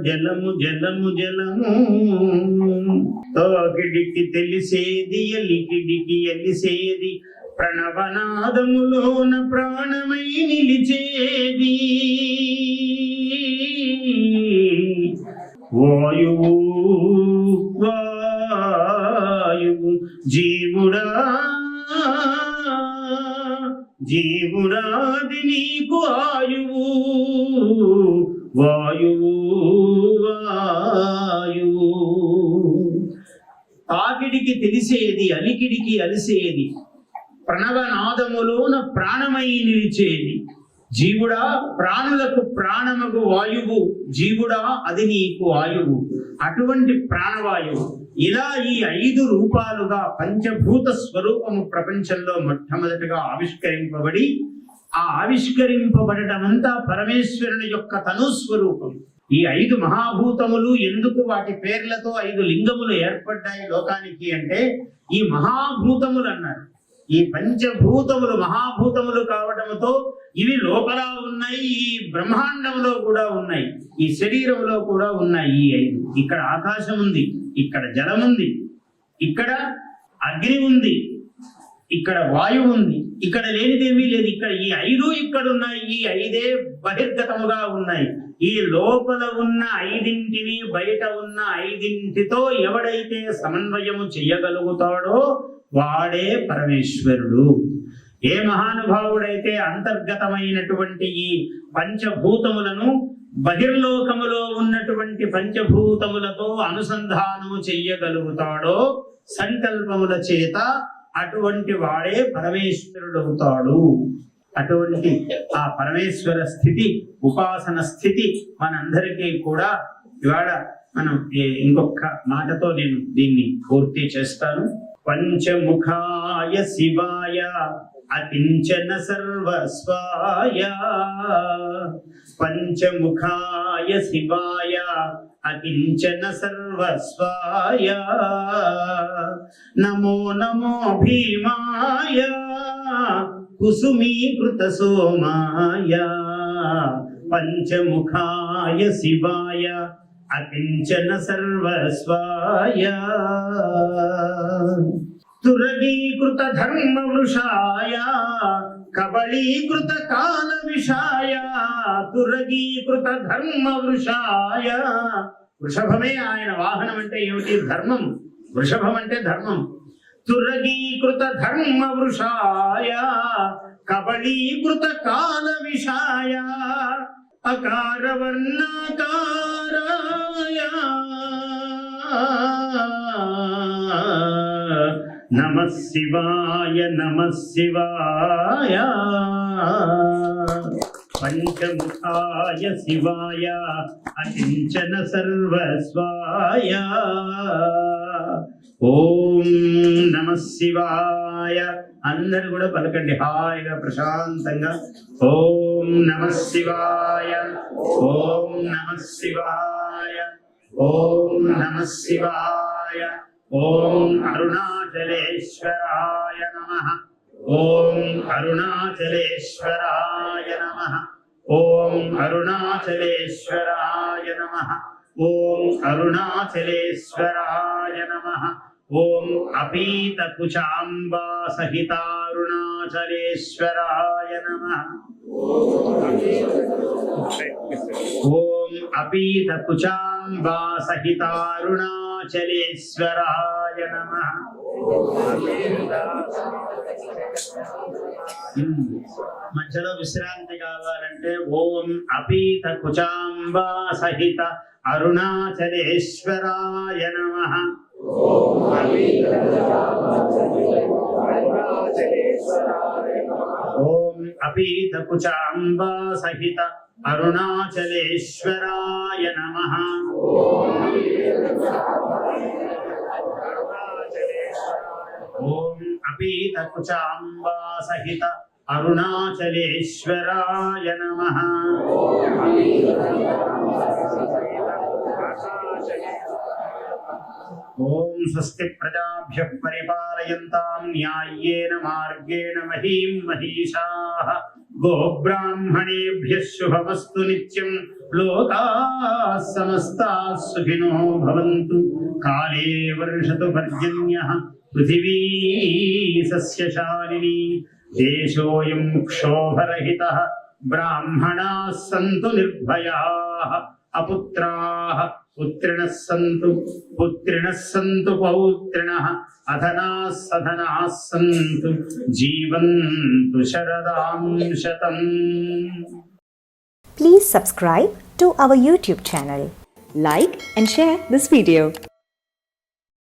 జలము జలము జలము తోకిడికి తెలిసేది ఎలికిడికి ఎలిసేది ప్రణవనాదములోన ప్రాణమై నిలిచేది వాయువు వాయువు జీవుడా జీవుడాది నీకు ఆయువు వాయువు వాయువు. తాకిడికి తెలిసేది అలికిడికి అలిసేది ప్రణవనాదములోన ప్రాణమై నిలిచేది జీవుడా ప్రాణులకు ప్రాణముకు వాయువు జీవుడా అది నీకు ఆయువు. అటువంటి ప్రాణవాయువు ఇలా ఈ 5 రూపాలుగా పంచభూత స్వరూపము ప్రపంచంలో మొట్టమొదటిగా ఆవిష్కరింపబడి, ఆ ఆవిష్కరింపబడటమంతా పరమేశ్వరుని యొక్క తనుస్వరూపం. ఈ 5 మహాభూతములు ఎందుకు వాటి పేర్లతో 5 లింగములు ఏర్పడ్డాయి లోకానికి అంటే ఈ మహాభూతములు అన్నారు. ఈ పంచభూతములు మహాభూతములు కావటంతో ఇవి లోపల ఉన్నాయి, ఈ బ్రహ్మాండంలో కూడా ఉన్నాయి, ఈ శరీరంలో కూడా ఉన్నాయి. ఈ 5 ఇక్కడ ఆకాశం ఉంది, ఇక్కడ జలం ఉంది, ఇక్కడ అగ్ని ఉంది, ఇక్కడ వాయువు ఉంది, ఇక్కడ లేనిదేమీ లేదు. ఇక్కడ ఈ 5 ఇక్కడ ఉన్నాయి. ఈ 5 బహిర్గతముగా ఉన్నాయి. ఈ లోపల ఉన్న 5 బయట ఉన్న 5 ఎవడైతే సమన్వయము చెయ్యగలుగుతాడో వాడే పరమేశ్వరుడు. ఏ మహానుభావుడైతే అంతర్గతమైనటువంటి ఈ పంచభూతములను బహిర్లోకములో ఉన్నటువంటి పంచభూతములతో అనుసంధానము చెయ్యగలుగుతాడో సంకల్పముల చేత, అటువంటి వాడే పరమేశ్వరుడవుతాడు. అటువంటి ఆ పరమేశ్వర స్థితి, ఉపాసన స్థితి మనందరికీ కూడా ఇవాళ మనం ఇంకొక మాటతో నేను దీన్ని పూర్తి చేస్తాను. పంచముఖాయ శివాయ అకించన సర్వస్వాయ, పంచముఖాయ శివాయ అకించన సర్వస్వాయ, నమో నమో భీమాయ కుసుమీకృత సోమాయ, పంచముఖాయ శివాయ అకించన సర్వస్వాయ, తురగీకృత ధర్మ వృషాయ కబళీకృత కాల విషాయ, తురగీకృత ధర్మ వృషాయ. వృషభమే ఆయన వాహనం అంటే ఏమిటి? ధర్మం. వృషభం అంటే ధర్మం. तुरगीकृत धर्म वृषाय कबलीकृत काल विषाय अकार वर्णाकाराय नमः शिवाय पंचमुखाय शिवाय अकिंचन सर्वस्वाय ఓం నమ శివాయ. అందరు కూడా పలకండి హాయిగా ప్రశాంతంగా. ఓం నమ శివాయ, ఓం నమ శివాయ, ఓం నమ శివాయ, ఓం అరుణాచలేశ్వరాయ నమః, ఓం అరుణాచలేశ్వరాయ నమః, ఓం అరుణాచలేశ్వరాయ నమః, ఓం అరుణాచలేశ్వరాయ నమః, ఓం అపీత కుచాంబా సహితారుణాచలేశ్వరాయ నమః, ఓం అపీత కుచాంబా సహితారుణాచలేశ్వరాయ నమః. మధ్యలో విశ్రాంతి కావాలంటే ఓం అపీత కుచాంబా సహిత అరుణాచలేశ్వరాయ నమః. ఓం అపీత కుచాంబా సహిత అరుణాచలేశ్వరాయ నమః. ఓం అపీత కుచాంబా సహిత అరుణాచలేశ్వరాయ నమః. ఓం స్వస్తి ప్రజాభ్యః పరిపాలయంతాం న్యాయ్యేన మార్గేణ మహీం మహిషాః. గోబ్రాహ్మణేభ్యః శుభమస్తు నిత్యం. లోకాః సమస్తాః సుఖినో భవంతు. కాలే వర్షతు పర్జన్యః పృథివీ సస్యశాలినీ. దేశోऽयं క్షోభరహితः. బ్రాహ్మణాः సంతు నిర్భయాः. అపుత్రాः పుత్రిణः సంతు. పుత్రిణः సంతు పౌత్రిణः. అధనాः సధనాः సంతు. జీవంతు శరదాం శతం. Please subscribe to our YouTube channel. Like and share this video.